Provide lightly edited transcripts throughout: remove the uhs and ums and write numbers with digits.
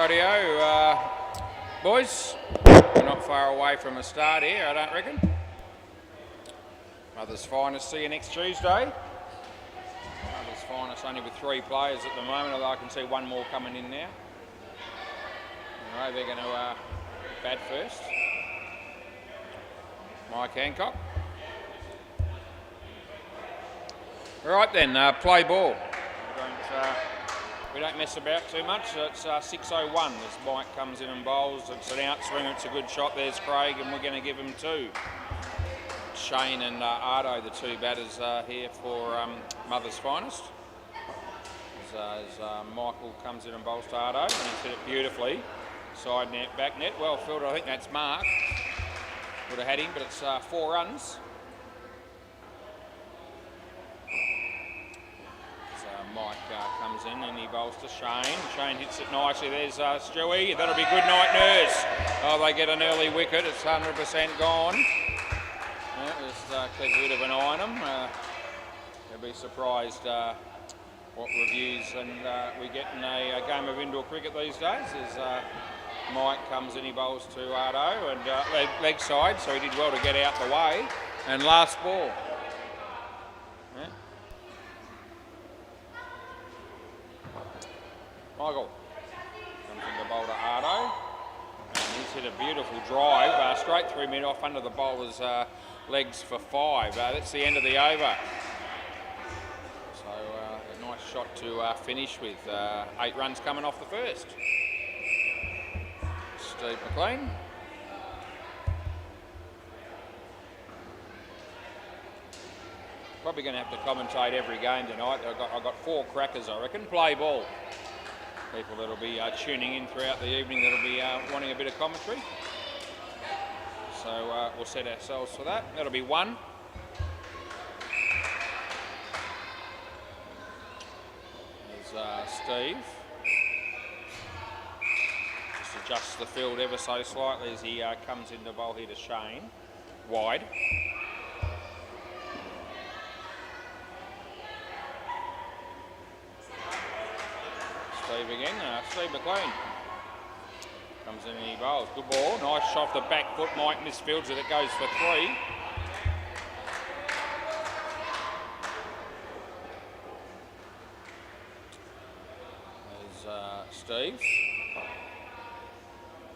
Rightio, boys, we're not far away from a start here, I don't reckon. Mother's Finest, see you next Tuesday. Mother's Finest only with 3 players at the moment, although I can see one more coming in now. Anyway, they're going to bat first. Mike Hancock. Right then, play ball. We don't mess about too much. It's 6:01 as Mike comes in and bowls. It's an outswinger, it's a good shot. There's Craig, and we're going to give him 2. Shane and Ardo, the 2 batters here for Mother's Finest. As Michael comes in and bowls to Ardo, and he's hit it beautifully. Side net, back net, well fielded. I think that's Mark. Would have had him, but it's 4 runs. Mike comes in and he bowls to Shane. Shane hits it nicely. There's Stewie. That'll be good night, Nurse. Oh, they get an early wicket. It's 100% gone. Yeah, there's a bit of an eye on them. You'll be surprised what reviews and we get in a game of indoor cricket these days. As Mike comes in, he bowls to Ardo and leg side, so he did well to get out the way. And last ball. Yeah. Michael comes in the bowl to Ardo, and he's hit a beautiful drive straight through mid off under the bowler's legs for 5. That's the end of the over. So a nice shot to finish with. 8 runs coming off the first. Steve McLean. Probably going to have to commentate every game tonight. I've got 4 crackers, I reckon. Play ball. People that'll be tuning in throughout the evening that'll be wanting a bit of commentary. So we'll set ourselves for that. That'll be 1. There's Steve. Just adjusts the field ever so slightly as he comes into bowl here to Shane. Wide. Steve again, Steve McLean comes in and he bowls. Good ball, nice shot off the back foot. Mike misfields it, it goes for 3. There's Steve.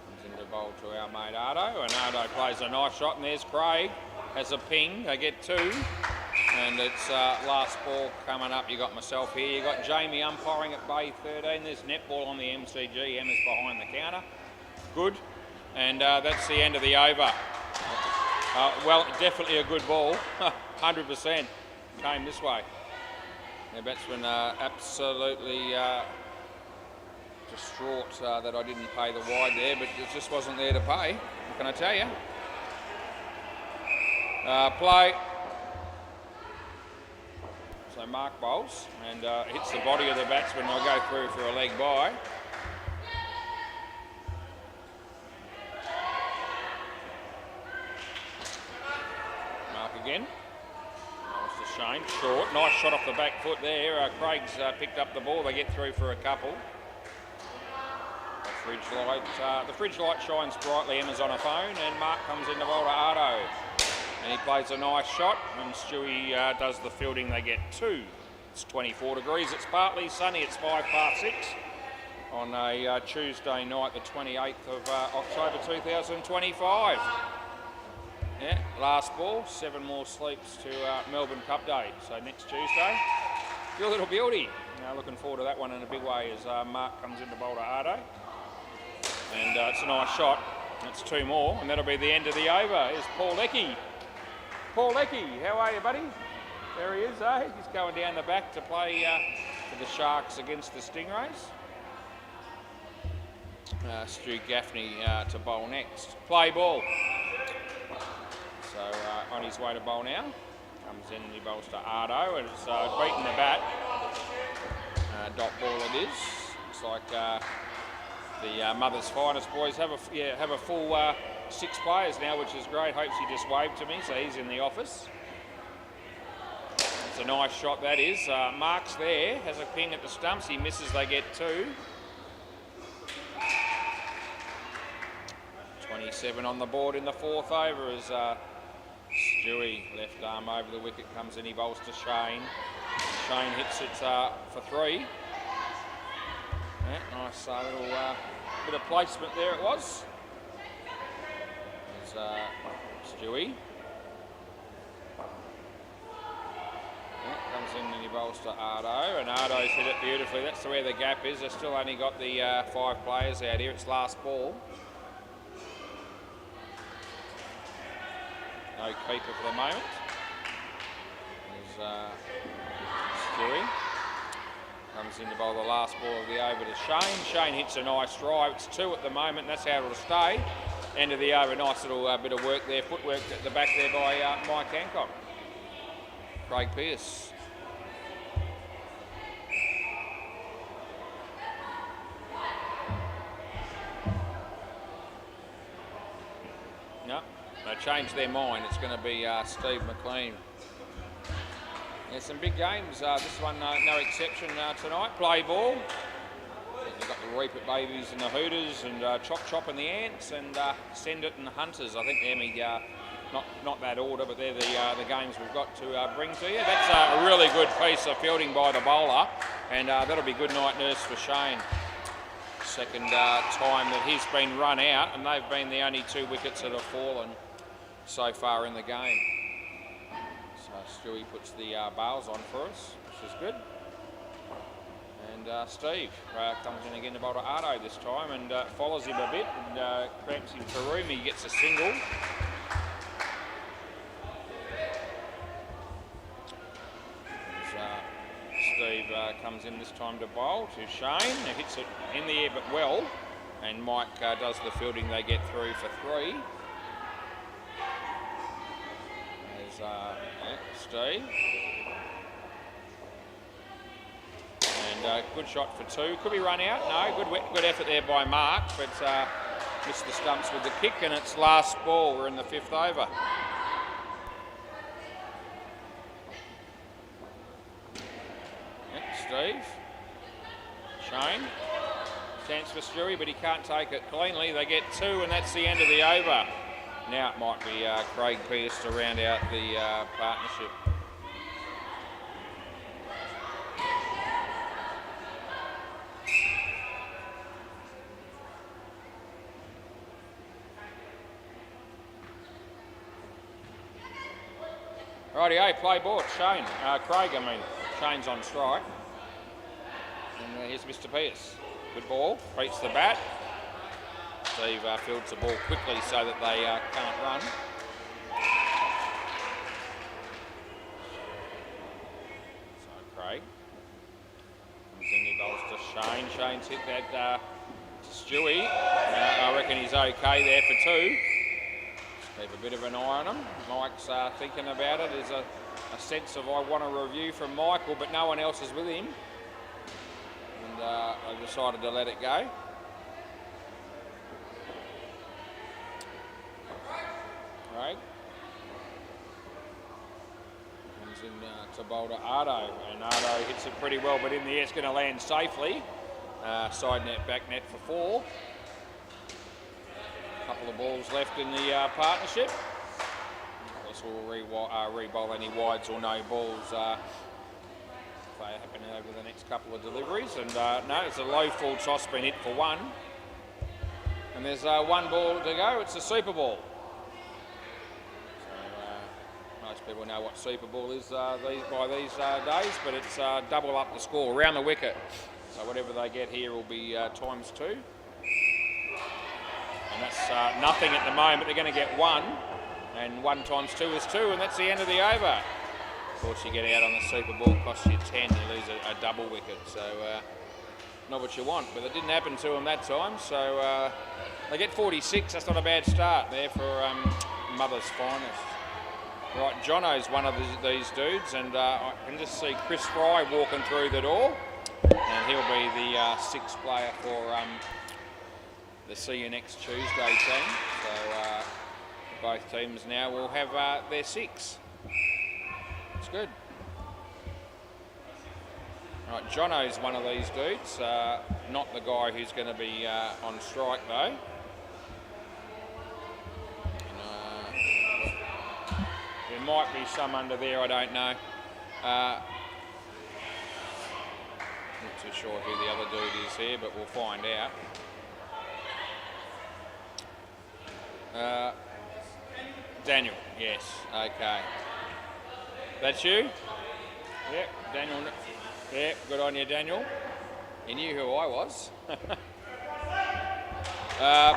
Comes into bowl to our mate Ardo, and Ardo plays a nice shot, and there's Craig. Has a ping, they get 2. And it's last ball coming up. You got myself here. You got Jamie umpiring at bay 13. There's netball on the MCG. Emma's behind the counter. Good. And that's the end of the over. Well, definitely a good ball. 100% came this way. The batsman absolutely distraught that I didn't pay the wide there, but it just wasn't there to pay. What can I tell you? Play. So Mark bowls and hits the body of the batsman. I'll go through for a leg by. Mark again. That was to Shane. Short. Nice shot off the back foot there. Craig's picked up the ball. They get through for a couple. The fridge light shines brightly. Emma's on a phone and Mark comes in to bowl to Ardo. And he plays a nice shot, and Stewie does the fielding. They get 2. It's 24 degrees. It's partly sunny. It's 6:05 on a Tuesday night, the 28th of October 2025. Yeah, last ball. 7 more sleeps to Melbourne Cup Day. So next Tuesday, your little beauty. Looking forward to that one in a big way as Mark comes in to bowl to Ardo. And it's a nice shot. That's 2 more, and that'll be the end of the over. Here's Paul Leckie. Paul Leckie, how are you, buddy? There he is, eh? He's going down the back to play for the Sharks against the Stingrays. Stu Gaffney to bowl next. Play ball. So on his way to bowl now. Comes in and he bowls to Ardo, and it's beaten the bat. Dot ball it is. Looks like the Mother's Finest boys have a full 6 players now, which is great. Hopes he just waved to me, so he's in the office. It's a nice shot, that is. Mark's there, has a ping at the stumps. He misses, they get 2. 27 on the board in the fourth over as Stewie, left arm over the wicket, comes in, he bowls to Shane. Shane hits it for 3. Yeah, nice little bit of placement there it was. There's Stewie. Comes in and he bowls to Ardo, and Ardo's hit it beautifully. That's where the gap is. They've still only got the 5 players out here. It's last ball. No keeper for the moment. There's Stewie. Comes in to bowl the last ball of the over to Shane. Shane hits a nice drive. It's 2 at the moment. That's how it'll stay. End of the over. Nice little bit of work there. Footwork at the back there by Mike Hancock. Craig Pearce. No, they changed their mind. It's going to be Steve McLean. There's some big games. This one, no exception tonight. Play ball. You've got the Reaper Babies and the Hooters and Chop Chop and the Ants and Send It and the Hunters. I think they're not that order, but they're the games we've got to bring to you. That's a really good piece of fielding by the bowler, and that'll be good night nurse for Shane. Second time that he's been run out, and they've been the only 2 wickets that have fallen so far in the game. So Stewie puts the bails on for us, which is good. And Steve comes in again to bowl to Ardo this time and follows him a bit and cramps him for room. He gets a single. Steve comes in this time to bowl to Shane, who hits it in the air but well, and Mike does the fielding. They get through for 3. There's Steve. And good shot for 2. Could be run out. No, good effort there by Mark, but missed the stumps with the kick, and it's last ball. We're in the 5th over. Steve. Shane. Chance for Stewie, but he can't take it cleanly. They get 2, and that's the end of the over. Now it might be Craig Pearce to round out the partnership. Rightio, play ball. Shane. Craig, Shane's on strike. And here's Mr. Pearce. Good ball. Beats the bat. Steve fields the ball quickly so that they can't run. So Craig comes in, he bowls to Shane. Shane's hit that to Stewie. I reckon he's okay there for 2. Keep a bit of an eye on him. Mike's thinking about it. There's a sense of I want a review from Michael, but no one else is with him. And I decided to let it go. Craig comes in to bowl to Ardo, and Ardo hits it pretty well, but in the air it's going to land safely. Side net, back net for 4. Couple of balls left in the partnership. This will re-bowl any wides or no balls if they happen over the next couple of deliveries. And no, it's a low full toss been hit for 1. And there's 1 ball to go. It's a Super Ball. So most people know what Super Ball is by these days, but it's double up the score around the wicket. So whatever they get here will be times 2. And that's nothing at the moment. They're going to get 1, and 1 times 2 is 2, and that's the end of the over. Of course, you get out on the Super Ball, costs you 10, you lose a double wicket. So not what you want, but it didn't happen to them that time. So they get 46. That's not a bad start there for Mother's finest. Right, Jono's one of these dudes, and I can just see Chris Fry walking through the door, and he'll be the 6th player for the See You Next Tuesday team. So both teams now will have their 6. It's good. Right, Jono's one of these dudes, not the guy who's going to be on strike though. There might be some under there, I don't know. Not too sure who the other dude is here, but we'll find out. Daniel, yes, okay. That's you? Yep, Daniel. Yep, good on you, Daniel. You knew who I was.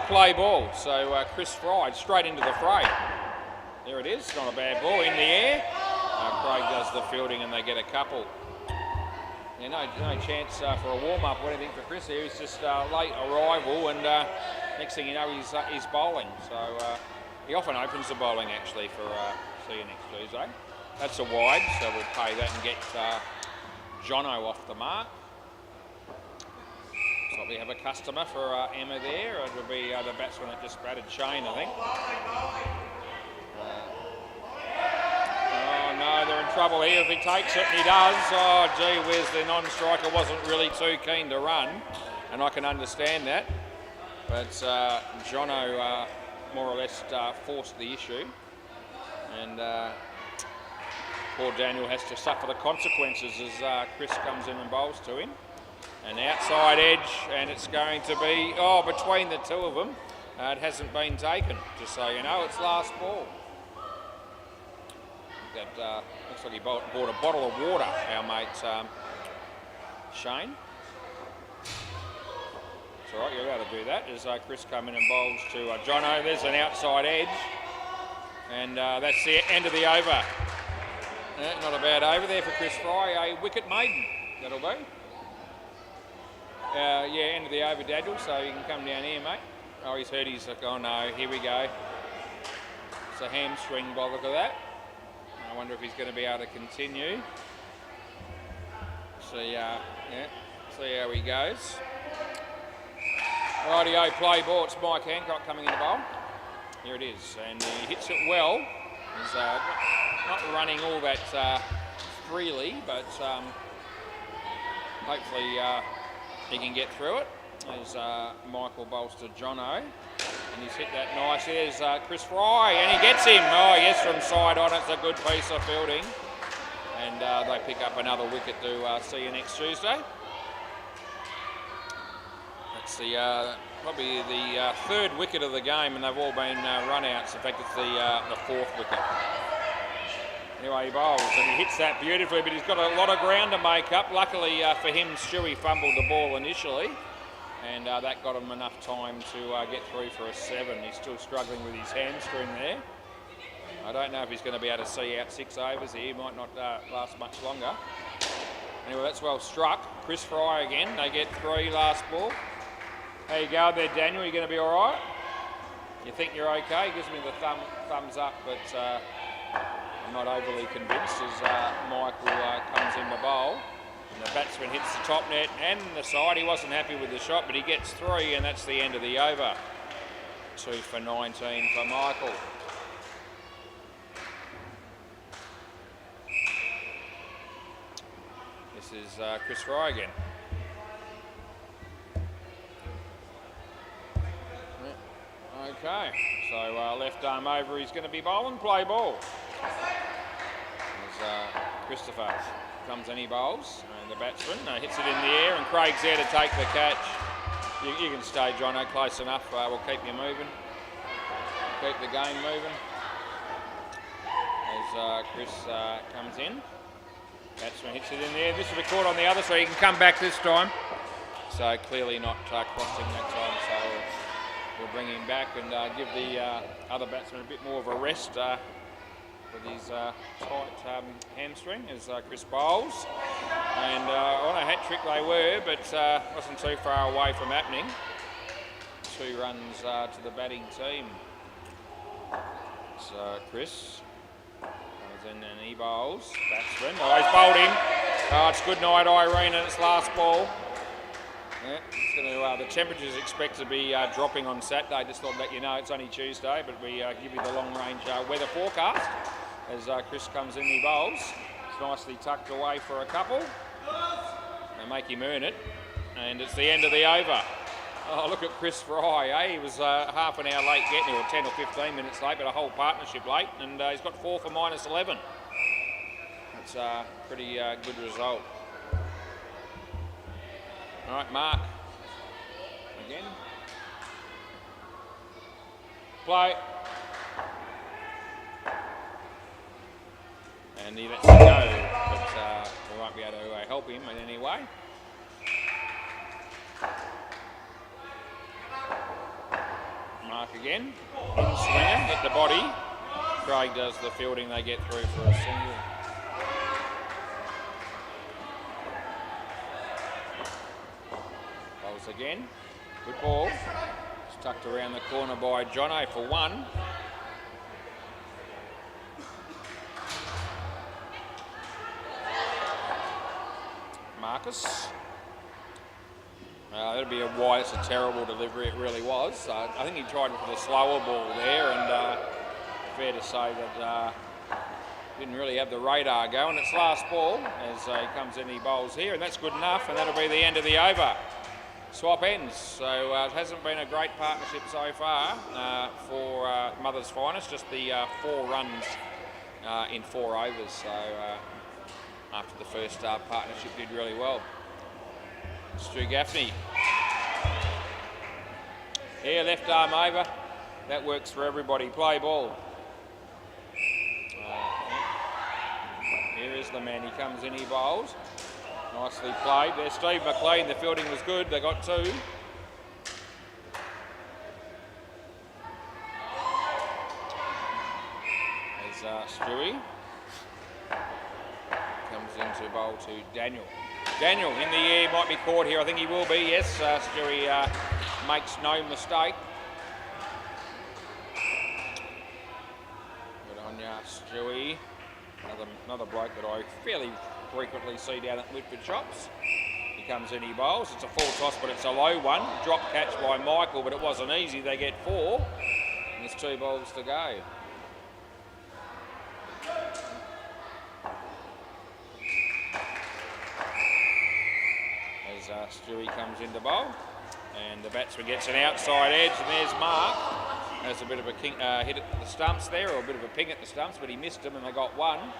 Play ball, so Chris Fry straight into the fray. There it is, not a bad ball, in the air. Craig does the fielding and they get a couple. Yeah, no chance for a warm-up or anything for Chris here. He's just late arrival and next thing you know he's bowling. So he often opens the bowling actually for see you next Tuesday. That's a wide, so we'll pay that and get Jono off the mark. So we have a customer for Emma there. It will be the batsman that just batted, Shane, I think. Oh no, they're in trouble here. If he takes it, and he does. Oh gee whiz, the non-striker wasn't really too keen to run, and I can understand that. But Jono more or less forced the issue, and poor Daniel has to suffer the consequences as Chris comes in and bowls to him. An outside edge, and it's going to be, between the two of them. It hasn't been taken, just so you know. It's last ball. That looks like he bought a bottle of water, our mate Shane. It's all right, you're allowed to do that. As Chris come in and bowls to Jono. There's an outside edge, and that's the end of the over. Not a bad over there for Chris Fry. A wicket maiden, that'll be. End of the over, Daniel, so you can come down here, mate. Oh, he's hurt his, oh no, here we go. It's a hamstring by the look of that. I wonder if he's going to be able to continue. See how he goes. Rightio, play ball. It's Mike Hancock coming in the bowl. Here it is, and he hits it well. He's not running all that freely, but hopefully he can get through it. As Michael bowls to Jono, and he's hit that nice. There's Chris Fry, and he gets him. Oh yes, from side on. It's a good piece of fielding, and they pick up another wicket to see you next Tuesday. That's the probably the third wicket of the game, and they've all been run-outs. In fact, it's the fourth wicket. Anyway, he bowls, and he hits that beautifully, but he's got a lot of ground to make up. Luckily for him, Stewie fumbled the ball initially, and that got him enough time to get through for a 7. He's still struggling with his hamstring there. I don't know if he's going to be able to see out 6 overs here. He might not last much longer. Anyway, that's well struck. Chris Fry again. They get 3 last ball. How you go there, Daniel? You going to be all right? You think you're okay? He gives me the thumbs up, but I'm not overly convinced as Michael comes in the bowl. And the batsman hits the top net and the side. He wasn't happy with the shot, but he gets 3, and that's the end of the over. 2 for 19 for Michael. This is Chris Fry again. Okay, so left arm over, he's going to be bowling, play ball. As Christopher comes in, he bowls, and the batsman hits it in the air, and Craig's there to take the catch. You can stay, Jono, close enough. We'll keep you moving. Keep the game moving. As Chris comes in, batsman hits it in the air. This will be caught on the other, so he can come back this time. So clearly not crossing that time, so we'll bring him back and give the other batsman a bit more of a rest with his tight hamstring as Chris bowls. And on a hat trick they were, but wasn't too far away from happening. 2 runs to the batting team. So Chris comes in and he bowls. Batsman, he's bowled him. Oh, it's good night, Irene, and it's last ball. Yeah, it's going to, the temperatures expect to be dropping on Saturday. Just thought I'd let you know it's only Tuesday, but we give you the long-range weather forecast as Chris comes in, he bowls. It's nicely tucked away for a couple. They make him earn it, and it's the end of the over. Oh, look at Chris Fry, eh? He was half an hour late getting here, or 10 or 15 minutes late, but a whole partnership late, and he's got 4 for -11. That's a pretty good result. All right, Mark. Again. Play. And he lets it go, but we won't be able to help him in any way. Mark again. Swinger, hit the body. Craig does the fielding, they get through for a single. Bowls again. Good ball. It's tucked around the corner by Jono for 1. Marcus. That'd be a wide. It's a terrible delivery, it really was. I think he tried for the slower ball there, and fair to say that didn't really have the radar going. It's last ball as he comes in, he bowls here, and that's good enough, and that'll be the end of the over. Swap ends, so it hasn't been a great partnership so far for Mother's Finest, just the 4 runs in 4 overs, so after the first partnership did really well. Stu Gaffney. Here, left arm over, that works for everybody, play ball. Here is the man, he comes in, he bowls. Nicely played. There's Steve McLean, the fielding was good, they got 2. There's Stewie. Comes into bowl to Daniel. Daniel in the air, might be caught here, I think he will be, yes. Stewie makes no mistake. Good on ya, Stewie. Another bloke that I fairly frequently see down at Whitford Shops. He comes in, he bowls. It's a full toss, but it's a low one. Drop catch by Michael, but it wasn't easy. They get 4. And there's 2 balls to go. As Stewie comes into bowl. And the batsman gets an outside edge, and there's Mark. There's a bit of a hit at the stumps there, or a bit of a ping at the stumps, but he missed them and they got 1.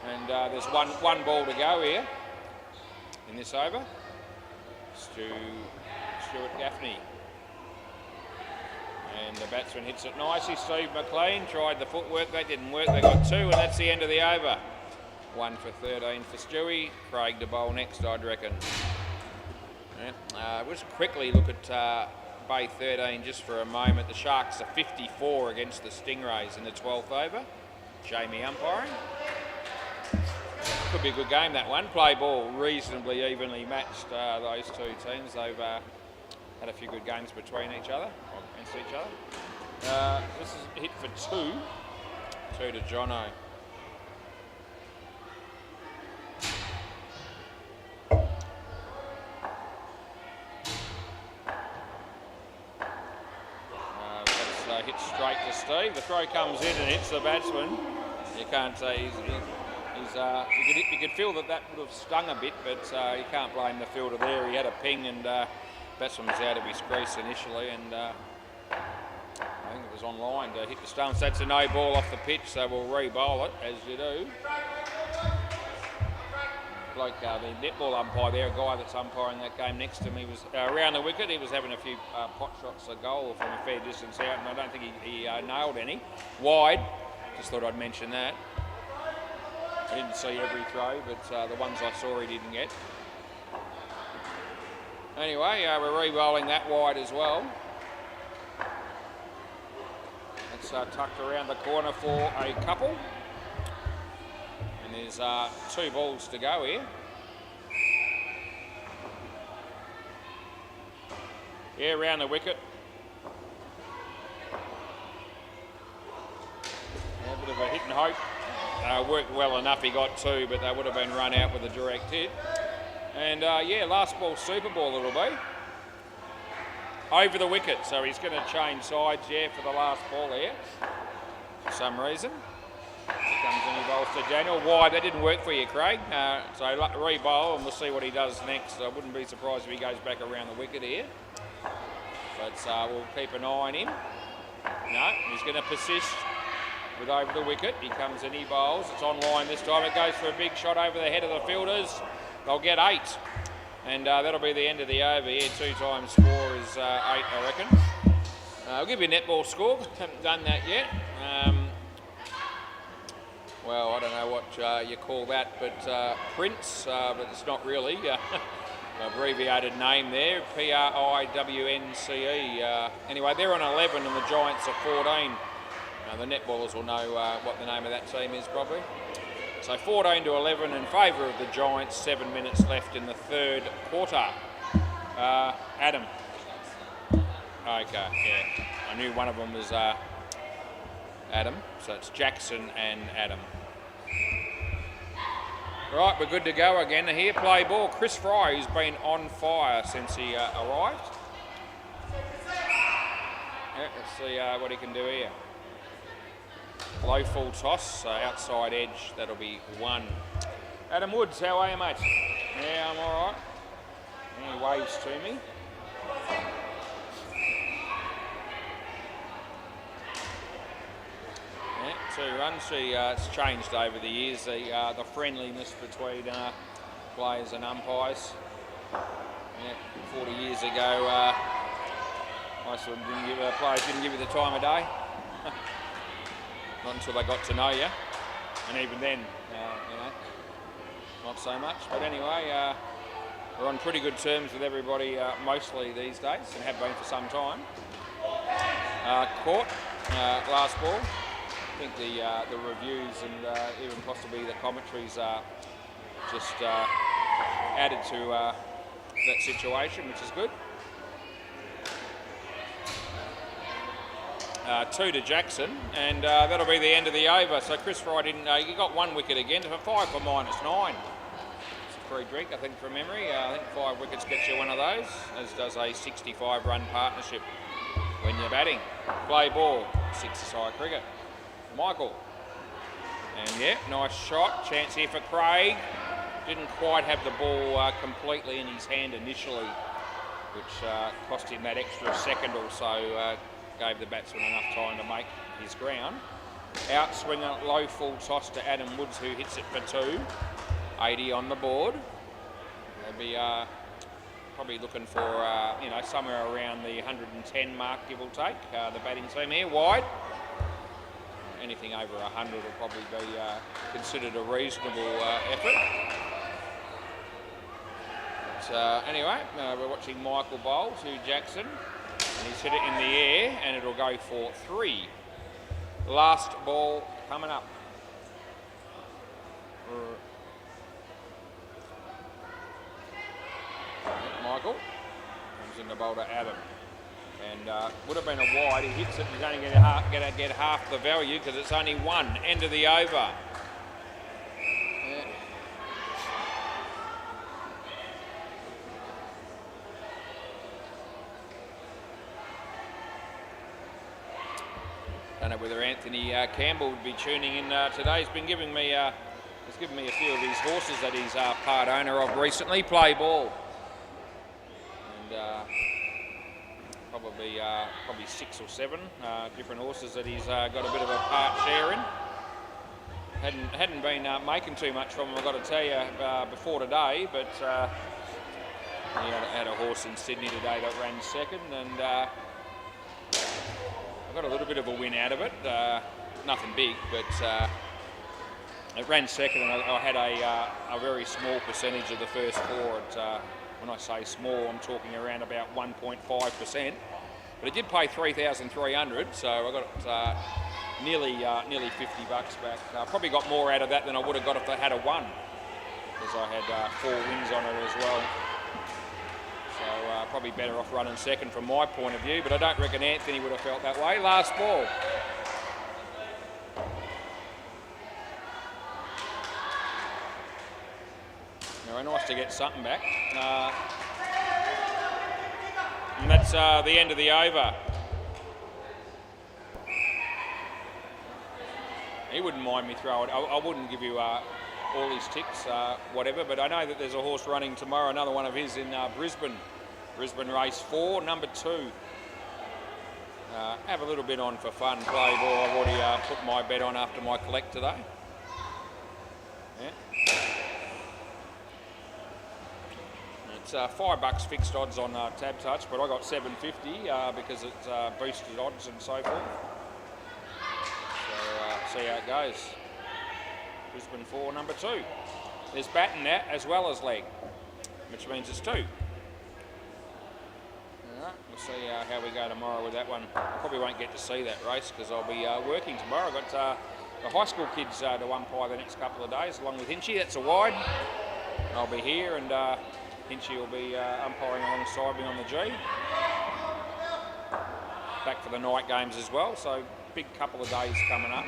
And there's one ball to go here in this over. Stuart Gaffney. And the batsman hits it nicely. Steve McLean tried the footwork, that didn't work, they got 2, and that's the end of the over. 1 for 13 for Stewie. Craig to bowl next, I'd reckon. Yeah. We'll just quickly look at Bay 13 just for a moment. The Sharks are 54 against the Stingrays in the 12th over. Jamie umpiring. Could be a good game, that one. Play ball reasonably evenly matched, those 2 teams. They've had a few good games between each other, or against each other. This is a hit for 2. 2 to Jono. Hit straight to Steve. The throw comes in and hits the batsman. You can't say you could feel that would have stung a bit, but you can't blame the fielder there. He had a ping and batsman was out of his crease initially, and I think it was on line to hit the stumps. That's a no ball off the pitch, so we'll re-bowl it as you do. Bloke, the netball umpire there, a guy that's umpiring that game next to me, was around the wicket. He was having a few pot shots at goal from a fair distance out, and I don't think he nailed any. Wide, just thought I'd mention that. I didn't see every throw, but the ones I saw he didn't get. Anyway, we're re-bowling that wide as well. It's tucked around the corner for a couple. And there's 2 balls to go here. Yeah, round the wicket. Yeah, a bit of a hit and hope. Worked well enough, he got 2, but they would have been run out with a direct hit. And yeah, last ball, super ball it'll be. Over the wicket, so he's going to change sides, yeah, for the last ball here. For some reason. He comes in, he bowls to Daniel. Wide, that didn't work for you, Craig. So re-bowl and we'll see what he does next. I wouldn't be surprised if he goes back around the wicket here. but we'll keep an eye on him. No, he's going to persist with over the wicket. He comes in, he bowls. It's on line this time. It goes for a big shot over the head of the fielders. They'll get 8. And that'll be the end of the over. Yeah, 2 times 4 is 8, I reckon. I'll give you a netball score. Haven't done that yet. Well, I don't know what you call that, but Prince, but it's not really. Abbreviated name there, Prince. Anyway, they're on 11 and the Giants are 14. The netballers will know what the name of that team is probably. So 14 to 11 in favour of the Giants, 7 minutes left in the third quarter. Adam. Okay, yeah. I knew one of them was Adam, so it's Jackson and Adam. Right, we're good to go again. Here, play ball. Chris Fry, who's been on fire since he arrived. Yeah, let's see what he can do here. Low full toss, outside edge, that'll be 1. Adam Woods, how are you, mate? Yeah, I'm all right. He waves to me. Yeah, 2 runs. It's changed over the years, the friendliness between players and umpires. Yeah, 40 years ago, most of them players didn't give you the time of day. Not until they got to know you, and even then, not so much. But anyway, we're on pretty good terms with everybody mostly these days, and have been for some time. Court, last ball. I think the reviews and even possibly the commentaries are just added to that situation, which is good. 2 to Jackson, and that'll be the end of the over. So Chris Fry didn't. He got 1 wicket again. 5 for -9. It's a free drink, I think, from memory. I think 5 wickets gets you one of those, as does a 65-run partnership when you're batting. Play ball, 6-a-side cricket. Michael, and yeah, nice shot. Chance here for Craig. Didn't quite have the ball completely in his hand initially, which cost him that extra second or so. Gave the batsman enough time to make his ground. Outswinger, low full toss to Adam Woods, who hits it for 2. 80 on the board. They'll be probably looking for somewhere around the 110 mark, give or take. The batting team here wide. Anything over 100 will probably be considered a reasonable effort. But anyway, we're watching Michael bowl to Jackson. And he's hit it in the air, and it'll go for 3. Last ball coming up. Michael comes in the bowl to Adam, and would have been a wide. He hits it. He's only going to get half the value because it's only 1. End of the over. I don't know whether Anthony Campbell would be tuning in today. He's been giving me, a few of his horses that he's part owner of recently. Play ball, and probably 6 or 7 different horses that he's got a bit of a part share in. Hadn't been making too much from him, I've got to tell you, before today, but he had a horse in Sydney today that ran second, and I got a little bit of a win out of it, nothing big, but it ran second, and I had a very small percentage of the first 4. When I say small, I'm talking around about 1.5%, but it did pay 3,300, so I got nearly 50 bucks back. Probably got more out of that than I would have got if I had a 1, because I had 4 wins on it as well. So probably better off running second from my point of view, but I don't reckon Anthony would have felt that way. Last ball. Very nice to get something back. And that's the end of the over. He wouldn't mind me throwing. I wouldn't give you all his ticks, whatever, but I know that there's a horse running tomorrow, another one of his in Brisbane race 4, number 2. have a little bit on for fun, play ball. I've already put my bet on after my collect today. Yeah. It's $5 fixed odds on Tab Touch, but I got $7.50 because it's boosted odds and so forth. So see how it goes. Brisbane 4, number 2. There's bat in that as well as leg, which means it's 2. Alright, we'll see how we go tomorrow with that one. I probably won't get to see that race because I'll be working tomorrow. I've got the high school kids to umpire the next couple of days along with Hinchy. That's a wide. I'll be here and Hinchy will be umpiring alongside me on the G. Back for the night games as well, so big couple of days coming up.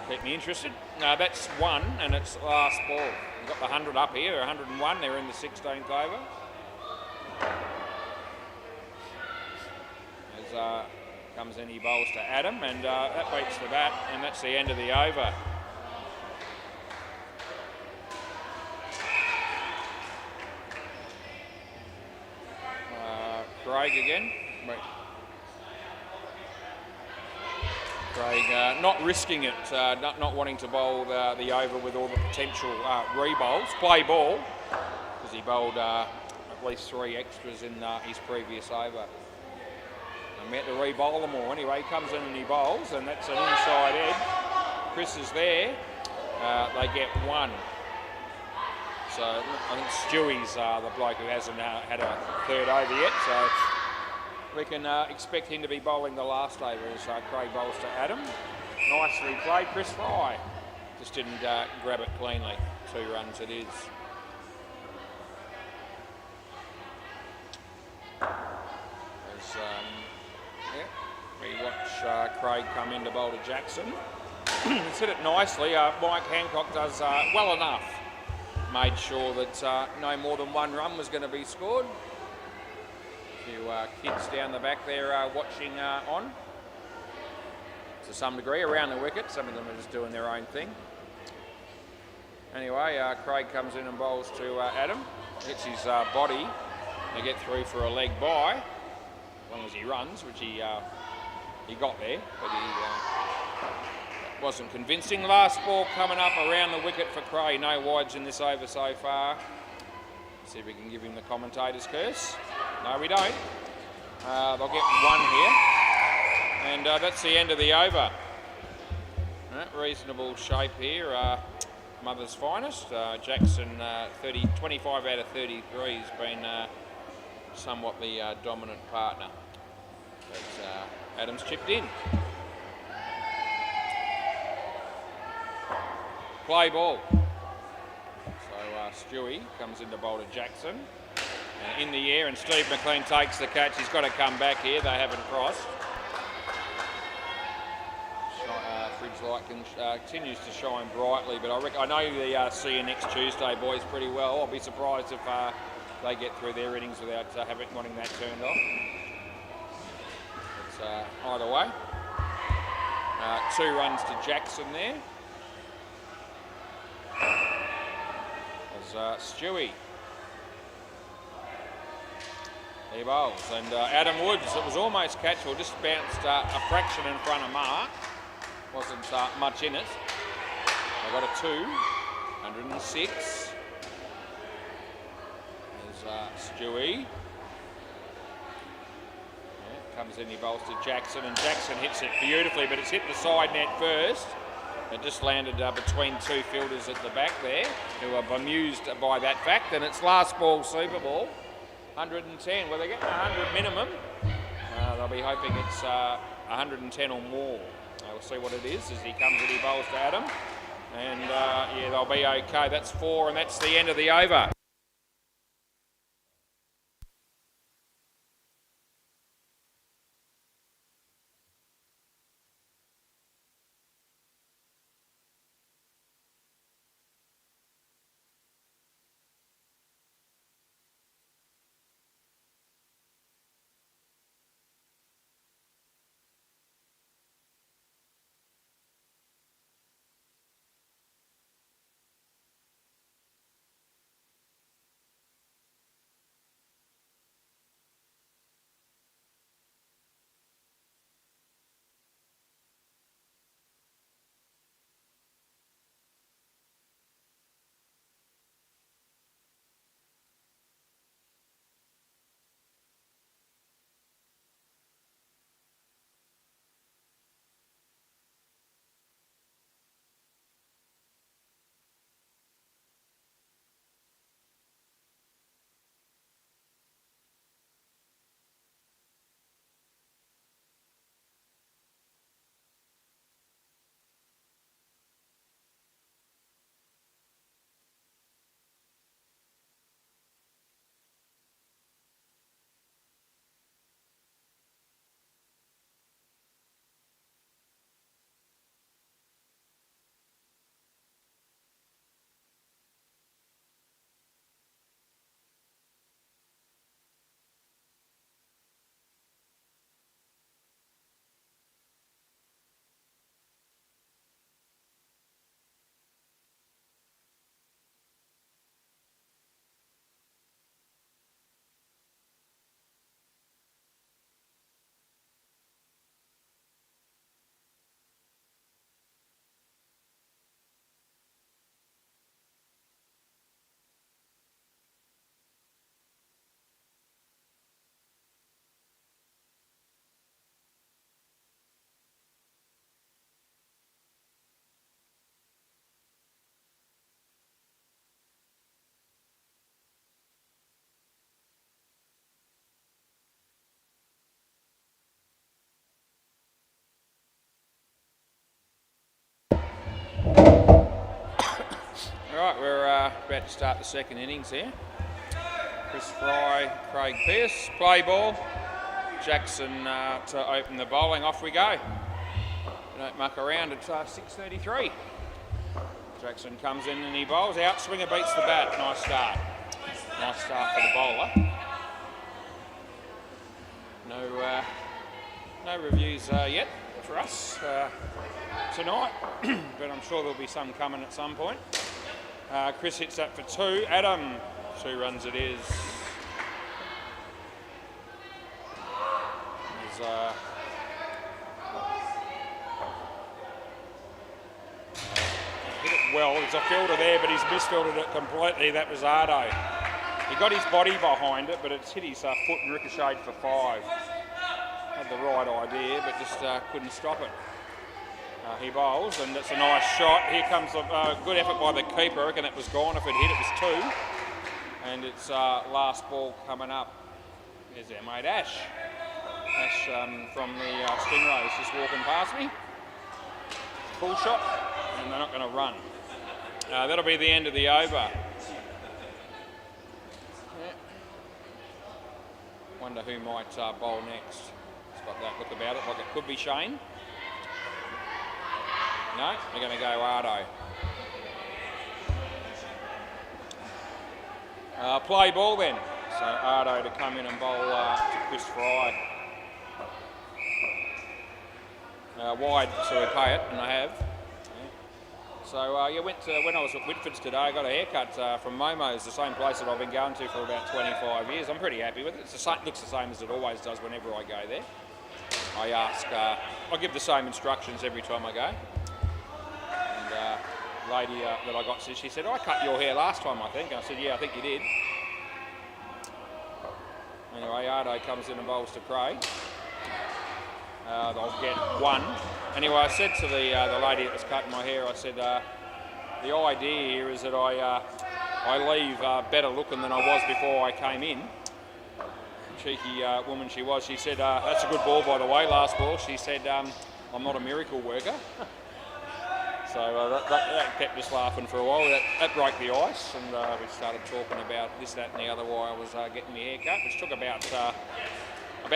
Keep me interested. No, that's 1 and it's last ball. We've got the 100 up here, 101, they're in the 16th over. As comes in, he bowls to Adam and that beats the bat and that's the end of the over. Craig again. Craig not risking it, not wanting to bowl the over with all the potential re-bowls. Play ball, because he bowled at least 3 extras in his previous over. I meant to re-bowl them all. Anyway, he comes in and he bowls, and that's an inside edge. Chris is there. They get 1. So I think Stewie's the bloke who hasn't had a third over yet, so we can expect him to be bowling the last over as Craig bowls to Adam. Nicely played, Chris Fry. Just didn't grab it cleanly. 2 runs it is. As, we watch Craig come in to bowl to Jackson. He's hit it nicely. Mike Hancock does well enough. Made sure that no more than 1 run was going to be scored. A few kids down the back there watching on to some degree around the wicket. Some of them are just doing their own thing. Anyway, Craig comes in and bowls to Adam. Hits his body. They get through for a leg bye, as long as he runs, which he got there, but he wasn't convincing. Last ball coming up around the wicket for Craig. No wides in this over so far. See if we can give him the commentator's curse. No, we don't. They'll get 1 here. And that's the end of the over. Reasonable shape here. Mother's finest. Jackson, 25 out of 33 has been somewhat the dominant partner. But Adam's chipped in. Play ball. So Stewie comes in to bowl to Jackson. In the air, and Steve McLean takes the catch. He's got to come back here. They haven't crossed. Fridge light continues to shine brightly, but I know the see you next Tuesday boys pretty well. I'll be surprised if they get through their innings without wanting that turned off. But either way, 2 runs to Jackson there. As Stewie. He bowls, and Adam Woods, it was almost catchable, just bounced a fraction in front of Mark. Wasn't much in it. I got a 2, 106. There's Stewie. Comes in, he bowls to Jackson, and Jackson hits it beautifully, but it's hit the side net first. It just landed between 2 fielders at the back there, who are bemused by that fact, and it's last ball super ball. 110. Well, they're getting 100 minimum. They'll be hoping it's 110 or more. We'll see what it is as he comes and he bowls to Adam. And yeah, they'll be okay. That's 4, and that's the end of the over. about to start the second innings here. Chris Fry, Craig Pearce, play ball. Jackson to open the bowling. Off we go. Don't muck around at 6:33. Jackson comes in and he bowls out. Swinger beats the bat. Nice start. Nice start for the bowler. No reviews yet for us tonight, but I'm sure there'll be some coming at some point. Chris hits that for 2. Adam, 2 runs it is. Hit it well. There's a fielder there, but he's misfielded it completely. That was Ardo. He got his body behind it, but it's hit his foot and ricocheted for 5. Had the right idea, but just couldn't stop it. He bowls, and it's a nice shot. Here comes a good effort by the keeper. I reckon that was gone. If it hit, it was 2. And it's last ball coming up. There's our mate Ash. Ash from the Stingrays just walking past me. Full shot, and they're not going to run. That'll be the end of the over. Yeah. Wonder who might bowl next. It's got that look about it, like it could be Shane. No, they're going to go Ardo. Play ball then. So Ardo to come in and bowl to Chris Fry. Wide to repay it, and I have. Yeah. So yeah, when I was at Whitford's today, I got a haircut from Momo's, the same place that I've been going to for about 25 years. I'm pretty happy with it. It looks the same as it always does whenever I go there. I ask, I give the same instructions every time I go. And the lady that I got, she said, I cut your hair last time, I think. And I said, yeah, I think you did. Anyway, Ardo comes in and bowls to Craig. They'll get 1. Anyway, I said to the lady that was cutting my hair, I said, the idea here is that I leave better looking than I was before I came in. Cheeky woman she was. She said, that's a good ball, by the way, last ball. She said, I'm not a miracle worker. So that kept us laughing for a while. That broke the ice, and we started talking about this, that and the other while I was getting my hair cut, which took about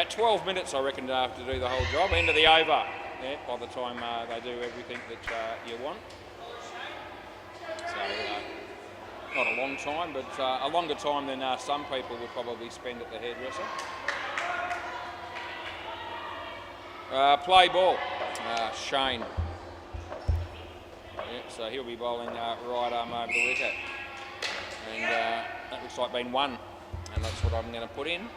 12 minutes, I reckon, to do the whole job. End of the over, yeah, by the time they do everything that you want. So, not a long time, but a longer time than some people would probably spend at the hairdresser. Play ball, Shane. Yep, so he'll be bowling right arm over the wicket. And that looks like been 1, and that's what I'm going to put in.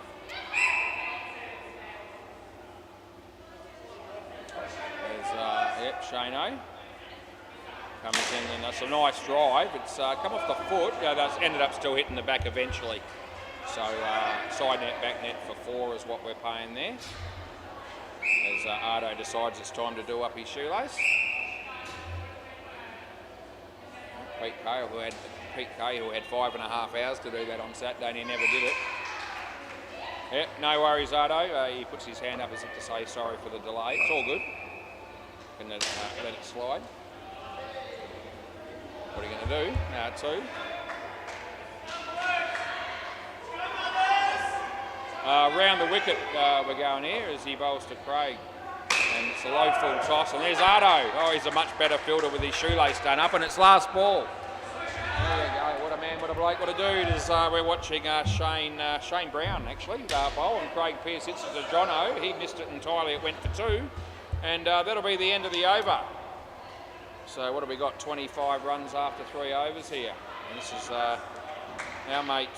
Yep, Shane-O comes in, and that's a nice drive. It's come off the foot. That's ended up still hitting the back eventually. So side net, back net for 4 is what we're paying there. As Ardo decides it's time to do up his shoelace. Pete Kay, who had 5.5 hours to do that on Saturday, and he never did it. Yep, no worries, Ardo. He puts his hand up as if to say sorry for the delay. It's all good. Can let it slide. What are you going to do? Now 2. Round the wicket we're going here as he bowls to Craig. And it's a low full toss, and there's Ardo. Oh, he's a much better fielder with his shoelace done up, and it's last ball. There you go. What a man, what a bloke, what a dude. As we're watching Shane Brown, actually, bowl, and Craig Pearce hits it to Jono. He missed it entirely. It went for 2. And that'll be the end of the over. So what have we got? 25 runs after 3 overs here. And this is our mate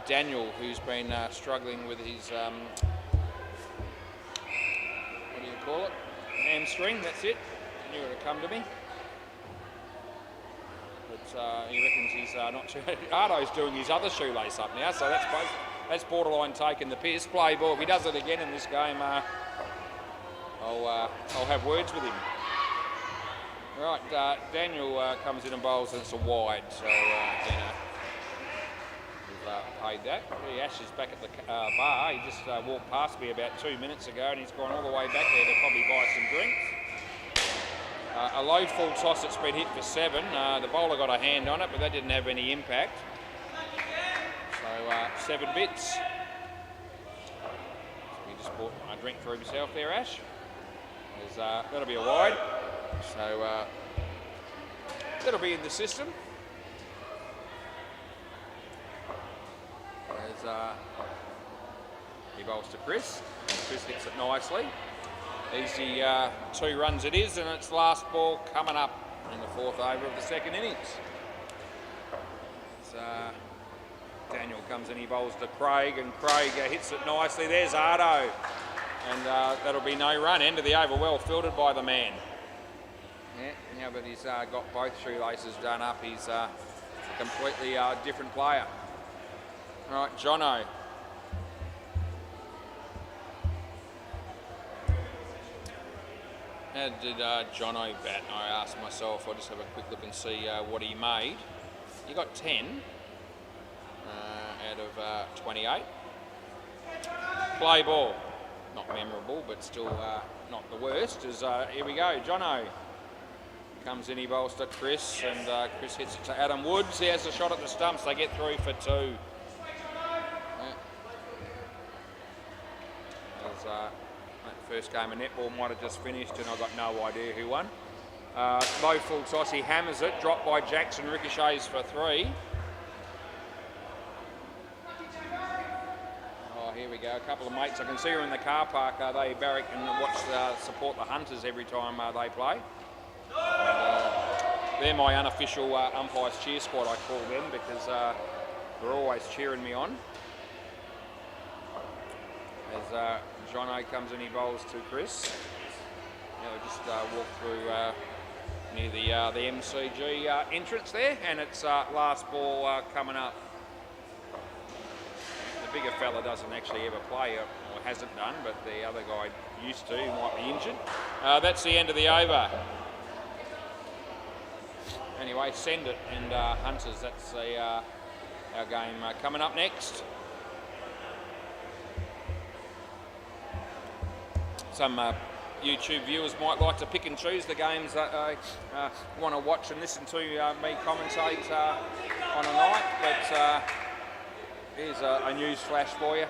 Daniel, who's been struggling with his, what do you call it? Hamstring, that's it. Knew it would come to me. But he reckons he's not too... Ardo's doing his other shoelace up now, so that's borderline taking the piss. Play ball. If he does it again in this game, I'll have words with him. Right, Daniel comes in and bowls, and it's a wide, so we've paid that. Ash is back at the bar. He just walked past me about 2 minutes ago, and he's gone all the way back there to probably buy some drinks. A low full toss that's been hit for 7. The bowler got a hand on it, but that didn't have any impact. So 7 bits. So he just bought a drink for himself there, Ash. That'll be a wide. So that'll be in the system. He bowls to Chris. And Chris hits it nicely. Easy 2 runs it is, and it's last ball coming up in the 4th over of the 2nd innings. Daniel comes in, he bowls to Craig, and Craig hits it nicely. There's Ardo, and that'll be no run. End of the over, well fielded by the man. Yeah, now that he's got both shoelaces done up, he's a completely different player. All right, Jono. How did Jono bat? I asked myself. I'll just have a quick look and see what he made. He got 10 out of 28. Play ball. Not memorable, but still not the worst. Here we go, Jono. Comes in, he bowls to Chris, and Chris hits it to Adam Woods. He has a shot at the stumps. They get through for 2. That first game of netball might have just finished, and I've got no idea who won. Low full toss, he hammers it, dropped by Jackson, ricochets for 3. Oh, here we go, a couple of mates. I can see her in the car park. They barrack and watch, support the Hunters every time they play. They're my unofficial umpires cheer squad, I call them, because they're always cheering me on. As Jono comes in, he bowls to Chris. Now we just walk through near the MCG entrance there, and it's last ball coming up. The bigger fella doesn't actually ever play, or hasn't done, but the other guy used to, he might be injured. That's the end of the over. Anyway, send it, and Hunters, that's our game coming up next. Some YouTube viewers might like to pick and choose the games that they want to watch and listen to me commentate on a night, but here's a news flash for you.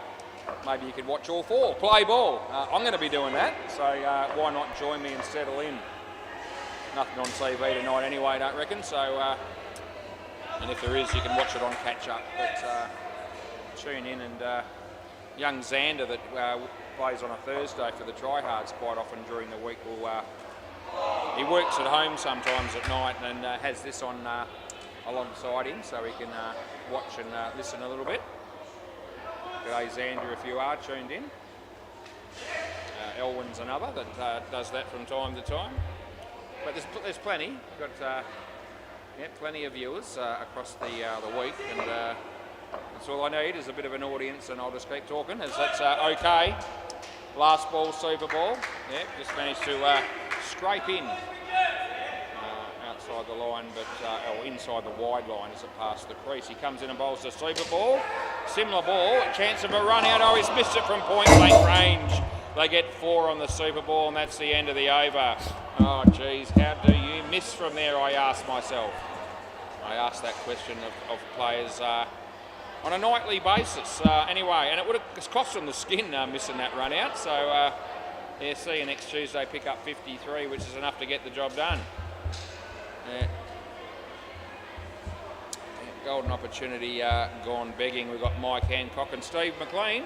Maybe you could watch all 4. Play ball. I'm going to be doing that, so why not join me and settle in? Nothing on TV tonight anyway, I don't reckon, so and if there is, you can watch it on catch up, but tune in. And young Xander that plays on a Thursday for the tryhards quite often during the week. He works at home sometimes at night and has this on alongside him, so he can watch and listen a little bit. G'day Xander if you are tuned in. Elwyn's another that does that from time to time. But there's plenty. We've got plenty of viewers across the week, and that's all I need is a bit of an audience, and I'll just keep talking as that's okay. Last ball, super ball. Yeah, just managed to scrape in outside the line, but or inside the wide line as it passed the crease. He comes in and bowls a super ball. Similar ball, a chance of a run out. Oh, he's missed it from point blank range. They get 4 on the super ball, and that's the end of the over. Oh, geez, how do you miss from there, I ask myself. I ask that question of players on a nightly basis. Anyway, and it would have cost them the skin missing that run out. So, yeah, see you next Tuesday, pick up 53, which is enough to get the job done. Yeah. Golden opportunity gone begging. We've got Mike Hancock and Steve McLean.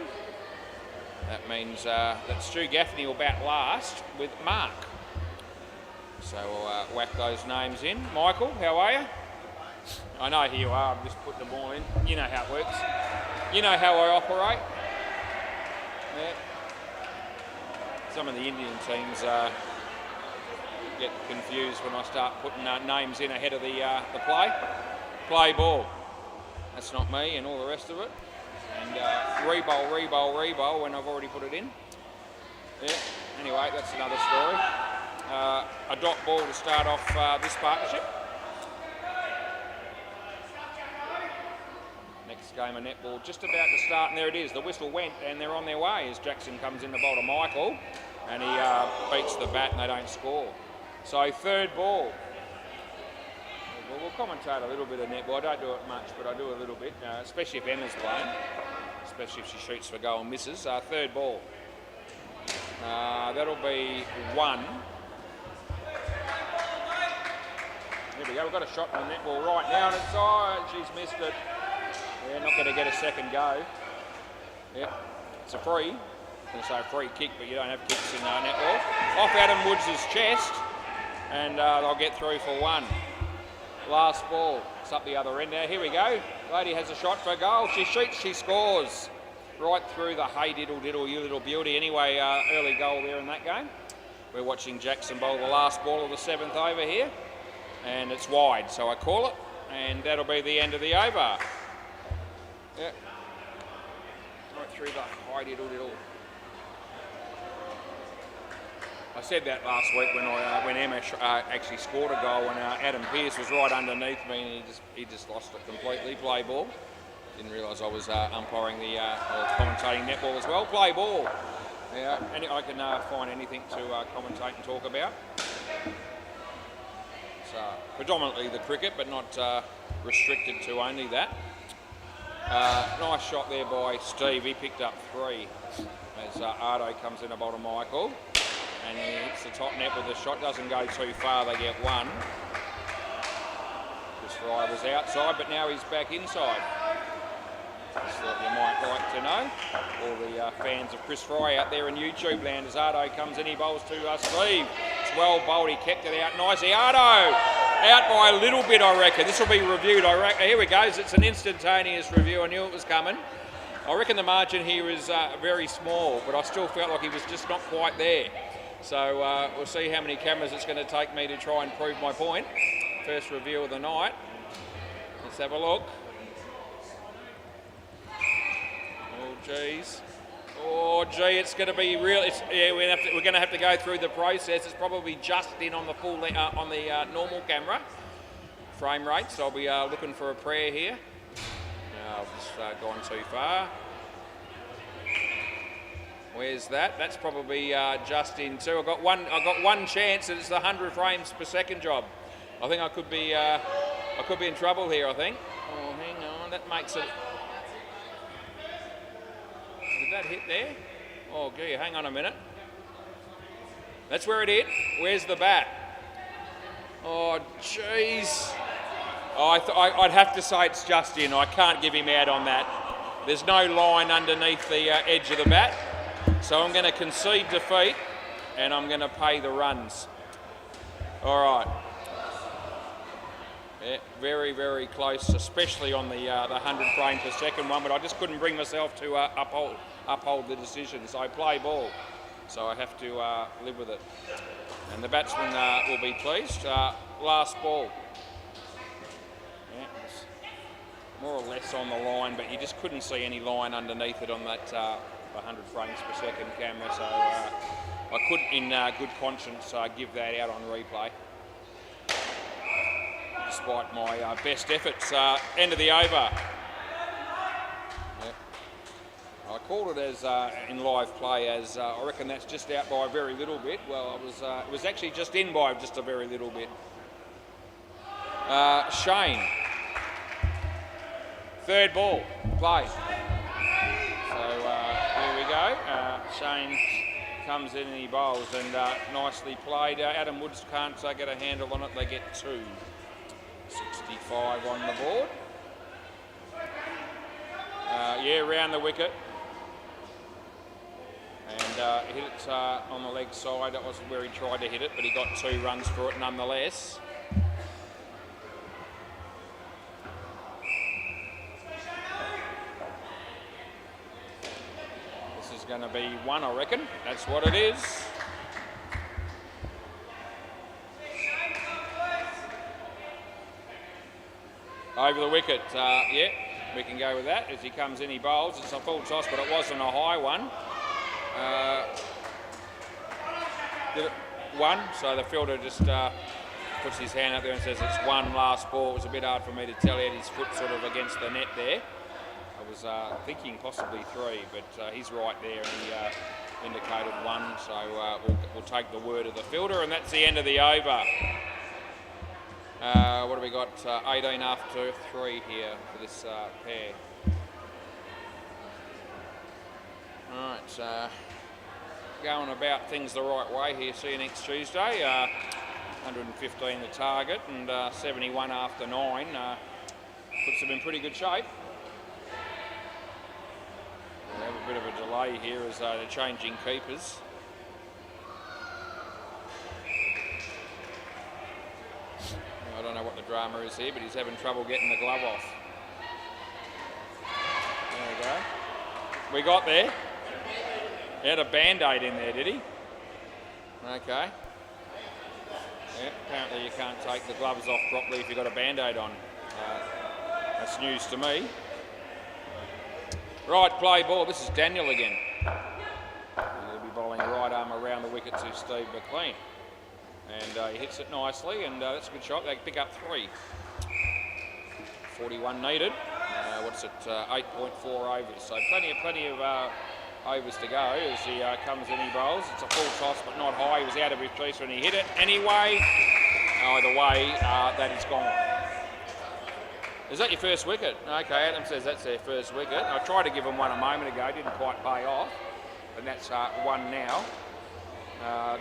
That means that Stu Gaffney will bat last with Mark. So we'll whack those names in. Michael, how are you? I know here you are, I'm just putting them all in. You know how it works. You know how I operate. Yeah. Some of the Indian teams get confused when I start putting names in ahead of the play. Play ball. That's not me and all the rest of it. And re-bowl when I've already put it in. Yeah. Anyway, that's another story. A dot ball to start off this partnership. Next game of netball just about to start, and there it is. The whistle went, and they're on their way as Jackson comes in the bowl to Michael, and he beats the bat, and they don't score. So third ball. We'll commentate a little bit of netball. I don't do it much, but I do a little bit, especially if Emma's playing, especially if she shoots for goal and misses. Third ball. That'll be 1. There we go. We've got a shot on the netball right now, and it's she's missed it. Yeah, not going to get a second go. Yep, it's a free. I'm going to say a free kick, but you don't have kicks in netball. Off Adam Woods' chest, and they'll get through for 1. Last ball. It's up the other end now. Here we go. Lady has a shot for goal. She shoots, she scores. Right through the hey diddle diddle, you little beauty. Anyway, early goal there in that game. We're watching Jackson bowl the last ball of the 7th over here. And it's wide, so I call it. And that'll be the end of the over. Yep. Right through the hey diddle diddle. I said that last week when Emma actually scored a goal, and Adam Pearce was right underneath me, and he just lost it completely. Play ball. Didn't realise I was umpiring commentating netball as well. Play ball. Yeah, and I can find anything to commentate and talk about. It's predominantly the cricket, but not restricted to only that. Nice shot there by Steve. He picked up 3 as Ardo comes in a bowl to Michael. And he hits the top net with the shot. Doesn't go too far, they get 1. Chris Fry was outside, but now he's back inside. Just thought you might like to know. All the fans of Chris Fry out there in YouTube land, as Ardo comes in, he bowls to Steve. It's well bowled, he kept it out nicely. Ardo! Out by a little bit, I reckon. This will be reviewed, I reckon. Here we go, it's an instantaneous review. I knew it was coming. I reckon the margin here is very small, but I still felt like he was just not quite there. So we'll see how many cameras it's going to take me to try and prove my point. First review of the night. Let's have a look. Oh, geez. Oh, gee, it's going to be real. We're going to have to go through the process. It's probably just in on the full on the normal camera frame rate. So I'll be looking for a prayer here. I've just gone too far. Where's that? That's probably just in 2. I've got one chance, and it's the 100 frames per second job. I think I could be in trouble here. I think. Oh, hang on. That makes it. Did that hit there? Oh, gee, hang on a minute. That's where it hit. Where's the bat? Oh, jeez. Oh, I'd have to say it's just in. I can't give him out on that. There's no line underneath the edge of the bat. So I'm going to concede defeat, and I'm going to pay the runs. All right. Yeah, very, very close, especially on the 100 frame per second one, but I just couldn't bring myself to uphold the decision. So I play ball, so I have to live with it. And the batsman will be pleased. Last ball. Yeah, it's more or less on the line, but you just couldn't see any line underneath it on that 100 frames per second camera, so I could, in good conscience, give that out on replay. Despite my best efforts. End of the over. Yep. I called it as in live play as I reckon that's just out by a very little bit. Well, it was actually just in by just a very little bit. Shane. Third ball. Play. Shane comes in and he bowls, and nicely played. Adam Woods can't get a handle on it. They get 2. 65 on the board. Yeah, round the wicket. And hit it on the leg side. That wasn't where he tried to hit it, but he got 2 runs for it nonetheless. Going to be 1, I reckon. That's what it is. Over the wicket, yeah, we can go with that. As he comes in, he bowls. It's a full toss, but it wasn't a high one. Did it 1? So the fielder just puts his hand up there and says it's 1 last ball. It was a bit hard for me to tell. He had his foot sort of against the net there. I was thinking possibly 3, but he's right there, and indicated 1, so we'll take the word of the fielder, and that's the end of the over. What have we got? 18 after 3 here for this pair. Alright, going about things the right way here. See you next Tuesday. 115 the target, and 71 after 9 puts them in pretty good shape. We have a bit of a delay here as they're changing keepers. I don't know what the drama is here, but he's having trouble getting the glove off. There we go. We got there. He had a band-aid in there, did he? Okay. Yeah, apparently you can't take the gloves off properly if you've got a band-aid on. That's news to me. Right, play ball. This is Daniel again. He'll be bowling right arm around the wicket to Steve McLean. And he hits it nicely, and that's a good shot. They pick up 3. 41 needed. What's it? 8.4 overs. So plenty of overs to go as he comes in, he bowls. It's a full toss, but not high. He was out of his crease when he hit it. Anyway, either way, that is gone. Is that your first wicket? Okay, Adam says that's their first wicket. I tried to give him one a moment ago, didn't quite pay off. And that's 1 now.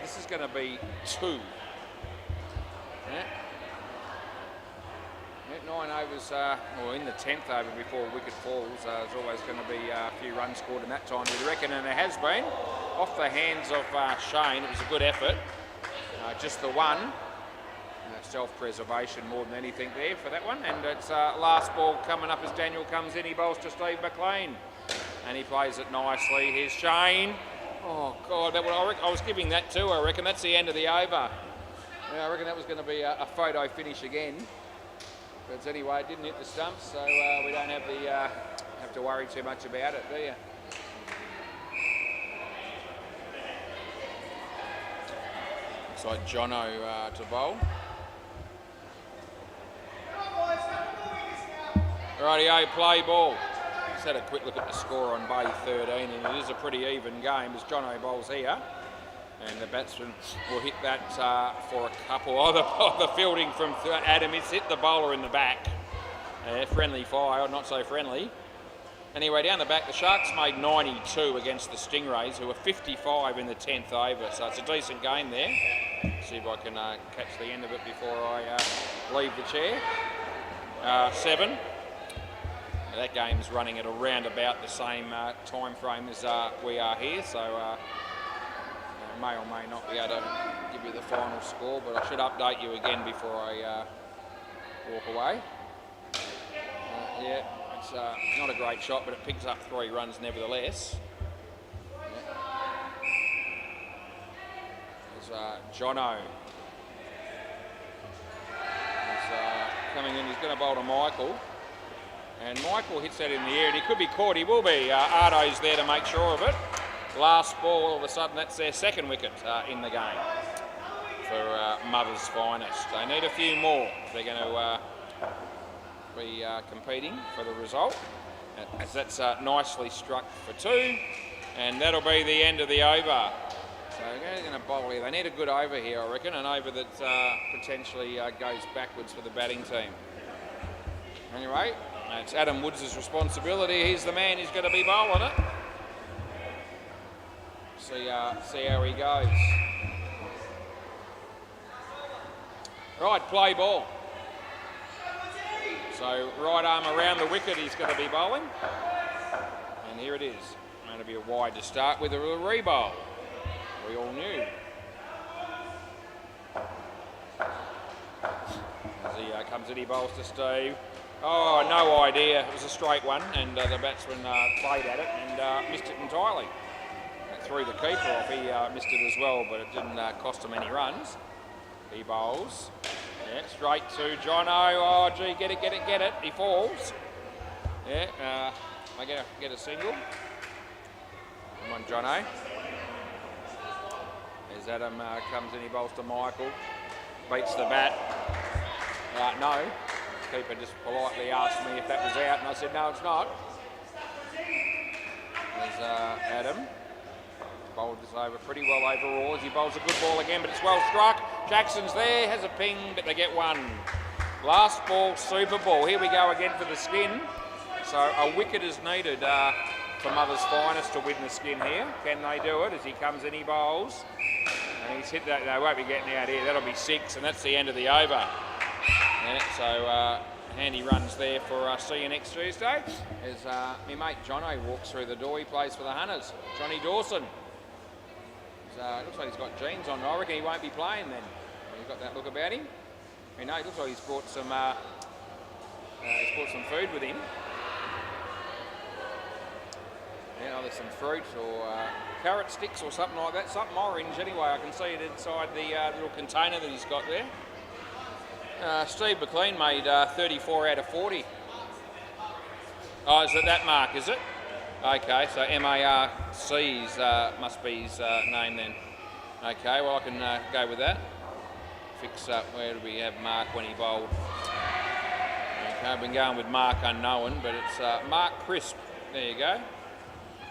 This is going to be 2. Yeah. 9 overs, or in the 10th over before a wicket falls, there's always going to be a few runs scored in that time, you'd reckon, and there has been. Off the hands of Shane, it was a good effort. Just the 1. Self-preservation more than anything there for that one, and it's last ball coming up as Daniel comes in. He bowls to Steve McLean, and he plays it nicely. Here's Shane. Oh God, I was giving that too. I reckon that's the end of the over. Yeah, I reckon that was going to be a photo finish again. But anyway, it didn't hit the stumps, so we don't have to worry too much about it, do you? Looks like Jono to bowl. Rightio, play ball. Just had a quick look at the score on Bay 13, and it is a pretty even game as Jono bowls here. And the batsman will hit that for a couple. Oh, the fielding from Adam, it's hit the bowler in the back. Friendly fire, not so friendly. Anyway, down the back, the Sharks made 92 against the Stingrays, who were 55 in the 10th over. So it's a decent game there. See if I can catch the end of it before I leave the chair. 7. That game's running at around about the same time frame as we are here, so may or may not be able to give you the final score, but I should update you again before I walk away. Yeah, it's not a great shot, but it picks up 3 runs nevertheless. Yeah. There's Jono. He's coming in, he's going to bowl to Michael. And Michael hits that in the air, and he could be caught. He will be. Ardo's there to make sure of it. Last ball, all of a sudden, that's their 2nd wicket in the game for Mother's finest. They need a few more if they're going to be competing for the result. As that's nicely struck for 2, and that'll be the end of the over. So they're going to bowl here. They need a good over here, I reckon, an over that potentially goes backwards for the batting team. Anyway, it's Adam Woods' responsibility. He's the man who's going to be bowling it. See how he goes. Right, play ball. So right arm around the wicket he's going to be bowling. And here it is. Going to be a wide to start with, a re-bowl. We all knew. As he comes in, he bowls to Steve. Oh, no idea. It was a straight one, and the batsman played at it and missed it entirely. Threw the keeper off. He missed it as well, but it didn't cost him any runs. He bowls. Yeah, straight to Jono. Oh, gee, get it. He falls. Yeah, I get a single. Come on, Jono. As Adam comes in, he bowls to Michael. Beats the bat. No. Keeper just politely asked me if that was out, and I said, no, it's not. There's Adam. bowled this over pretty well overall as he bowls a good ball again, but it's well struck. Jackson's there, has a ping, but they get one. Last ball, super ball. Here we go again for the skin. So a wicket is needed for Mother's Finest to win the skin here. Can they do it? As he comes in, he bowls. And he's hit that. They won't be getting out here. That'll be 6, and that's the end of the over. Yeah, so handy runs there for see you next Tuesday. As my mate Jono walks through the door, he plays for the Hunters. Johnny Dawson. Looks like he's got jeans on. I reckon he won't be playing then. He's got that look about him. I know, it looks like he's brought some food with him. Yeah, either some fruit or carrot sticks or something like that. Something orange anyway. I can see it inside the little container that he's got there. Steve McLean made 34 out of 40. Oh, is it that mark, is it? Okay, so MARC's must be his name then. Okay, well I can go with that. Fix up, where do we have Mark when he bowled? Okay, I've been going with Mark Unknown, but it's Mark Crisp. There you go.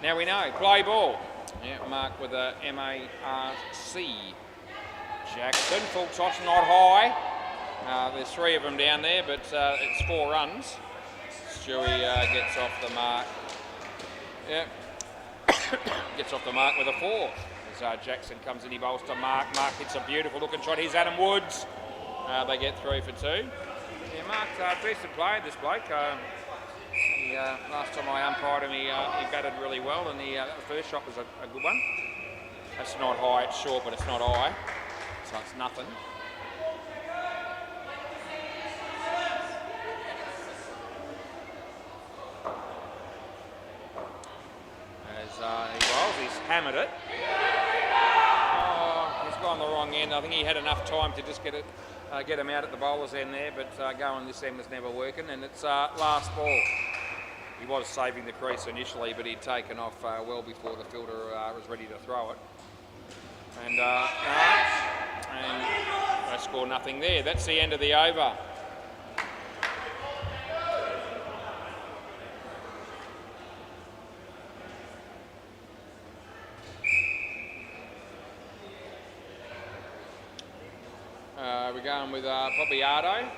Now we know, play ball. Yeah, Mark with a MARC. Jackson, full toss, not high. There's 3 of them down there, but it's 4 runs. Stewie gets off the mark. Yep. Gets off the mark with a 4. As Jackson comes in, he bowls to Mark. Mark hits a beautiful looking shot. Here's Adam Woods. They get 3 for 2. Yeah, Mark's a decent player, this bloke. Last time I umpired him, he batted really well, and the first shot was a good one. That's not high, it's short, but it's not high, so it's nothing. He's hammered it. Oh, he's gone the wrong end. I think he had enough time to just get him out at the bowler's end there, but going this end was never working, and it's last ball. He was saving the crease initially, but he'd taken off well before the fielder was ready to throw it. And they score nothing there. That's the end of the over. We're going with probably Ardo.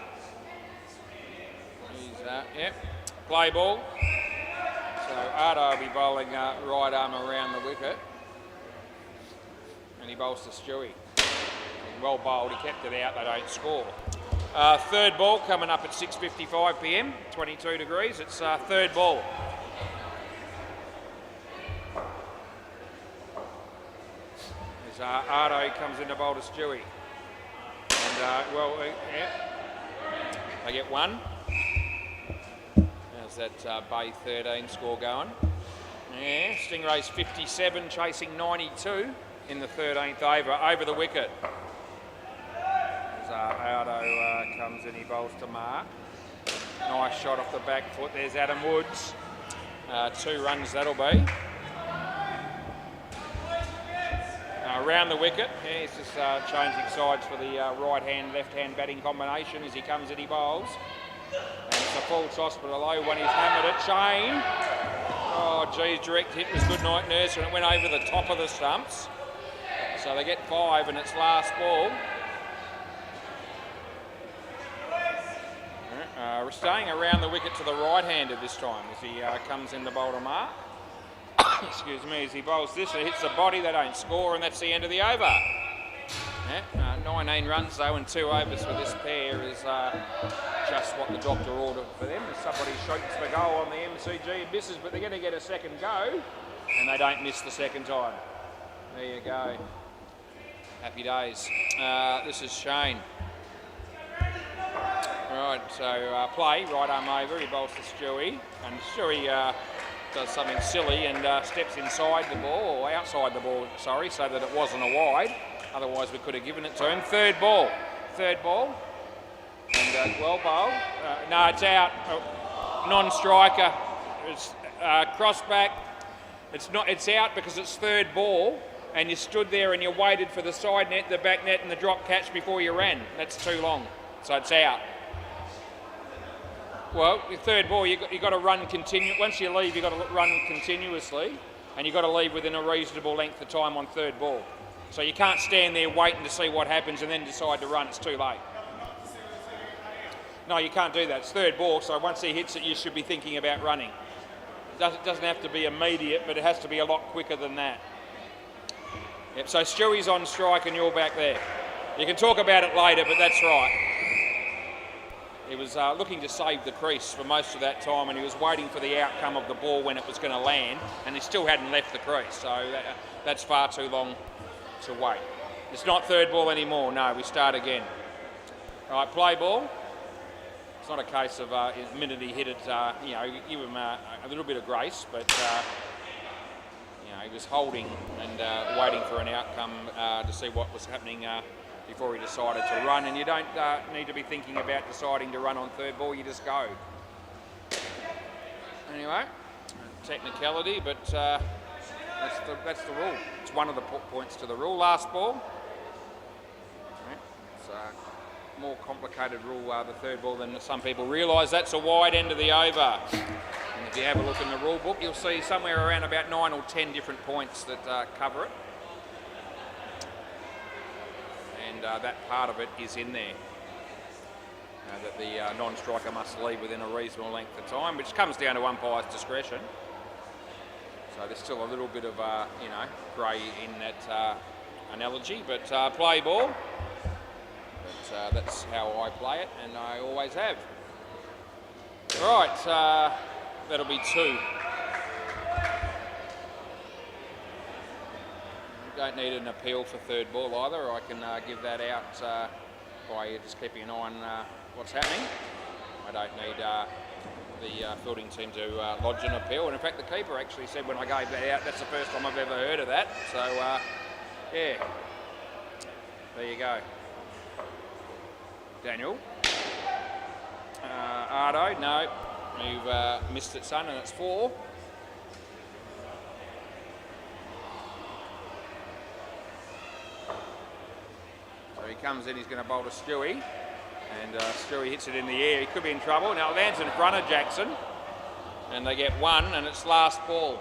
He's, yep, play ball. So Ardo will be bowling right arm around the wicket. And he bowls to Stewie. Well bowled, he kept it out, they don't score. Third ball coming up at 6:55 p.m, 22 degrees. It's third ball. As Ardo comes in to bowl to Stewie. And, yeah, they get 1. How's that Bay 13 score going? Yeah, Stingrays 57, chasing 92 in the 13th over the wicket. As Ardo comes in, he bowls to Mark. Nice shot off the back foot. There's Adam Woods. 2 runs that'll be. Around the wicket, yeah, he's just changing sides for the right-hand, left-hand batting combination as he comes in, he bowls. And it's a full toss, but a low one, he's hammered it. Shane. Oh, geez, direct hit was good night nurse, and it went over the top of the stumps. So they get 5, and it's last ball. Staying around the wicket to the right-hander this time as he comes in the bowl to Mark. Excuse me, as he bowls this, it hits the body, they don't score, and that's the end of the over. Yeah, 19 runs though, and 2 overs for this pair is just what the doctor ordered for them. As somebody shoots the goal on the MCG and misses, but they're going to get a second go, and they don't miss the second time. There you go. Happy days. This is Shane. Right, so play, right arm over, he bowls to Stewie, and Stewie does something silly and steps inside the ball, or outside the ball, sorry, so that it wasn't a wide. Otherwise we could have given it to him. Third ball. And well bowled. No, it's out. Non-striker. It's cross back. It's out because it's third ball, and you stood there and you waited for the side net, the back net, and the drop catch before you ran. That's too long, so it's out. Well, your third ball, you got to run continue. Once you leave, you got to run continuously. and you've got to leave within a reasonable length of time on third ball. So you can't stand there waiting to see what happens and then decide to run. It's too late. No, you can't do that. It's third ball, so once he hits it, you should be thinking about running. It doesn't have to be immediate, but it has to be a lot quicker than that. Yep, so Stewie's on strike and you're back there. You can talk about it later, but that's right. He was looking to save the crease for most of that time, and he was waiting for the outcome of the ball when it was going to land, and he still hadn't left the crease, so that's far too long to wait. It's not third ball anymore. No, we start again. All right, play ball. It's not a case of the minute he hit it, you know, give him a little bit of grace, but you know, he was holding and waiting for an outcome to see what was happening before he decided to run. And you don't need to be thinking about deciding to run on third ball, you just go. Anyway, technicality, but that's the rule. It's one of the points to the rule. Last ball. It's a more complicated rule, the third ball, than some people realise. That's a wide end of the over. And if you have a look in the rule book, you'll see somewhere around about 9 or 10 different points that cover it. And that part of it is in there. That the non-striker must leave within a reasonable length of time, which comes down to umpire's discretion. So there's still a little bit of, you know, grey in that analogy, but play ball. But that's how I play it, and I always have. Right, that'll be 2. Don't need an appeal for third ball either. I can give that out by just keeping an eye on what's happening. I don't need the fielding team to lodge an appeal, and in fact the keeper actually said when I gave that out, that's the first time I've ever heard of that. So yeah, there you go. Daniel. Ardo, no, you've missed it, son, and it's 4. So he comes in, he's going to bowl to Stewie, and Stewie hits it in the air. He could be in trouble. Now it lands in front of Jackson, and they get 1, and it's last ball.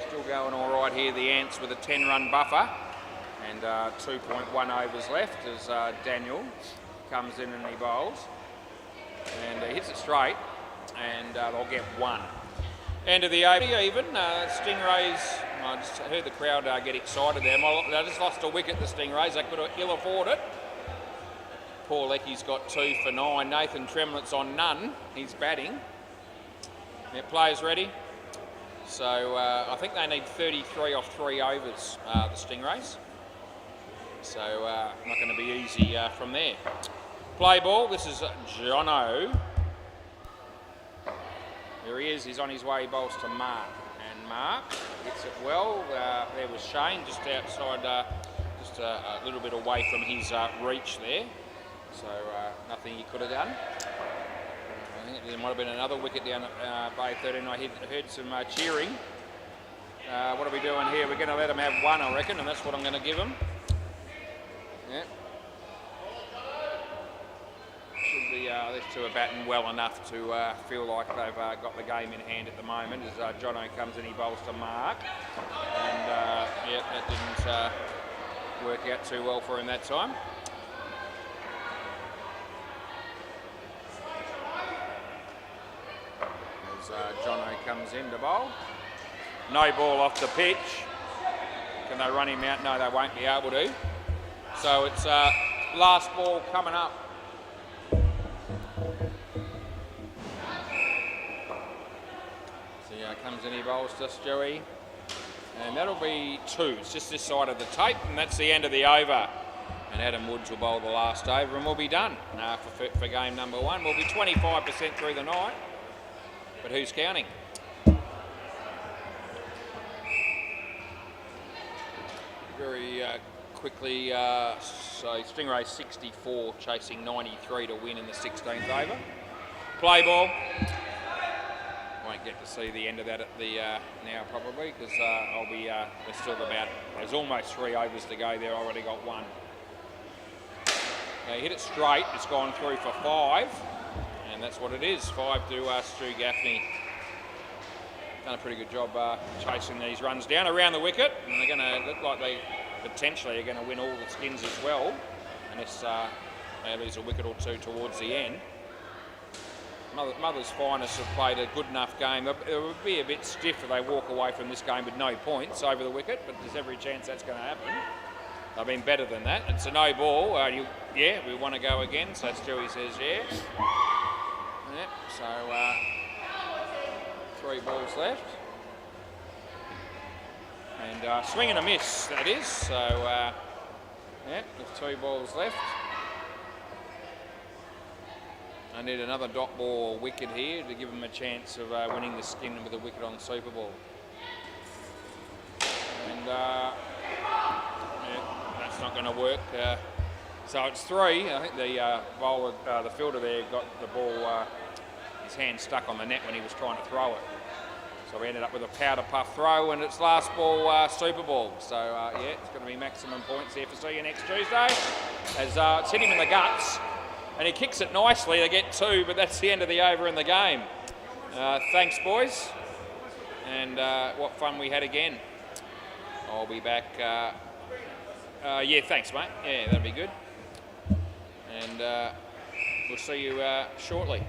Still going all right here, the Ants, with a 10-run buffer. And 2.1 overs left as Daniel comes in and he bowls. And he hits it straight, and they'll get 1. End of the over even. Stingrays, I just heard the crowd get excited there. They just lost a wicket, the Stingrays. They could have ill afford it. Paul Lecky's got 2 for 9. Nathan Tremlett's on none. He's batting. Their players ready. So I think they need 33 off 3 overs, the Stingrays. So not going to be easy from there. Play ball, this is Jono. There he is, he's on his way, he bowls to Mark. And Mark hits it well. There was Shane just outside, just a little bit away from his reach there. So nothing he could have done. I think there might have been another wicket down at Bay 13. I heard some cheering. What are we doing here? We're going to let him have 1, I reckon, and that's what I'm going to give him. Yeah. Should be, these two are batting well enough to feel like they've got the game in hand at the moment as Jono comes in, he bowls to Mark. And yeah, that didn't work out too well for him that time. As Jono comes in to bowl. No ball off the pitch. Can they run him out? No, they won't be able to. So it's last ball coming up. So yeah, comes in, he bowls to Stewie. And that'll be 2. It's just this side of the tape, and that's the end of the over. And Adam Woods will bowl the last over, and we'll be done for game number 1. We'll be 25% through the night, but who's counting? Very quickly, so Stingray 64 chasing 93 to win in the 16th over. Play ball. Won't get to see the end of that at the now probably because I'll be there's still about there's almost 3 overs to go there. I already got 1. They hit it straight. It's gone through for 5, and that's what it is. 5 to Stu Gaffney. done a pretty good job chasing these runs down around the wicket, and they're going to look like they potentially are going to win all the skins as well, unless they lose a wicket or two towards the end. Mother's Finest have played a good enough game. It would be a bit stiff if they walk away from this game with no points over the wicket, but there's every chance that's going to happen. They've been better than that. It's a no ball. Yeah, we want to go again, so Stewie says yeah. Yep, so 3 balls left. And swing and a miss, that is. So, yeah, with 2 balls left. I need another dot ball wicket here to give them a chance of winning the skin with a wicket on Super Bowl. And yeah, that's not going to work. So it's 3. I think the bowler, the fielder there, got the ball, his hand stuck on the net when he was trying to throw it. So we ended up with a powder puff throw, and it's last ball Super Bowl. So yeah, it's going to be maximum points here for see you next Tuesday. As it's hit him in the guts. And he kicks it nicely. They get 2, but that's the end of the over in the game. Thanks, boys. And what fun we had again. I'll be back. Yeah, thanks, mate. Yeah, that'll be good. And we'll see you shortly.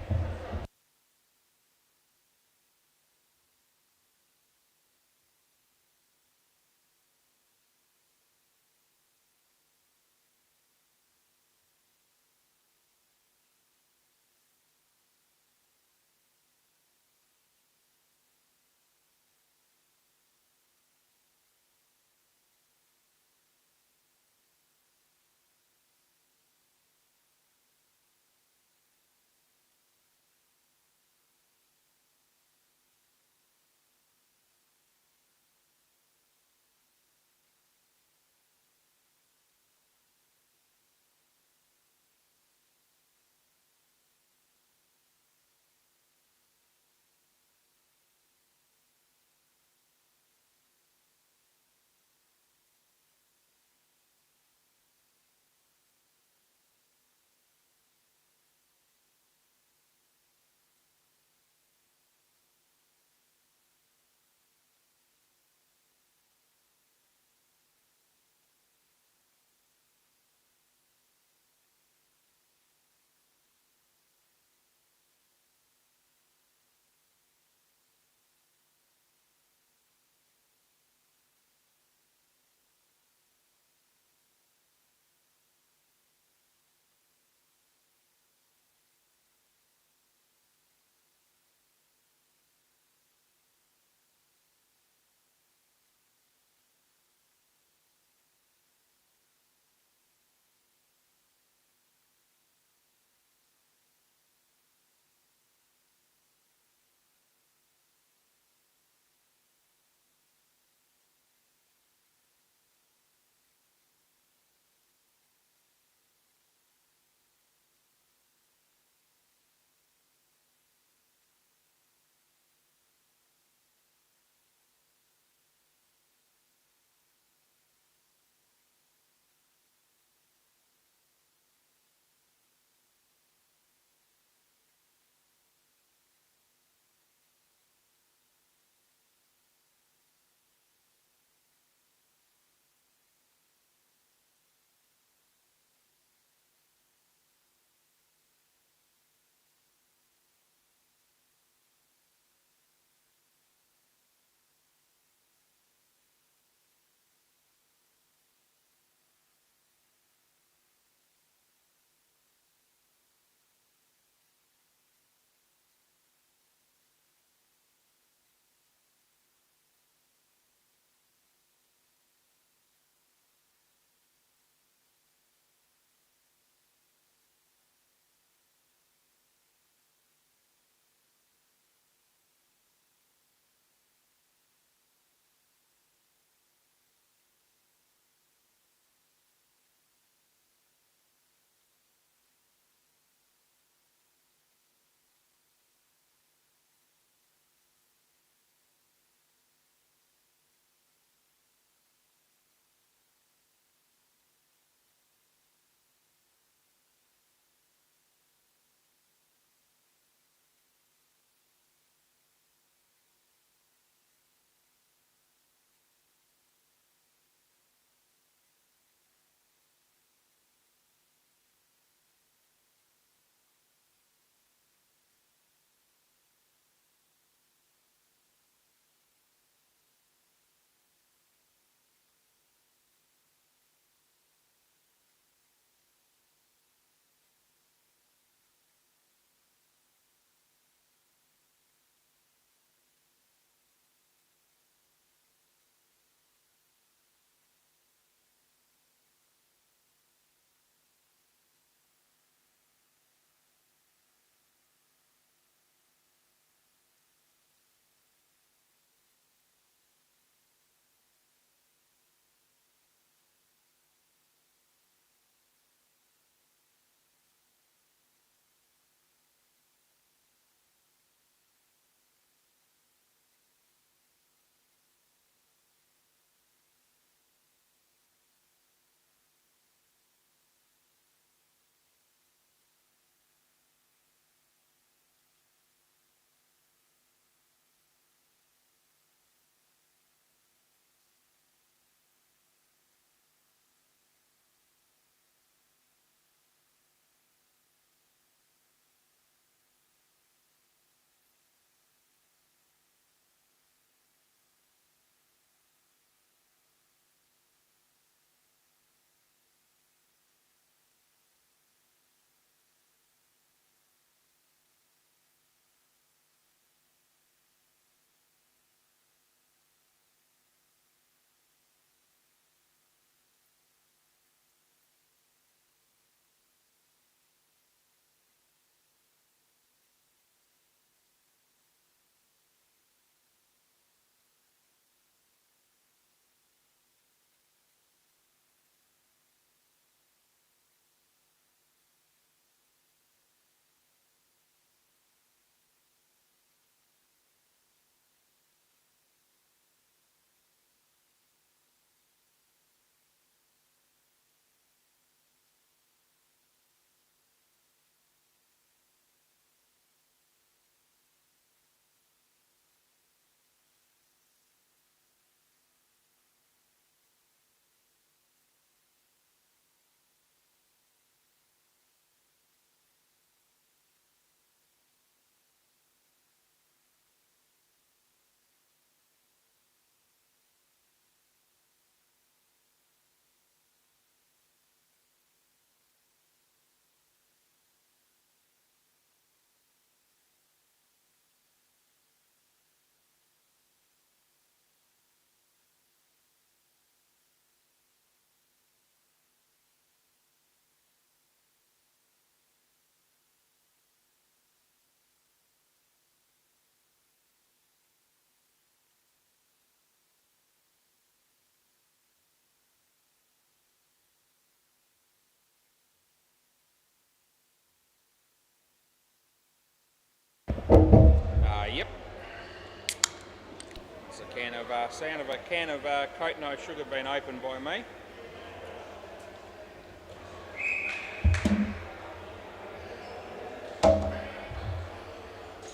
sound of a can of Coke No Sugar being opened by me.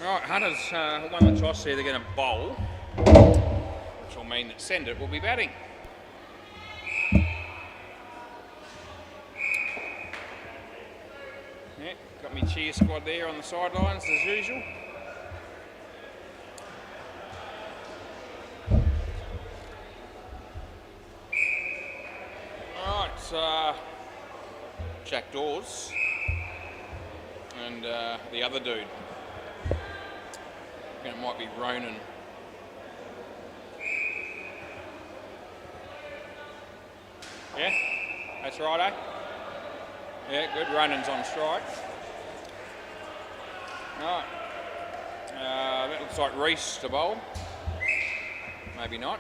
Right, Hunters won the toss here. They're going to bowl, which will mean that Send It will be batting. Yeah, got me cheer squad there on the sidelines as usual. Right, Jack Dawes and the other dude. I think it might be Ronan. Yeah, that's right, eh? Yeah, good. Ronan's on strike. Right. That looks like Reese to bowl. Maybe not.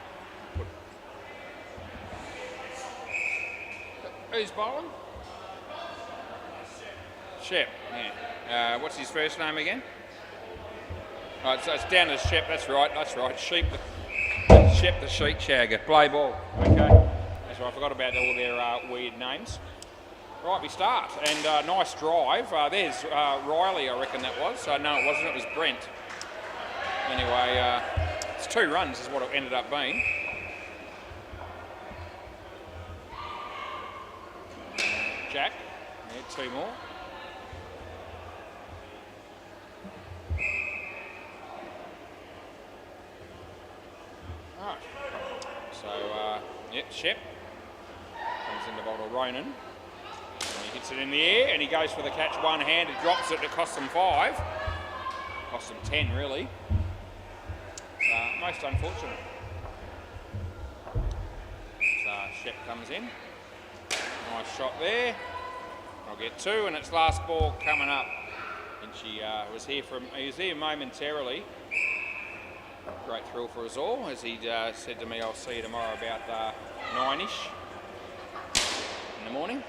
Who's bowling? Shep, yeah. What's his first name again? Right, so it's down as Shep, that's right. Shep the sheep shagger. Play ball. Okay. That's right, I forgot about all their weird names. Right, we start. And nice drive. There's Riley, I reckon that was. No, it wasn't, it was Brent. Anyway, it's 2 runs is what it ended up being. Jack, yeah, 2 more. Right, so, yeah, Shep comes into bowl to Ronan. And he hits it in the air and he goes for the catch one-handed, drops it, it costs them 5. Cost them 10, really. Most unfortunate. So, Shep comes in. Nice shot there. I'll get 2, and it's last ball coming up. And he was here momentarily. Great thrill for us all, as he said to me, I'll see you tomorrow about 9ish in the morning.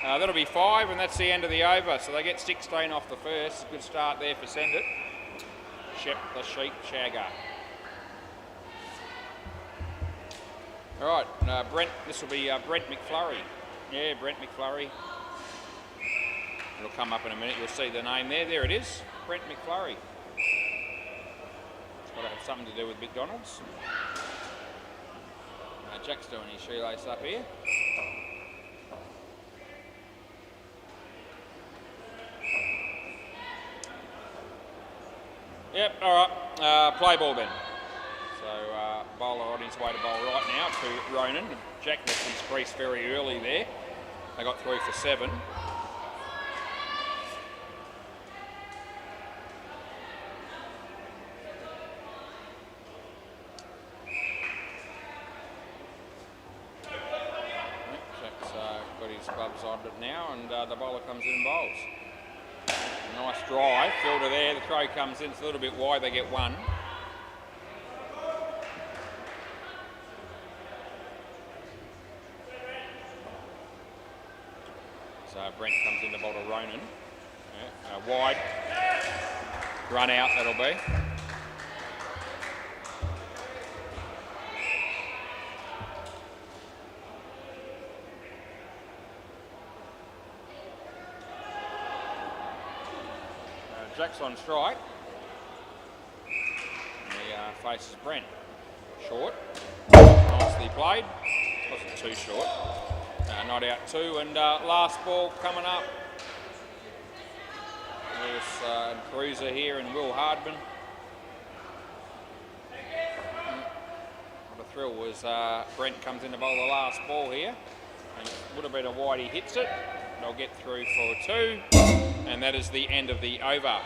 That'll be 5, and that's the end of the over. So they get 16 off the first. Good start there for Send It. Shep the sheep shagger. All right, Brent. This will be Brent McFlurry. Yeah, Brent McFlurry. It'll come up in a minute. You'll see the name there. There it is, Brent McFlurry. It's got to have something to do with McDonald's. Jack's doing his shoelace up here. Yep. All right. Play ball then. So bowler on his way to bowl right now to Ronan. Jack left his crease very early there. They got through for 7. Jack's got his gloves on it now, and the bowler comes in and bowls. Nice drive, fielder there. The throw comes in. It's a little bit wide. They get 1. So Brent comes in to bowl to Ronan. Yeah, wide. Run out, that'll be. Jack's on strike. And he faces Brent. Short. Nicely played. Wasn't too short. Not out 2, and last ball coming up. There's Cruiser here and Will Hardman. What a thrill was Brent comes in to bowl the last ball here. And it would have been a wide, he hits it. They'll get through for 2, and that is the end of the over. I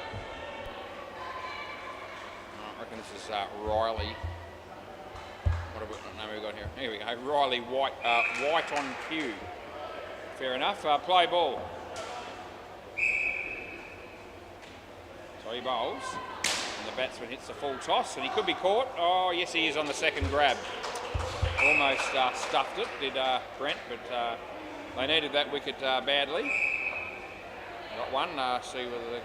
reckon this is Riley. What name have we got here? Here we go. Riley White on cue. Fair enough. Play ball. So he bowls, and the batsman hits the full toss, and he could be caught. Oh, yes, he is on the second grab. Almost stuffed it, did Brent, but they needed that wicket badly. Got 1. See whether they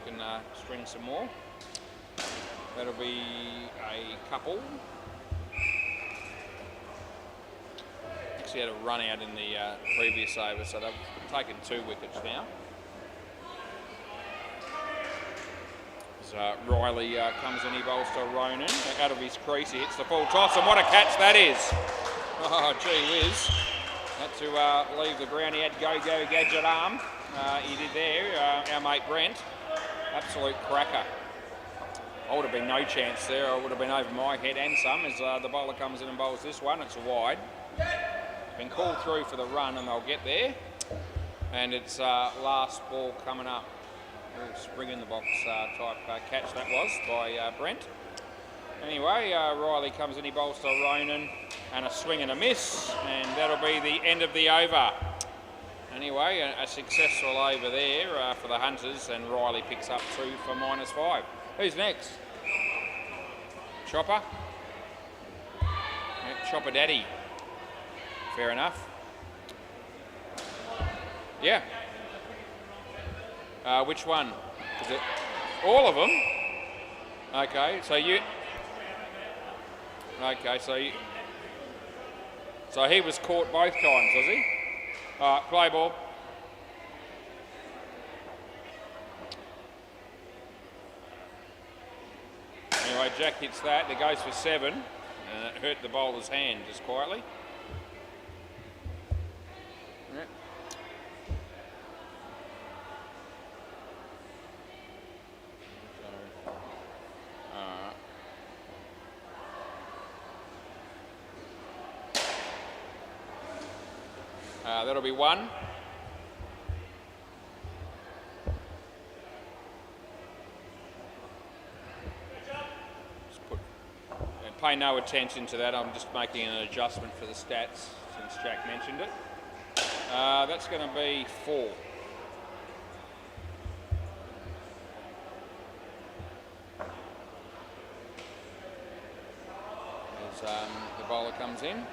can string some more. That'll be a couple. Actually had a run out in the previous over, so they've taken 2 wickets now. As Riley comes in, he bowls to Ronan. Out of his crease, he hits the full toss, and what a catch that is! Oh, gee whiz. Had to leave the ground. He had go-go gadget arm. He did there, our mate Brent. Absolute cracker. I would have been no chance there. I would have been over my head and some as the bowler comes in and bowls this one. It's wide. Been called through for the run and they'll get there. And it's last ball coming up. Spring in the box type catch that was by Brent. Anyway, Riley comes in, he bowls to Ronan and a swing and a miss. And that'll be the end of the over. Anyway, a successful over there for the Hunters, and Riley picks up 2 for -5. Who's next? Chopper? Yeah, Chopper Daddy. Fair enough. Yeah. Which one? Is it all of them? Okay, so you... Okay, so he was caught both times, was he? All right, play ball. Anyway, Jack hits that. It goes for 7. It hurt the bowler's hand just quietly. Yep. That'll be 1. Pay no attention to that. I'm just making an adjustment for the stats since Jack mentioned it. That's going to be 4. As the bowler comes in.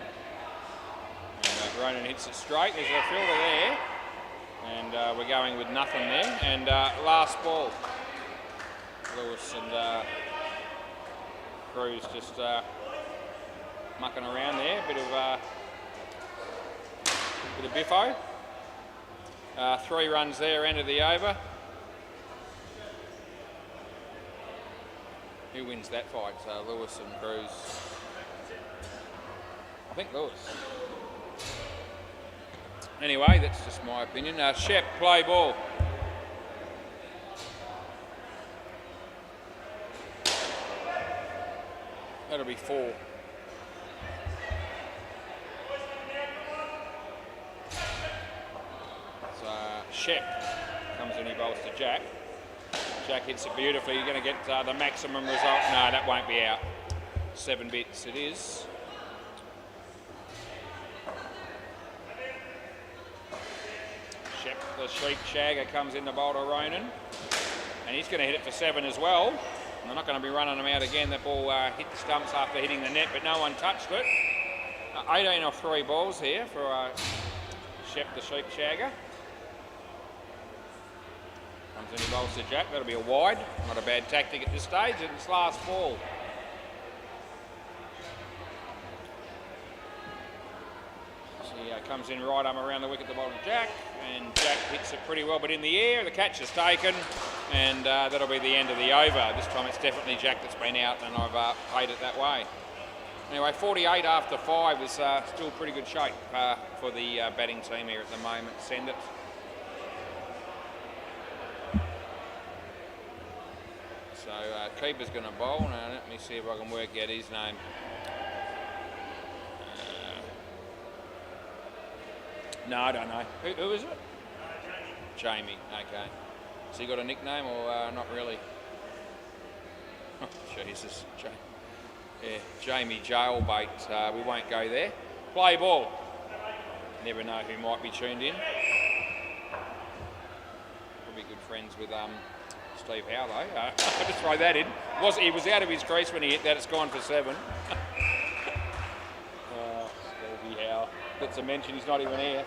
And Ronan hits it straight. There's a fielder there. And we're going with nothing there. And last ball. Lewis and Cruz just mucking around there. Bit of biffo. 3 runs there, end of the over. Who wins that fight? Lewis and Cruz. I think Lewis. Anyway, that's just my opinion. Shep, play ball. That'll be 4. So Shep comes in, he bowls to Jack. Jack hits it beautifully. You're going to get the maximum result. No, that won't be out. 7 bits it is. Shep, the Shriek Shagger, comes in to bowl to Ronan. And he's going to hit it for 7 as well. And they're not going to be running them out again. That ball hit the stumps after hitting the net, but no one touched it. 18 off 3 balls here for Shep, the Shriek Shagger. Comes in, he bowls to Jack. That'll be a wide. Not a bad tactic at this stage. And it's last ball. Comes in right arm around the wicket to bowl to Jack, and Jack hits it pretty well, but in the air. The catch is taken, and that'll be the end of the over. This time it's definitely Jack that's been out, and I've played it that way. Anyway, 48 after 5 is still pretty good shape for the batting team here at the moment. Send it. So keeper's going to bowl. Now let me see if I can work out his name. No, I don't know. Who is it? Jamie. Okay. Has he got a nickname or not really? Oh, Jesus. Yeah, Jamie Jailbait. We won't go there. Play ball. Never know who might be tuned in. Probably good friends with Steve Howe though. I'll just throw that in. He was out of his crease when he hit that. It's gone for 7. Stevie Howe. That's a mention, he's not even here.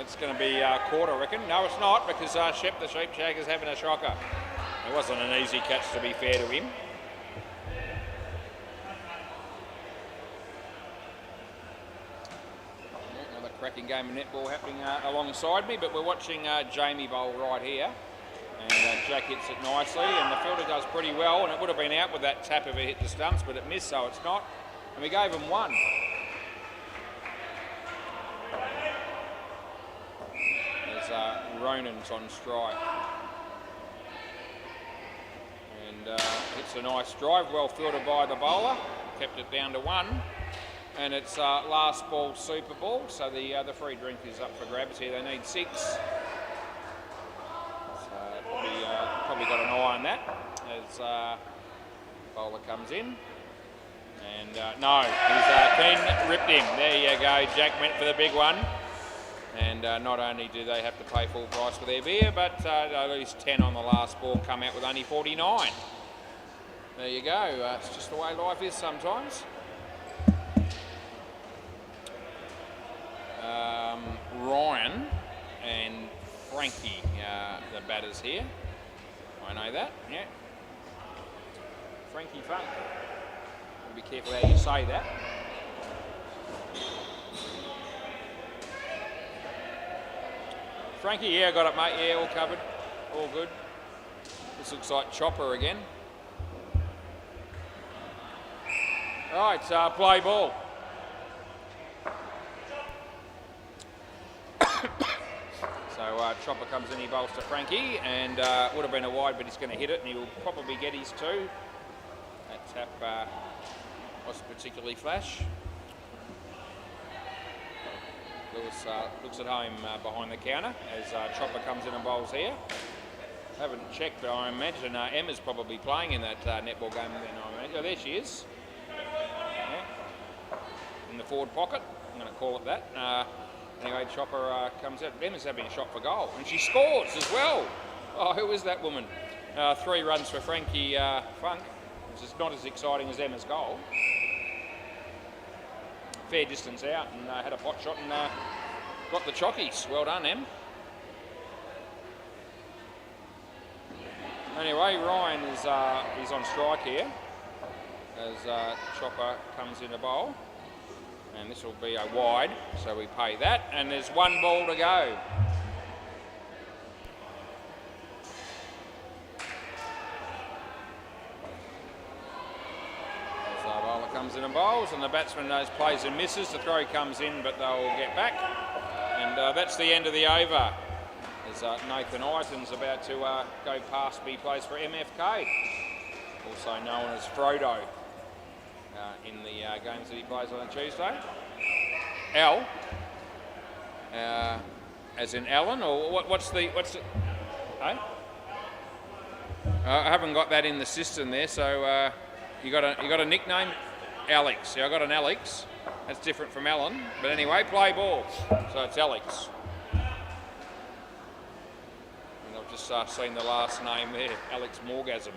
It's going to be Court, I reckon. No, it's not, because Shep the Sheep Shag is having a shocker. It wasn't an easy catch, to be fair to him. Another cracking game of netball happening alongside me, but we're watching Jamie bowl right here. And Jack hits it nicely, and the fielder does pretty well, and it would have been out with that tap if it hit the stumps, but it missed, so it's not. And we gave him one. There's Ronan's on strike. And hits a nice drive, well fielded by the bowler. Kept it down to one. And it's last ball super ball, so the free drink is up for grabs here. They need 6. Probably got an eye on that as bowler comes in. And no, he's Ken ripped him. There you go, Jack went for the big one. And not only do they have to pay full price for their beer, but at least 10 on the last ball, come out with only 49. There you go, it's just the way life is sometimes. Ryan and Frankie, the batters here. I know that, yeah. Frankie Funk. Be careful how you say that. Frankie, yeah, got it, mate. Yeah, all covered. All good. This looks like Chopper again. Right, play ball. So Chopper comes in, he bowls to Frankie, and would have been a wide, but he's going to hit it, and he'll probably get his 2. That tap wasn't particularly flash. Lewis looks at home behind the counter as Chopper comes in and bowls here. Haven't checked, but I imagine Emma's probably playing in that netball game. Oh, there she is. Yeah. In the forward pocket, I'm going to call it that. Anyway, Chopper comes out. Emma's having a shot for goal, and she scores as well. Oh, who is that woman? 3 runs for Frankie Funk, which is not as exciting as Emma's goal. Fair distance out, and had a pot shot and got the chockies. Well done, Em. Anyway, Ryan is he's on strike here as Chopper comes in a bowl. And this will be a wide, so we pay that. And there's 1 ball to go. So the bowler comes in and bowls, and the batsman knows plays and misses. The throw comes in, but they'll get back. And that's the end of the over. As Nathan Eisen's about to go past me, plays for MFK, also known as Frodo. In the games that he plays on a Tuesday. Al, as in Alan, or what's the? Hey? I haven't got that in the system there. So you got a nickname, Alex. Yeah, I got an Alex. That's different from Alan. But anyway, play ball. So it's Alex. And I've just seen the last name there, Alex Morgasm.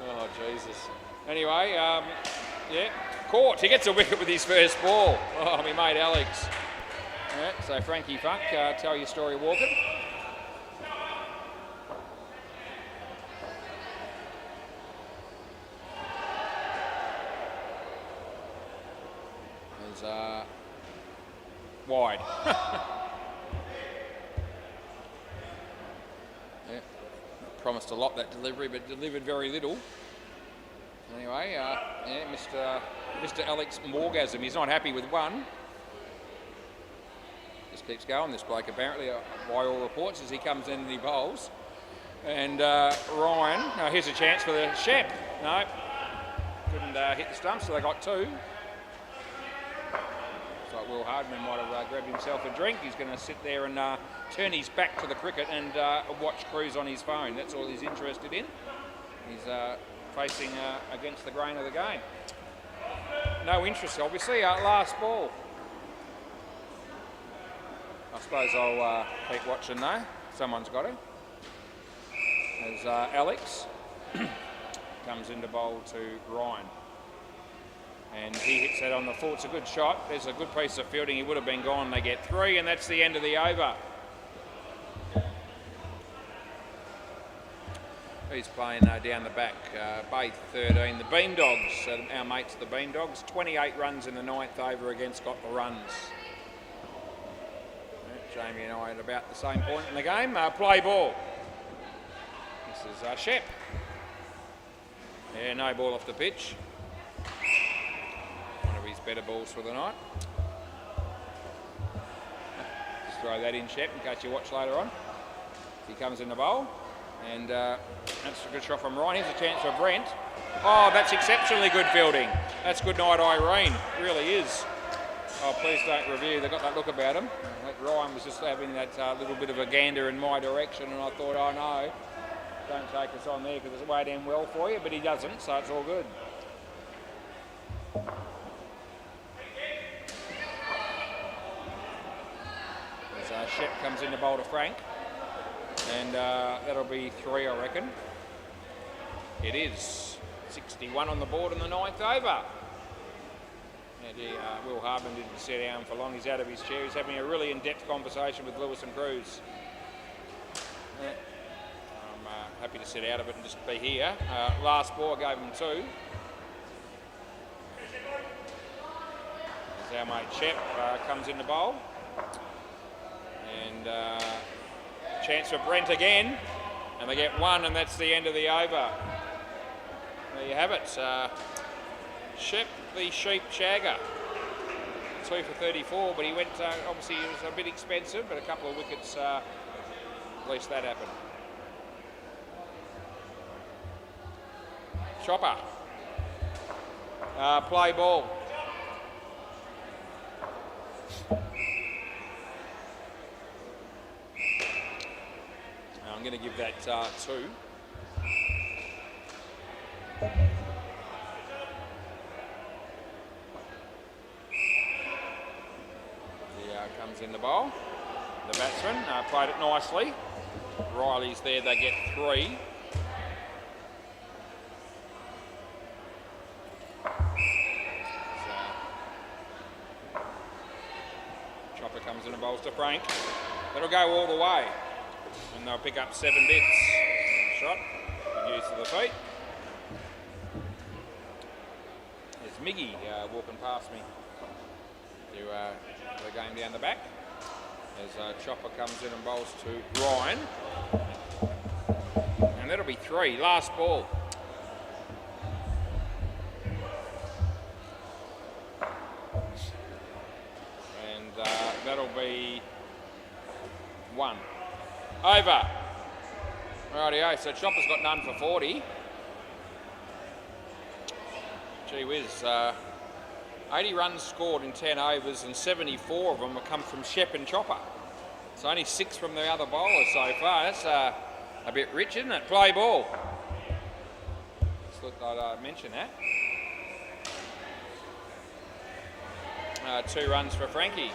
Oh Jesus. Anyway, yeah, Court. He gets a wicket with his first ball. Oh, my mate Alex. Yeah, so Frankie Funk, tell your story walking. There's wide. Yeah, promised a lot that delivery, but delivered very little. Anyway, yeah, Mr. Alex Morgasm, he's not happy with 1. Just keeps going, this bloke, apparently, by all reports, as he comes in and he bowls. And Ryan, here's a chance for the Shep. No, couldn't hit the stump, so they got 2. Looks like Will Hardman might have grabbed himself a drink. He's going to sit there and turn his back to the cricket and watch Cruise on his phone. That's all he's interested in. He's facing against the grain of the game. No interest, obviously. Last ball. I suppose I'll keep watching though. Someone's got it. As Alex comes into bowl to Ryan. And he hits that on the full. It's a good shot. There's a good piece of fielding. He would have been gone. They get 3, and that's the end of the over. He's playing down the back, Bay 13. The Beam Dogs, our mates the Beam Dogs, 28 runs in the 9th over against got the runs. Jamie and I at about the same point in the game. Play ball. This is Shep. Yeah, no ball off the pitch. One of his better balls for the night. Just throw that in, Shep, in case you watch later on. He comes in the bowl. And that's a good shot from Ryan. Here's a chance for Brent. Oh, that's exceptionally good fielding. That's good night, Irene. It really is. Oh, please don't review. They've got that look about him. Ryan was just having that little bit of a gander in my direction, and I thought, oh no, don't take us on there because it's weighed in well for you, but he doesn't, so it's all good. As Shep comes in to bowl to Frank. And that'll be 3, I reckon. It is 61 on the board in the 9th over. And Will Harbin didn't sit down for long. He's out of his chair. He's having a really in-depth conversation with Lewis and Cruz. I'm happy to sit out of it and just be here. Last ball, I gave him 2. As our mate Shep comes in the bowl. And chance for Brent again, and they get 1, and that's the end of the over. There you have it. Shep, the Sheep Shagger, 2 for 34, but he went, obviously it was a bit expensive, but a couple of wickets, at least that happened. Chopper, play ball. I'm going to give that 2. He comes in the bowl. The batsman played it nicely. Riley's there, they get 3. Chopper comes in the bowls to Frank. That'll go all the way. And they'll pick up 7 bits. Shot, good use of the feet. There's Miggy walking past me to the game down the back. As Chopper comes in and bowls to Ryan. And that'll be 3, last ball. And that'll be 1. Over. Rightio, so Chopper's got none for 40. Gee whiz, 80 runs scored in 10 overs and 74 of them have come from Shep and Chopper. It's only 6 from the other bowlers so far. That's a bit rich, isn't it? Play ball. Just thought I'd mention that. 2 runs for Frankie.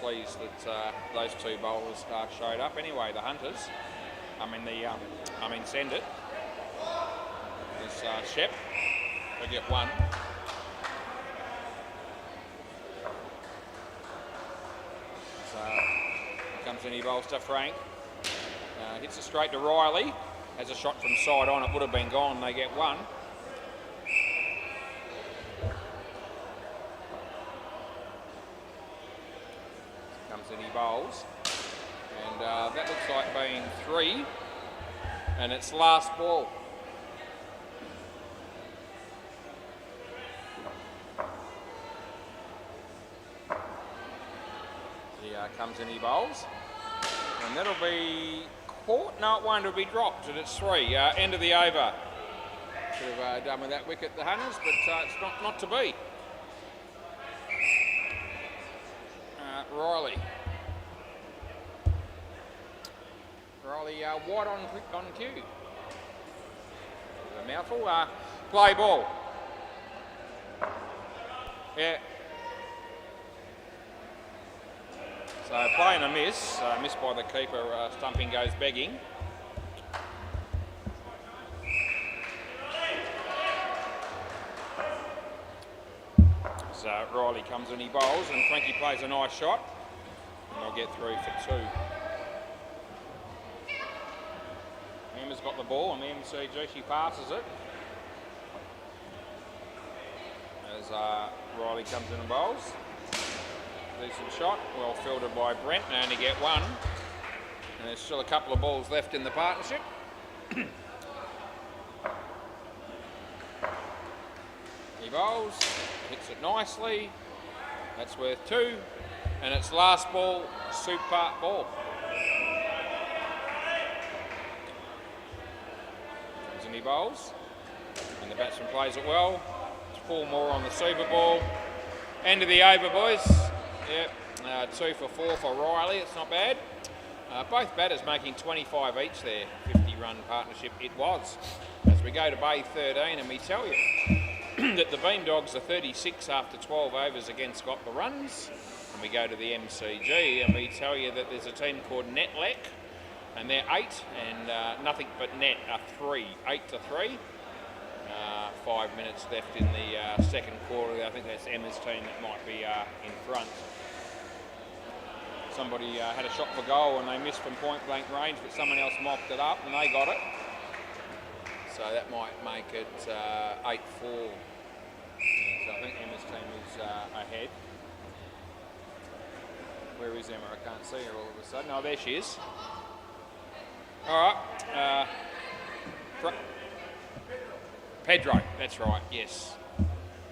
Pleased that those 2 bowlers showed up anyway. The Hunters, Send It. This Shep, they get 1. So comes in, he bowls to Frank. Hits it straight to Riley. Has a shot from side on. It would have been gone. They get 1. And he bowls, and that looks like being 3, and it's last ball. He comes in, he bowls, and that'll be caught. No, it won't. It'll be dropped, and it's 3. End of the over. Should have done with that wicket, the Hunters, but it's not to be. Riley, wide on cue. A mouthful. Play ball. Yeah. So play and a miss. Missed by the keeper. Stumping goes begging. as Riley comes in, he bowls, and Frankie plays a nice shot, and they'll get through for 2. Emma's got the ball, and the MCG, she passes it. As Riley comes in and bowls. Decent shot, well fielded by Brent, and only get 1. And there's still a couple of balls left in the partnership. He bowls, hits it nicely. That's worth 2. And it's last ball, super ball. Comes in, he bowls. And the batsman plays it well. It's 4 more on the super ball. End of the over, boys. Yep, 2 for 4 for Riley. It's not bad. Both batters making 25 each there. 50-run partnership it was. As we go to Bay 13, and we tell you that the Beandogs are 36 after 12 overs against got the runs. And we go to the MCG, and we tell you that there's a team called Netlek, and they're 8, and nothing but net are 3. 8 to 3. 5 minutes left in the second quarter. I think that's Emma's team that might be in front. Somebody had a shot for goal and they missed from point blank range, but someone else mopped it up and they got it. So that might make it 8-4. So I think Emma's team is ahead. Where is Emma? I can't see her all of a sudden. Oh, there she is. All right. Pedro, that's right, yes.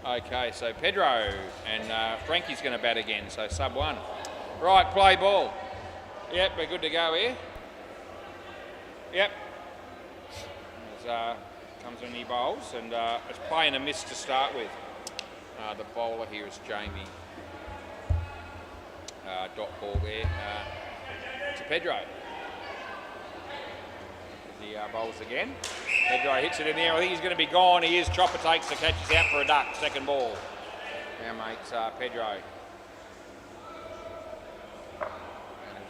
Okay, so Pedro and Frankie's going to bat again, so sub 1. Right, play ball. Yep, we're good to go here. Yep. As comes in, he bowls, and it's play and a miss to start with. The bowler here is Jamie. Dot ball there to Pedro. He bowls again. Pedro hits it in the air. I think he's going to be gone. He is. Chopper takes the catches out for a duck. Second ball. Now, mates, Pedro. And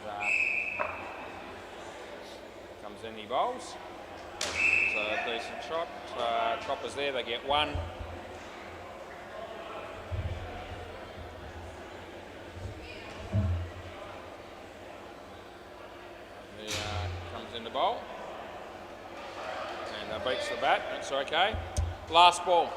comes in, he bowls. It's a decent shot. Chopper's there. They get 1. He comes in the bowl. Beats the bat, that's okay. Last ball.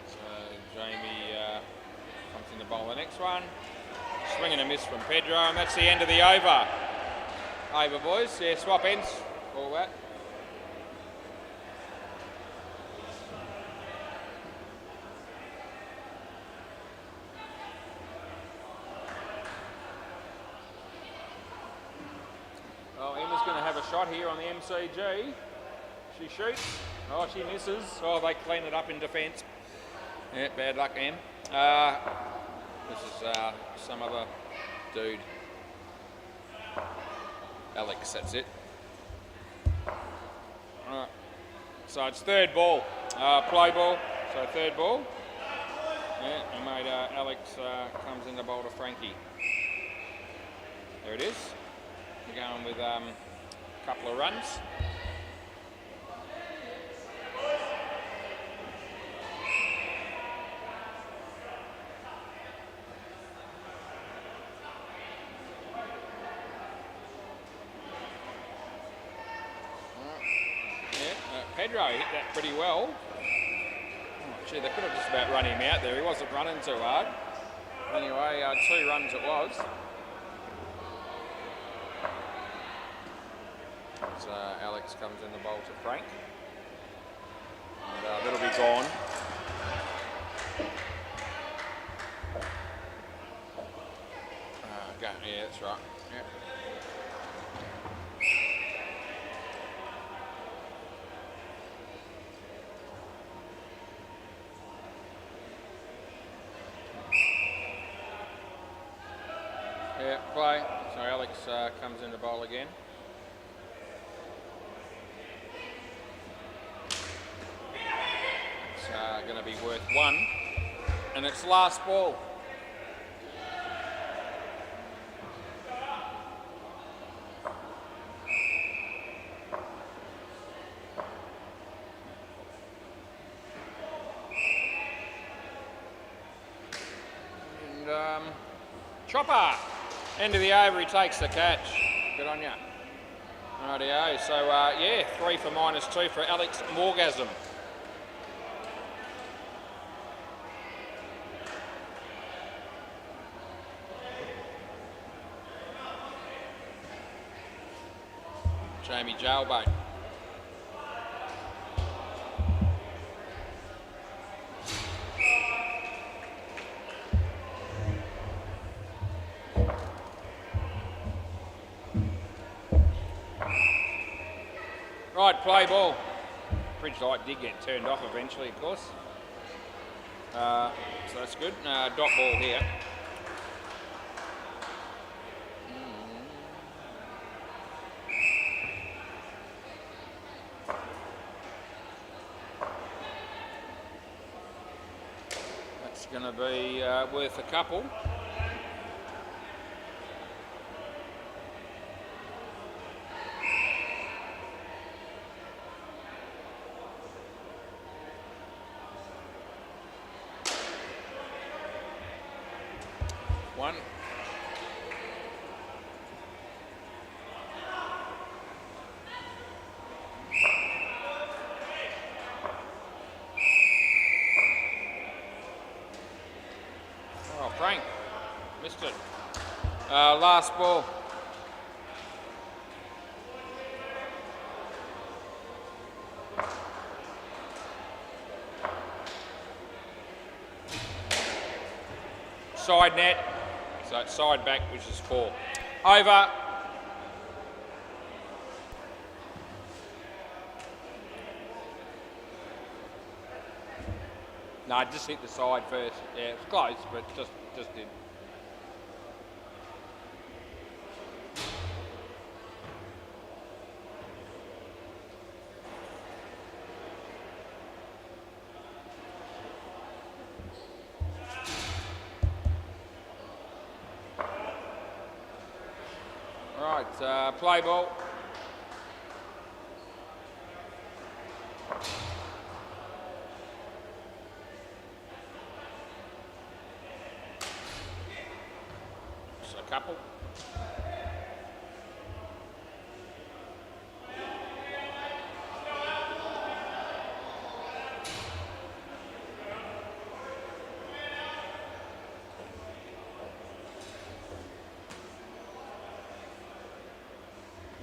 So Jamie comes in to bowl the next one. Swing and a miss from Pedro, and that's the end of the over. Over, boys. Yeah, swap ends. All that. Shot here on the MCG. She shoots. Oh, she misses. Oh, they clean it up in defence. Yeah, bad luck, Em. This is some other dude. Alex, that's it. Alright. So it's third ball. Play ball. So third ball. Yeah, and mate, Alex comes in the bowl to Frankie. There it is. We're going with couple of runs. Pedro hit that pretty well. Oh, gee, they could have just about run him out there. He wasn't running too hard. Anyway, 2 runs it was. Alex comes in the bowl to Frank. And that'll be gone. Yeah, that's right. Yeah. Yeah, play. So Alex comes in to bowl again. It's going to be worth 1. And it's last ball. Chopper. End of the over, he takes the catch. Good on you. Rightio. So, yeah, 3 for -2 for Alex Morgasm. Jamie Jailbait. Right, play ball. Fridge light did get turned off eventually, of course. So that's good. Dot ball here. That's going to be worth a couple. One. Oh, Frank missed it. Last ball. Side net. So it's side back, which is 4. Over. No, just hit the side first. Yeah, it was close, but just did. Right, play ball. Just a couple.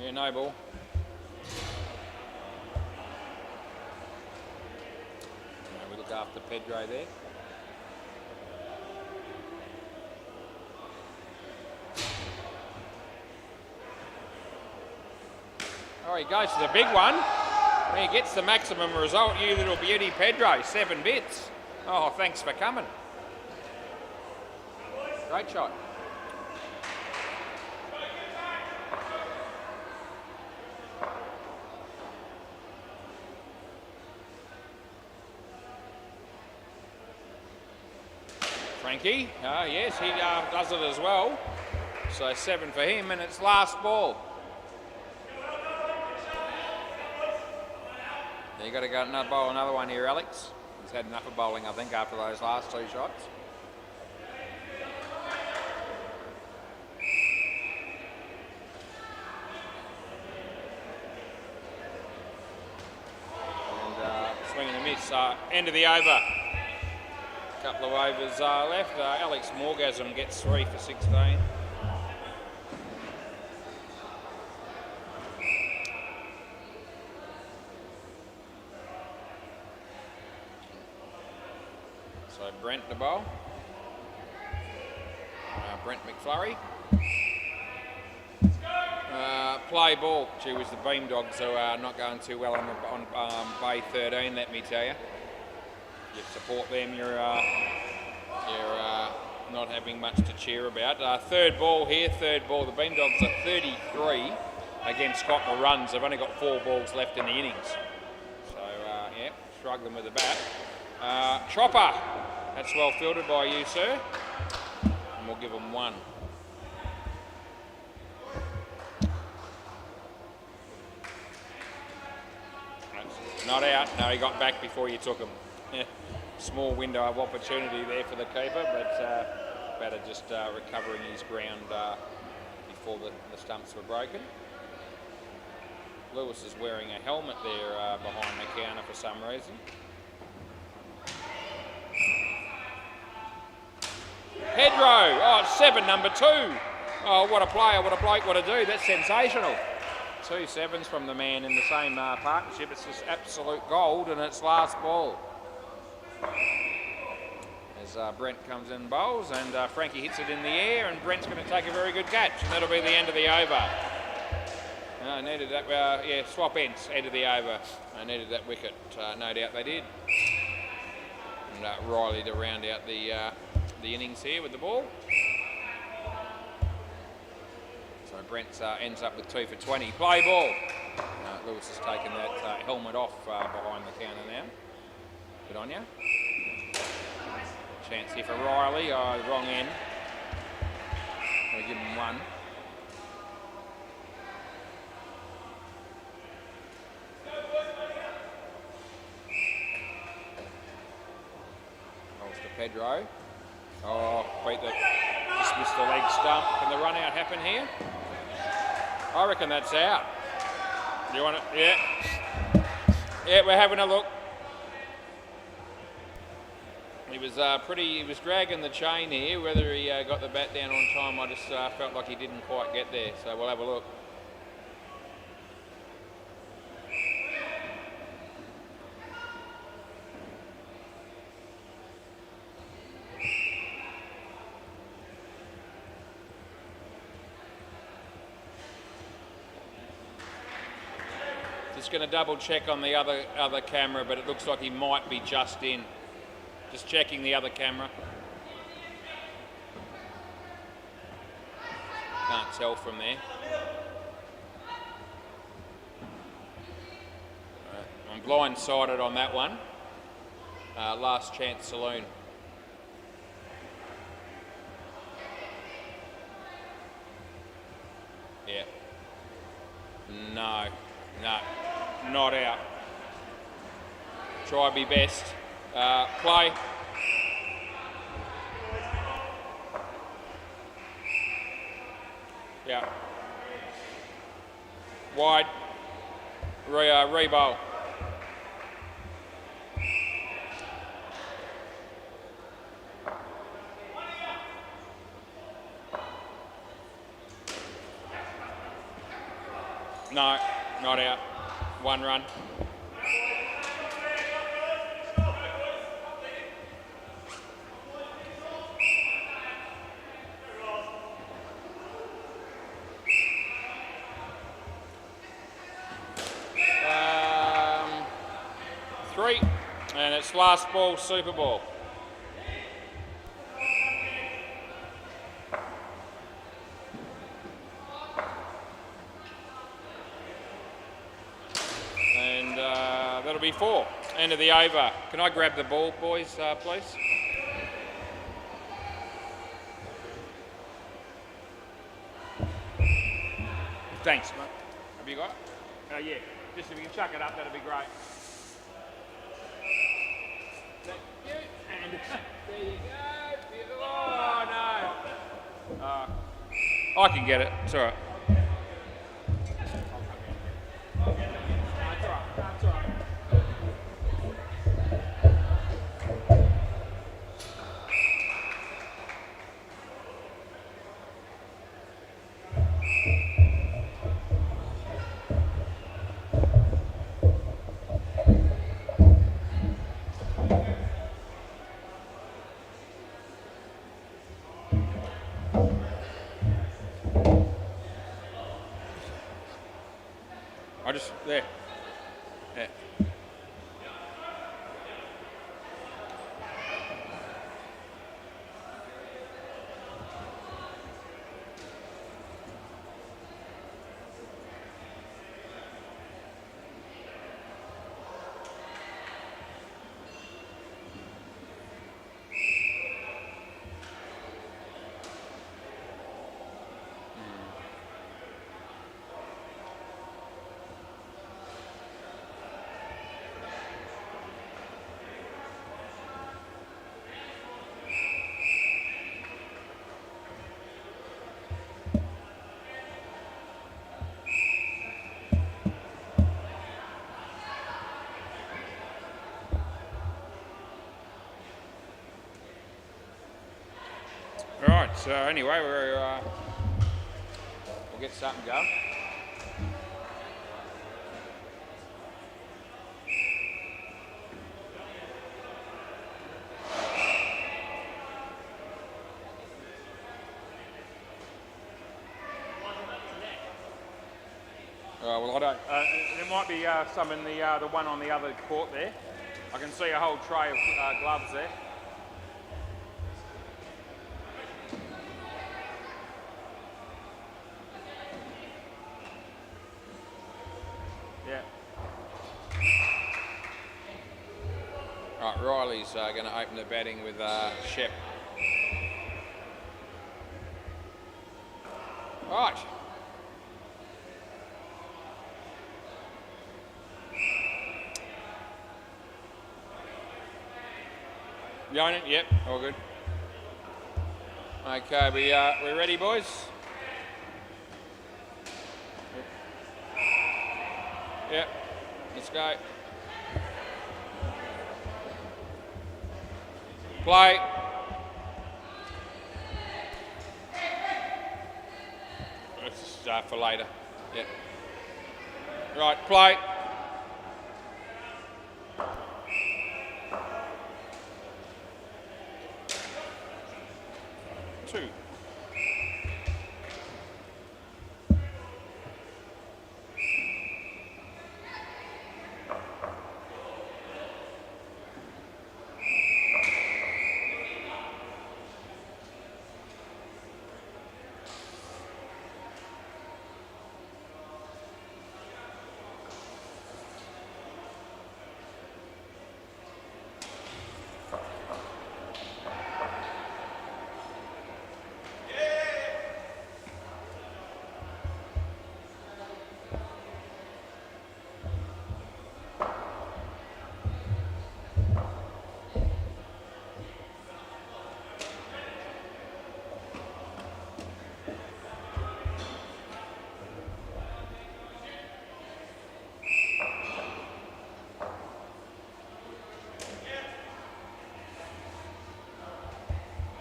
Yeah, no ball. We look after Pedro there. Oh, he goes to the big one. He gets the maximum result. You little beauty, Pedro, 7 bits. Oh, thanks for coming. Great shot. Frankie, yes, he does it as well. So 7 for him, and it's last ball. You got to go bowl another one here, Alex. He's had enough of bowling, I think, after those last 2 shots. And swing and a miss. End of the over. Couple of overs left. Alex Morgasm gets 3 for 16. So Brent the bowl. Brent McFlurry. Play ball. Gee whiz, the Beam Dogs are not going too well on Bay 13, let me tell you. You support them, you're not having much to cheer about. Third ball here, third ball. The Beam Dogs are 33 against Cotton runs. They've only got 4 balls left in the innings. So, yeah, struggling with the bat. Chopper, that's well fielded by you, sir. And we'll give them 1. That's not out. No, he got back before you took him. Small window of opportunity there for the keeper, but batter just recovering his ground before the stumps were broken. Lewis is wearing a helmet there behind the counter for some reason. Pedro, oh, 7, number 2. Oh, what a player, what a bloke, what a dude. That's sensational. 2 sevens from the man in the same partnership. It's just absolute gold, and it's last ball. As Brent comes in and bowls, and Frankie hits it in the air, and Brent's going to take a very good catch, and that'll be the end of the over. Needed that, yeah, swap ends, end of the over. Needed that wicket, no doubt they did. And Riley to round out the innings here with the ball. So Brent ends up with 2 for 20. Play ball. Lewis has taken that helmet off behind the counter now. Good on you. Chance here for Riley. Oh, the wrong end. We'll give him 1. Rolls to Pedro. Oh, wait, just missed the leg stump. Can the run out happen here? I reckon that's out. Do you want it? Yeah. Yeah, we're having a look. He was dragging the chain here. Whether he got the bat down on time, I just felt like he didn't quite get there. So we'll have a look. Just going to double check on the other camera, but it looks like he might be just in. Just checking the other camera. Can't tell from there. I'm blindsided on that one. Last chance saloon. Yeah. No, not out. Try be best. Play. Yeah. Wide. Re-bowl. No, not out. 1 run. And it's last ball, Super Ball. And that'll be 4. End of the over. Can I grab the ball, boys, please? Thanks, mate. Have you got it? Yeah. Just if you can chuck it up, that'd be great. Thank you. And there you go. Oh, no. I can get it. It's all right. That's all right. There. Yeah. Right, so anyway, we'll get something going. Well, I don't. There might be some in the one on the other court there. I can see a whole tray of gloves there. Yeah. Right, Riley's going to open the batting with Shep. Right. You own it? Yep, all good. Okay, we ready, boys? Yep, let's go. Play. This is for later. Yep. Right, play. Two.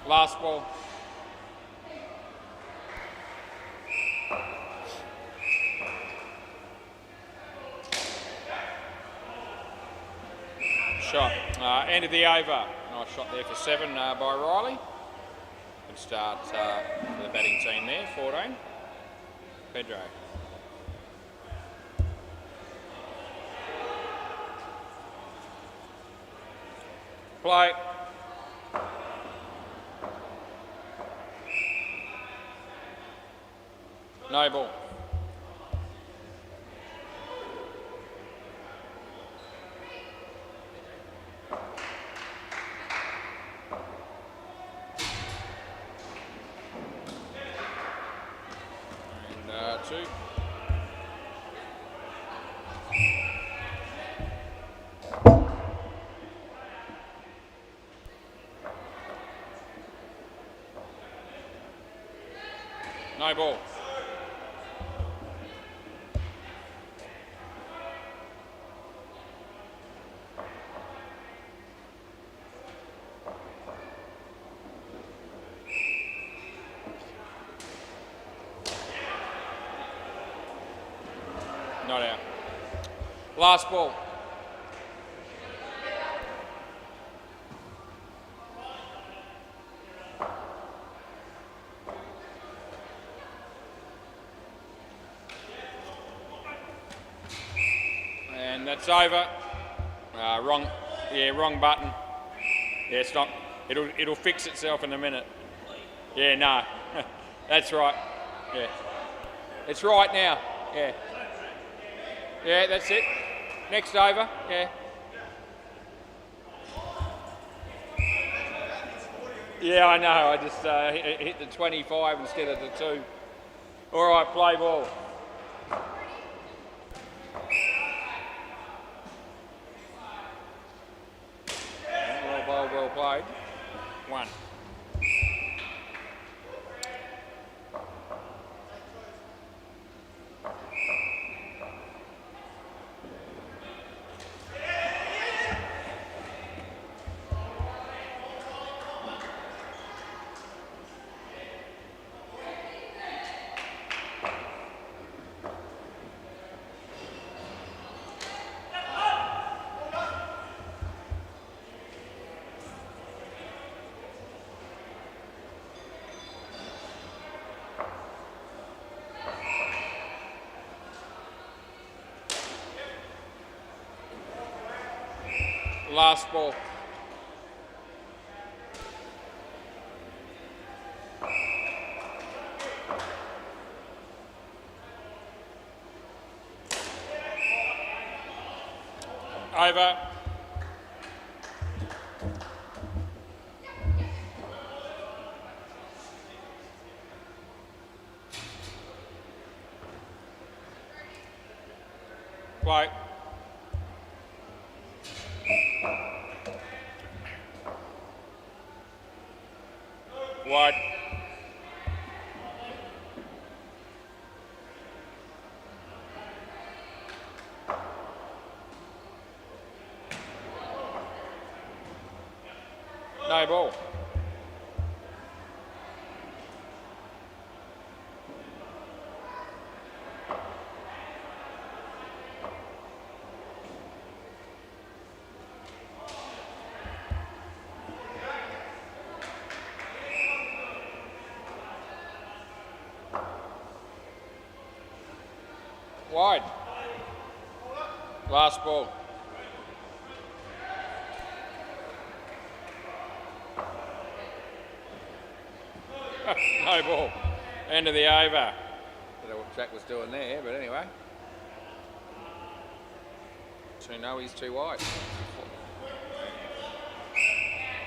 Last ball. Shot. End of the over. Nice shot there for 7 by Riley. Good start for the batting team there, 14. Pedro. Play. No ball. And 2. No ball. Not out. Last ball. And that's over. Wrong. Yeah, wrong button. Yeah, it's not. It'll fix itself in a minute. Yeah, no. That's right. Yeah. It's right now. Yeah. Yeah, that's it. Next over, yeah. Yeah, I know. I just hit the 25 instead of the 2. All right, play ball. Well played. 1. Last ball. Over. Play. Wide. No ball. Wide. Last ball. No ball. End of the over. I don't know what Jack was doing there, but anyway. So no, he's too wide.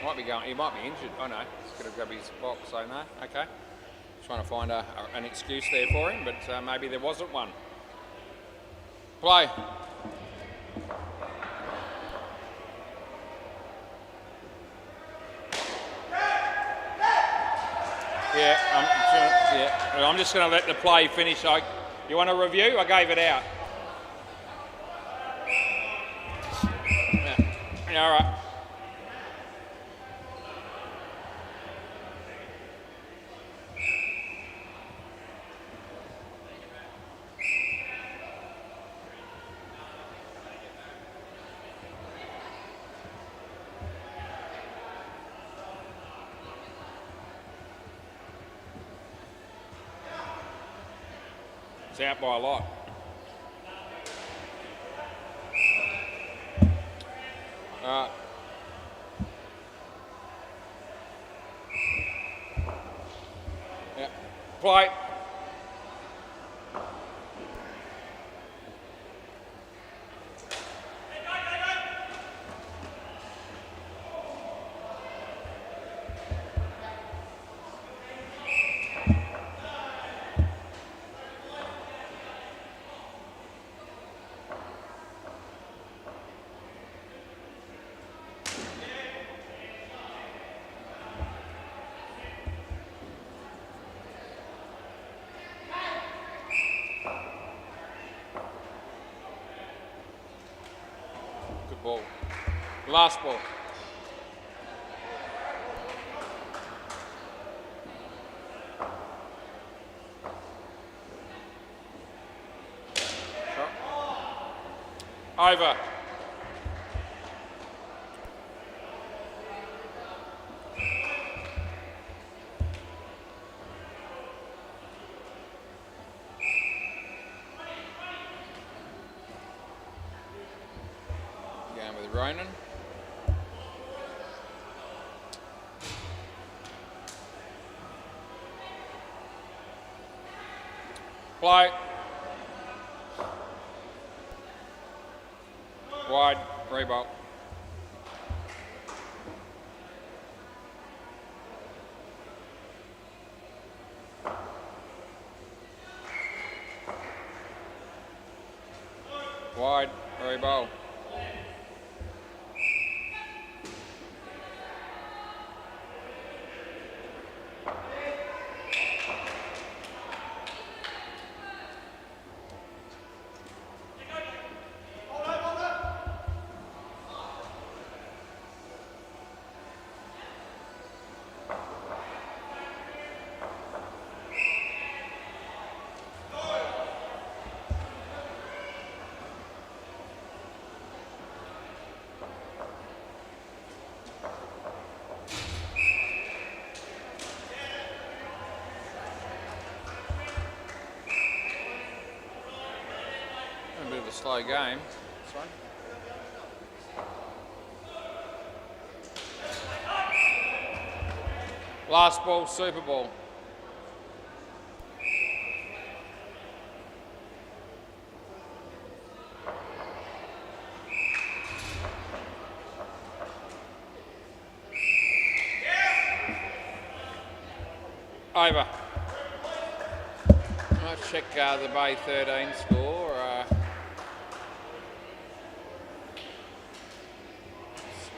Might be going. He might be injured. Oh no, he's going to grab his box. So no. Okay. Trying to find an excuse there for him, but maybe there wasn't one. Play. Yeah, I'm just going to let the play finish. You want a review? I gave it out. Yeah, all right. It's out by a lot. Yeah. Play. Good ball. Last ball. Over. Going with Ronan. Play. Wide, Reebok. Wide, Reebok. A bit of a slow game, this one. Last ball, Super Ball. Over. Let's check the Bay 13 score.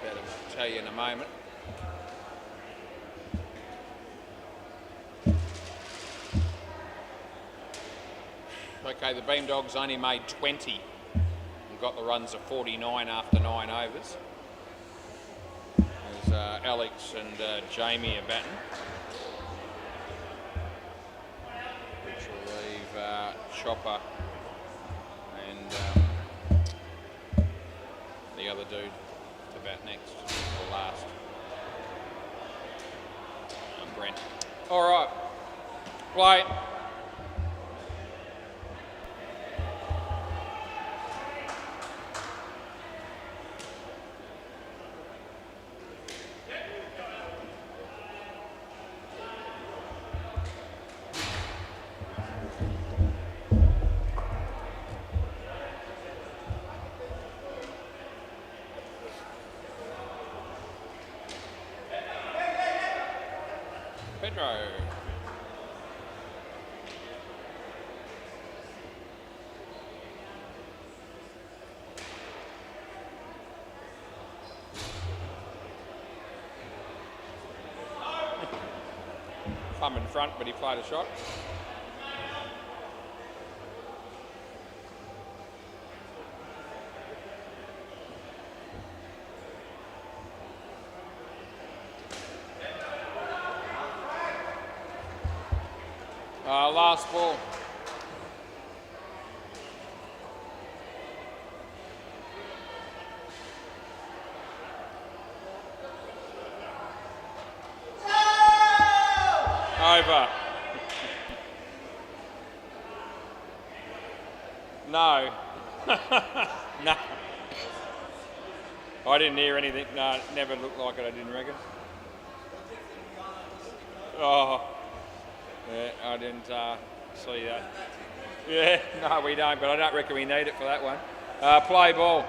Better tell you in a moment. Okay, the Beam Dogs only made 20 and got the runs of 49 after 9 overs. There's Alex and Jamie are batting. Which will leave Chopper and the other dude to bat next, or last. Brent. All right, play. Pedro. Thumb in front, but he played a shot. Last ball. Over. No. No. I didn't hear anything. No, it never looked like it, I didn't reckon. Oh. Yeah, I didn't see that. Yeah, no, we don't, but I don't reckon we need it for that one. Play ball.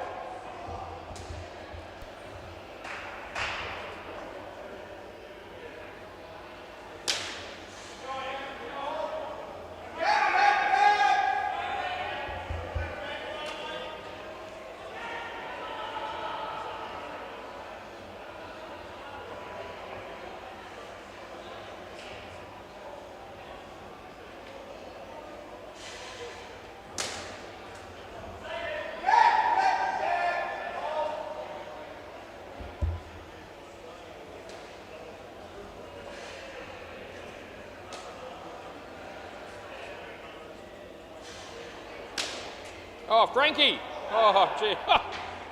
Oh, Frankie! Oh, gee.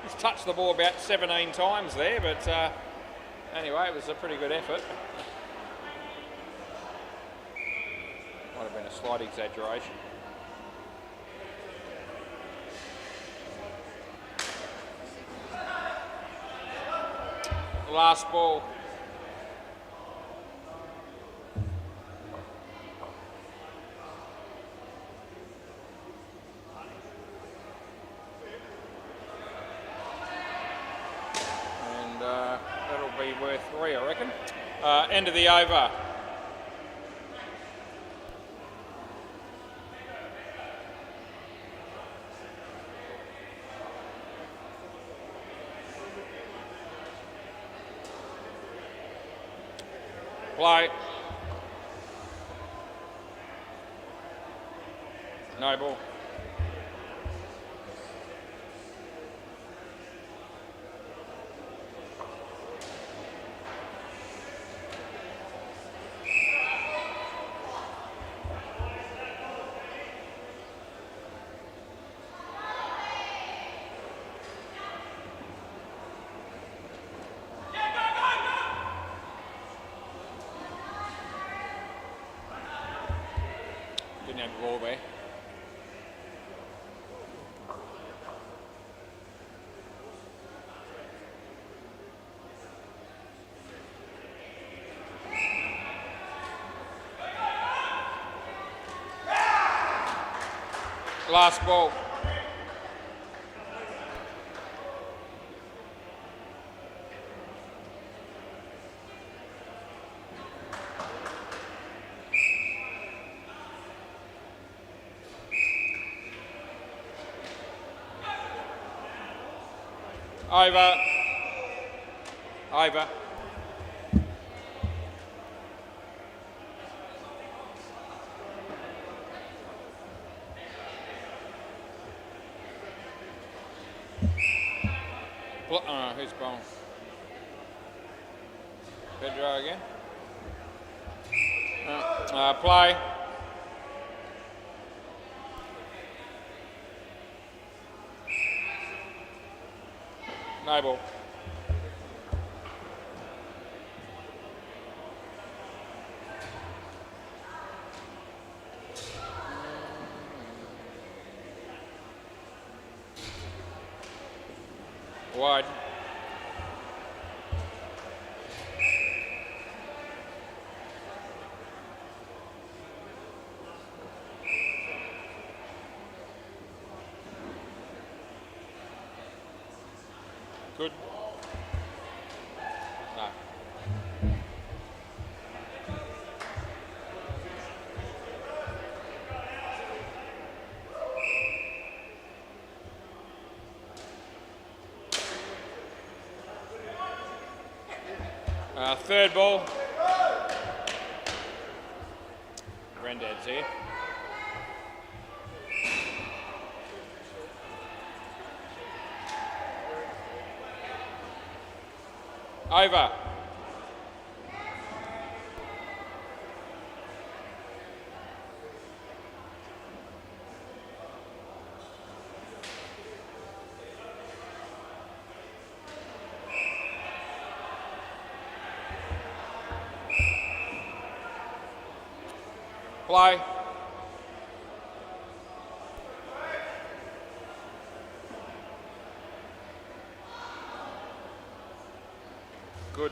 He's touched the ball about 17 times there, but anyway, it was a pretty good effort. Might have been a slight exaggeration. Last ball. That'll be worth 3, I reckon. End of the over. Play. No ball. Didn't have the ball there. Last ball. Over. Over. Who's bowling? Pedro again. Play. No ball. Wide. Good. No. Third ball. Granddad's here. Over. Play. Good.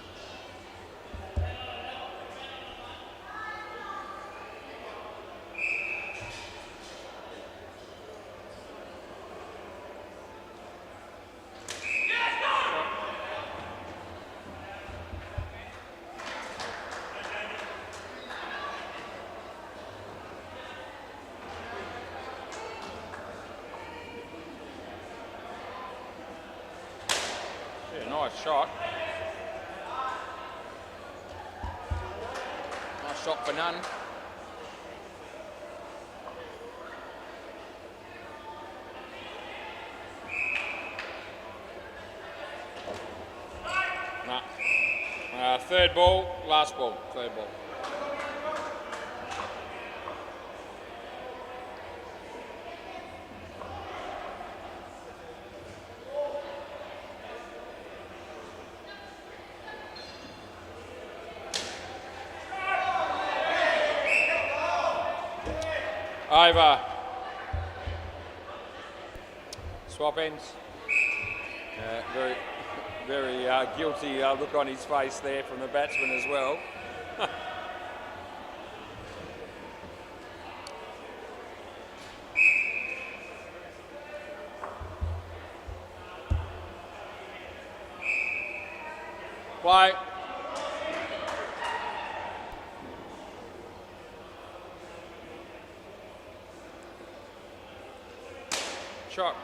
Yeah, nice shot. Nice shot for none. Nah. Third ball, last ball, third ball. Over. Swap ends. Very guilty look on his face there from the batsman as well. Play. Shot.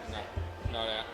No, not out.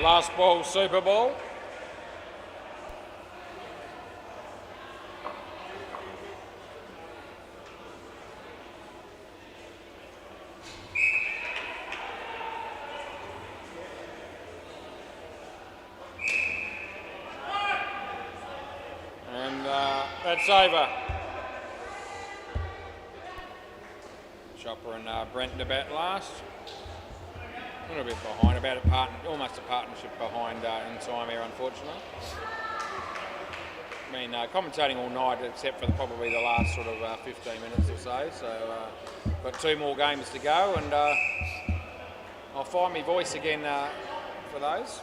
Last ball, Super Ball. And that's over. Chopper and Brent to bat last. A little bit behind, almost a partnership behind in time here, unfortunately. I mean, commentating all night, except for probably the last sort of 15 minutes or so. So, got 2 more games to go, and I'll find my voice again for those.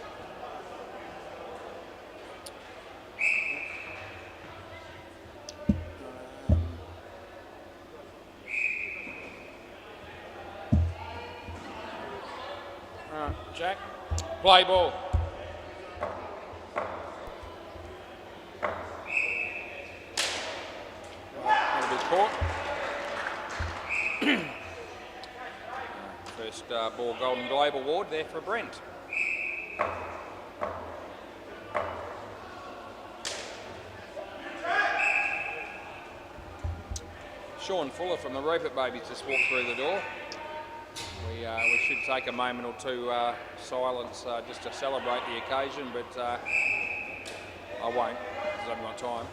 Jack, play ball. That'll be caught. First ball Golden Globe Award there for Brent. Sean Fuller from the Rupert Babies just walked through the door. We should take a moment or two silence just to celebrate the occasion, but I won't, because I haven't got time.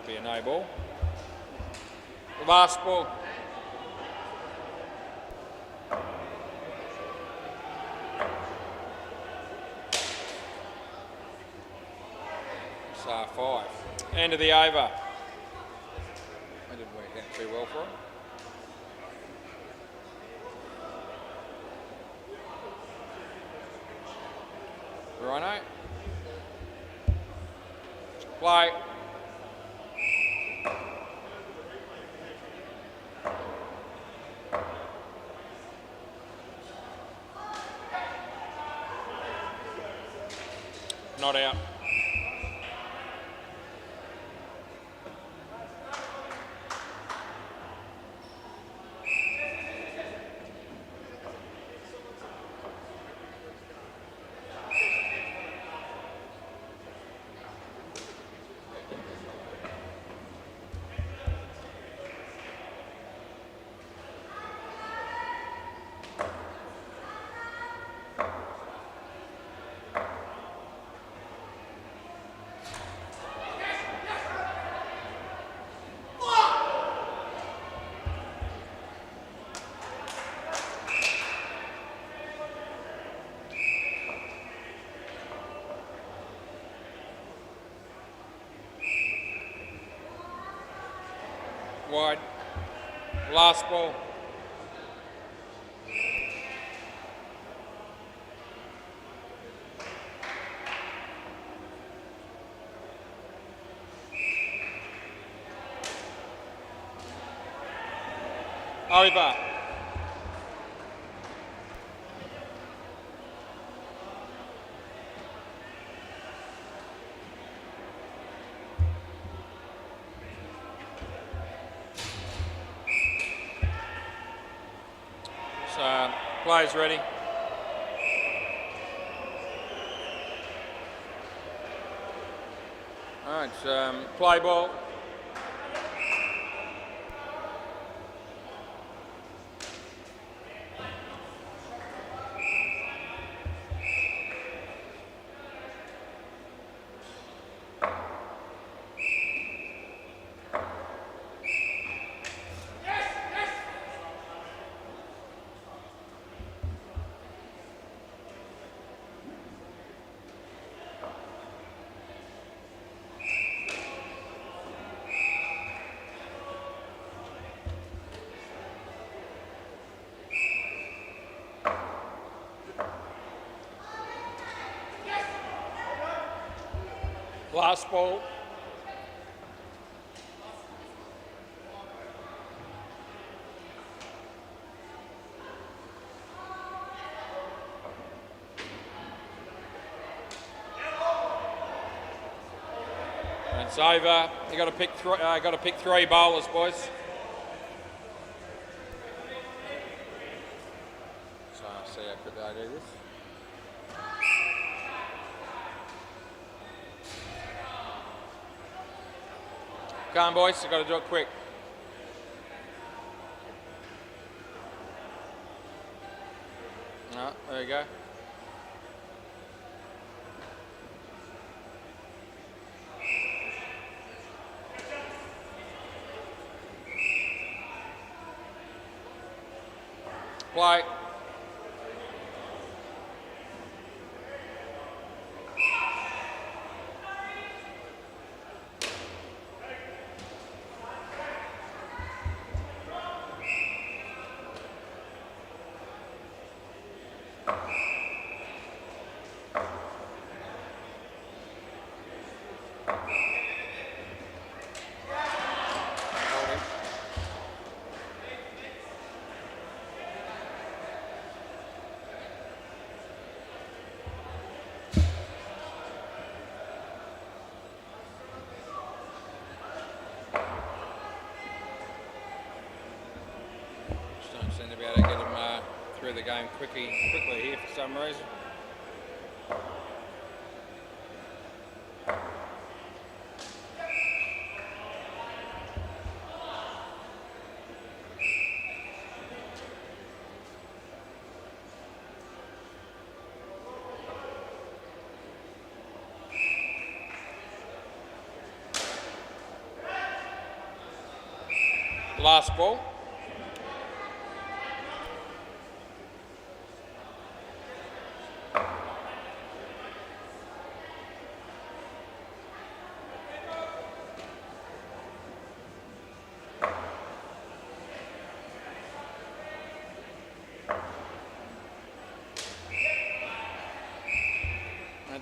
Be a no ball. Last ball. So 5. End of the over. That didn't work out too well for him. Rhino. Play. Not out. Wide. Last ball. Over. So, players ready. All right, play ball. Last ball. It's over. You got to pick three bowlers, boys. So I'll see how quickly I do this. Come on, boys. You've got to do it quick. There you go. Play. Don't seem to be able to get him through the game quickly here for some reason. Last ball.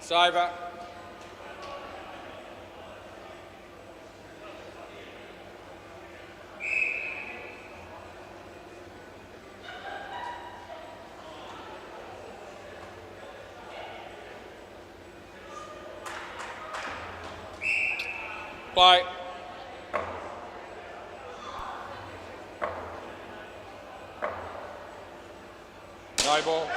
It's over. Play. No ball.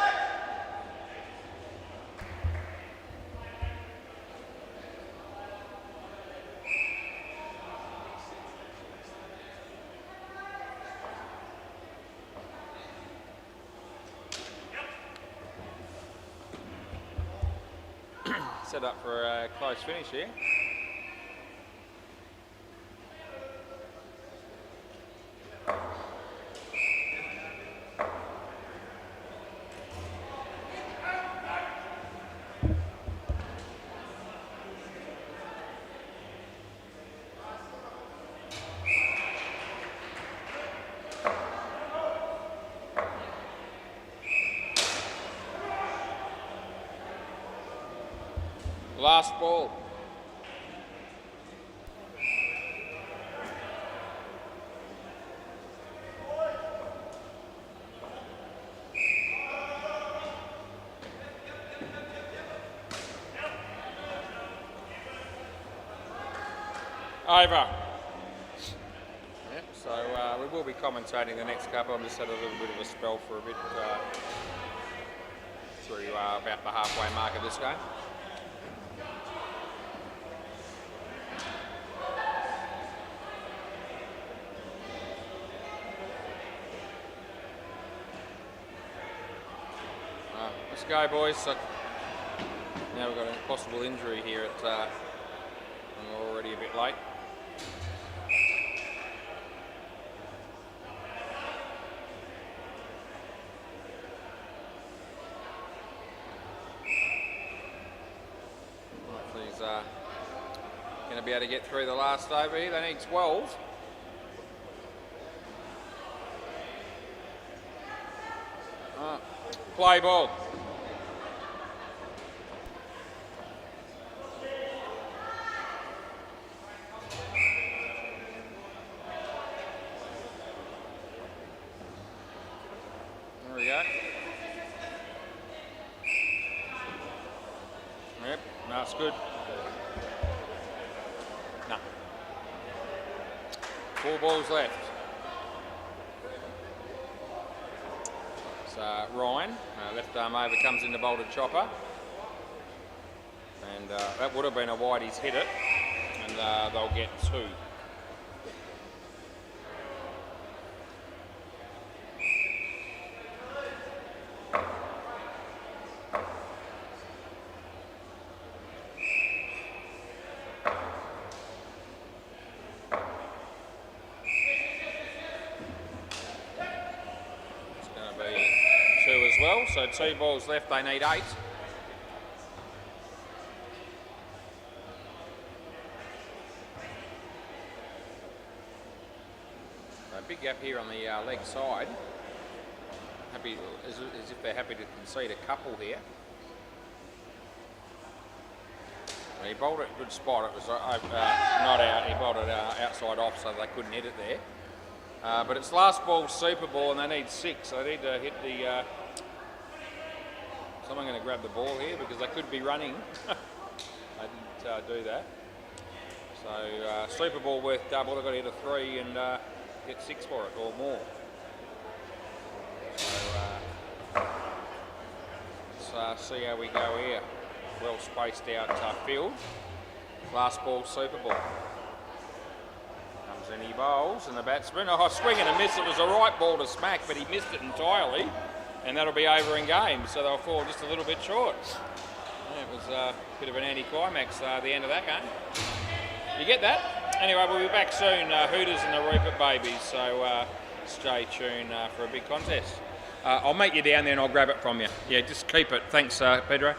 Set up for a close finish here. Last ball. Over. Yep, so we will be commentating the next couple. I've just had a little bit of a spell for a bit through about the halfway mark of this game. Let's go, boys. So now we've got a possible injury here at and we're already a bit late. Hopefully he's going to be able to get through the last over here. They need 12. Play ball. There we go. Yep, that's good. 4 balls left. So Ryan, left arm over, comes into bowl to Chopper. And that would have been a wide, he's hit it. And they'll get 2. Well, so 2 balls left, they need 8. A big gap here on the leg side. Happy as if they're happy to concede a couple here. He bowled it good spot. It was not out. He bowled it outside off, so they couldn't hit it there. But it's last ball Super Ball, and they need 6. So they need to hit the. Someone going to grab the ball here because they could be running. They didn't do that. So Super Ball worth double. They've got to hit a 3 and get 6 for it or more. So let's see how we go here. Well spaced out field. Last ball Super Ball. Comes in, he bowls, and the batsman, swing and a miss. It was a right ball to smack, but he missed it entirely. And that'll be over in game, so they'll fall just a little bit short. Yeah, it was a bit of an anticlimax at the end of that game. You get that? Anyway, we'll be back soon. Hooters and the Rupert Babies, so stay tuned for a big contest. I'll meet you down there and I'll grab it from you. Yeah, just keep it. Thanks, Pedro.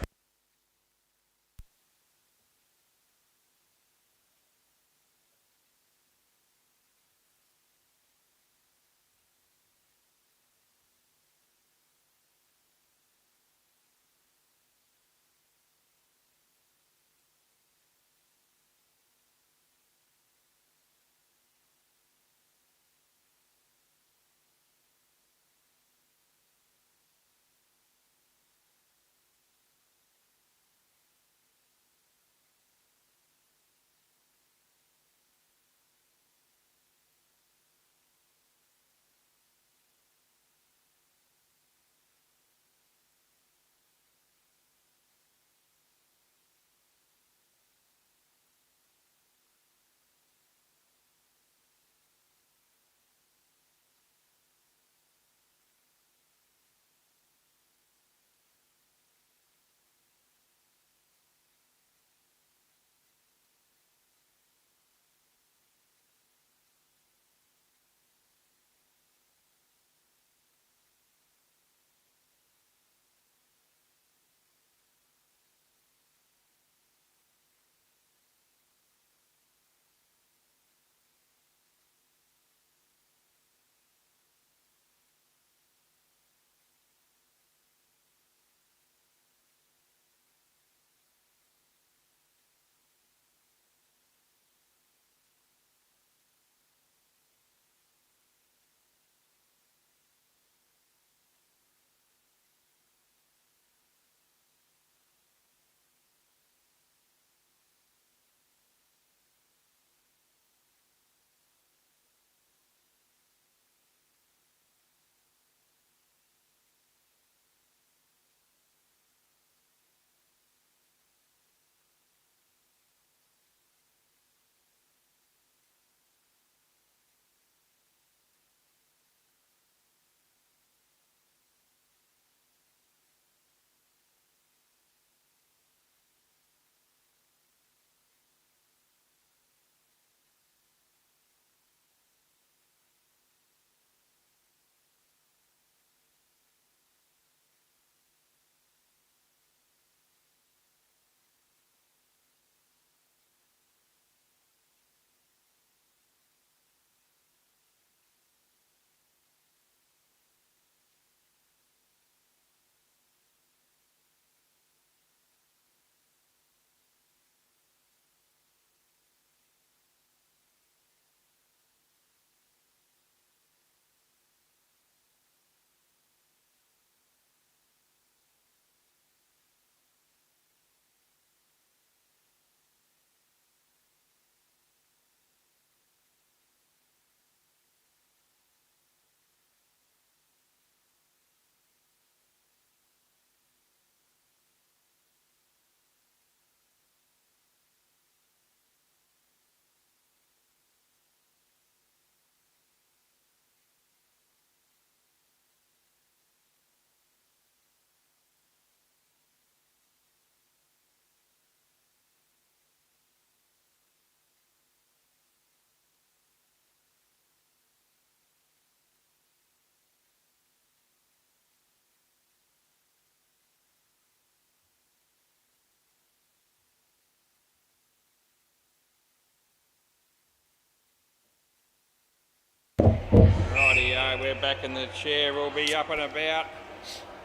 Rightio, we're back in the chair. We'll be up and about.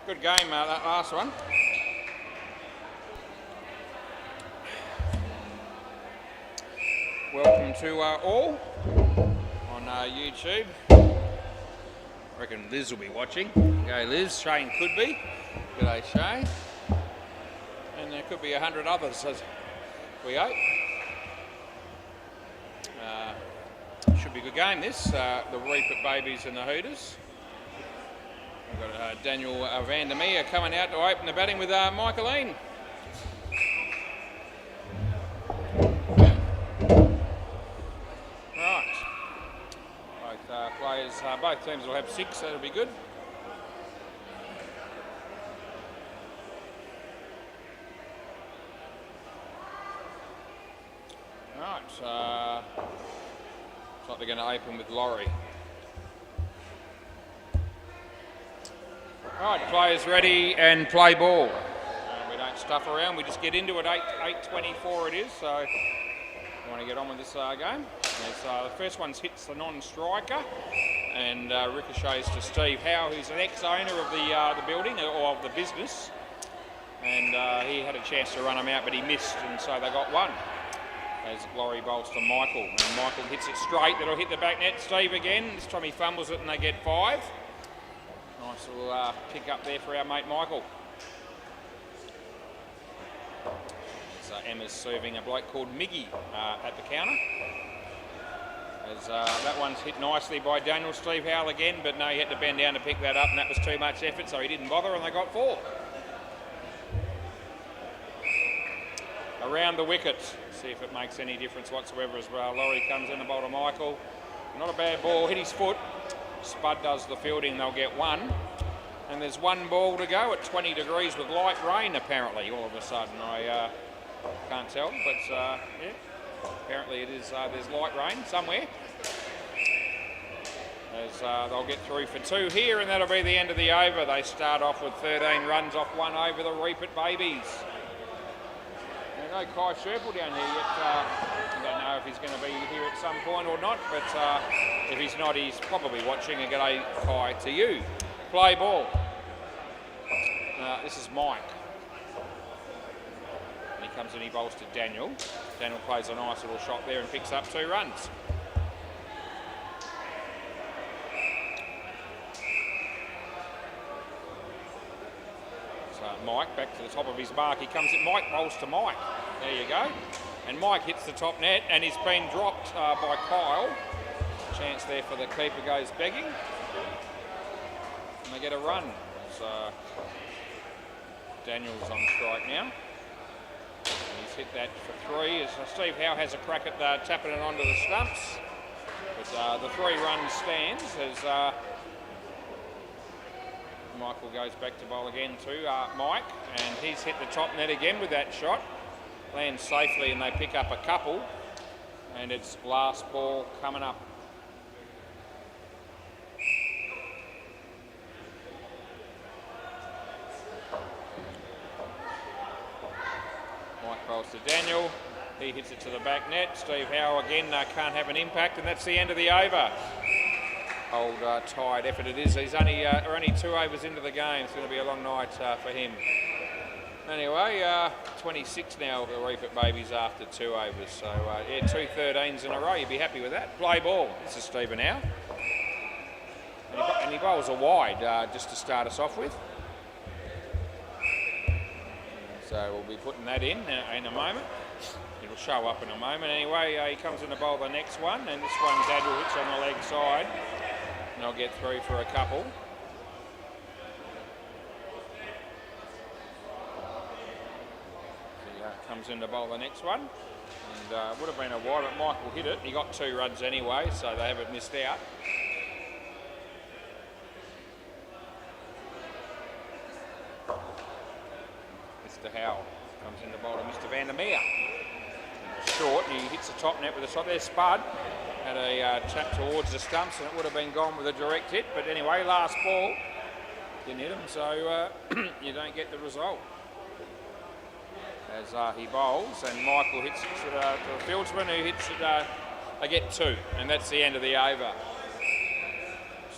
Good game, that last one. Welcome to all on YouTube. I reckon Liz will be watching. Go Liz, Shane could be. G'day Shane. And there could be 100 others, as we hope. Should be a good game this, the Reapit Babies and the Hooters. We've got Daniel van der Meer coming out to open the batting with Michaeline. Right. Both players, both teams will have 6, so that'll be good. Right. Looks like they're going to open with Laurie. Right, players ready and play ball. We don't stuff around, we just get into it. 8:24 it is, so we want to get on with this game. The first one hits the non-striker and ricochets to Steve Howe, who's an ex-owner of the building, or of the business. And he had a chance to run him out, but he missed, and so they got one. As Laurie bowls to Michael, and Michael hits it straight. That'll hit the back net. Steve again. This time he fumbles it, and they get 5. Nice little pick up there for our mate Michael. So Emma's serving a bloke called Miggy at the counter. As that one's hit nicely by Daniel. Steve Howell again, but no, he had to bend down to pick that up, and that was too much effort, so he didn't bother, and they got 4. Around the wicket. See if it makes any difference whatsoever as well. Laurie comes in the bowl to Michael. Not a bad ball, hit his foot. Spud does the fielding, they'll get 1. And there's 1 ball to go at 20 degrees with light rain apparently all of a sudden. I can't tell, but yeah, apparently it is. There's light rain somewhere. As they'll get through for 2 here, and that'll be the end of the over. They start off with 13 runs off 1 over the Reapit Babies. No Kai Sherple down here yet. I don't know if he's going to be here at some point or not, but if he's not, he's probably watching. And g'day, Kai, to you. Play ball. This is Mike. And he comes in, he bowls to Daniel. Daniel plays a nice little shot there and picks up 2 runs. Mike back to the top of his mark. He comes in. Mike rolls to Mike. There you go. And Mike hits the top net, and he's been dropped by Kyle. Chance there for the keeper, goes begging. And they get a run. So Daniel's on strike now. And he's hit that for 3. As Steve Howe has a crack at tapping it onto the stumps. But the 3 runs stands as Michael goes back to bowl again to Mike, and he's hit the top net again with that shot. Lands safely, and they pick up a couple, and it's last ball coming up. Mike bowls to Daniel. He hits it to the back net. Steve Howe again can't have an impact, and that's the end of the over. Old tired effort it is. He's only 2 overs into the game. It's going to be a long night for him. Anyway, 26 now for the Reapit Babies after 2 overs. So yeah, 2 13s in a row. You'd be happy with that. Play ball. This is Stephen Howe. And he bowls a wide just to start us off with. So we'll be putting that in a moment. It'll show up in a moment. Anyway, he comes in to bowl the next one, and this one Daniel hits on the leg side. And I'll get through for a couple. He comes in to bowl the next one. And would have been a wide, but Michael hit it. He got 2 runs anyway, so they haven't missed out. Mr. Howell comes in to bowl to Mr. van der Meer. Short, he hits the top net with a shot. There's Spud. Had a tap towards the stumps, and it would have been gone with a direct hit. But anyway, last ball, didn't hit him, so you don't get the result. As he bowls, and Michael hits it to the fieldsman, who hits it. They get 2, and that's the end of the over.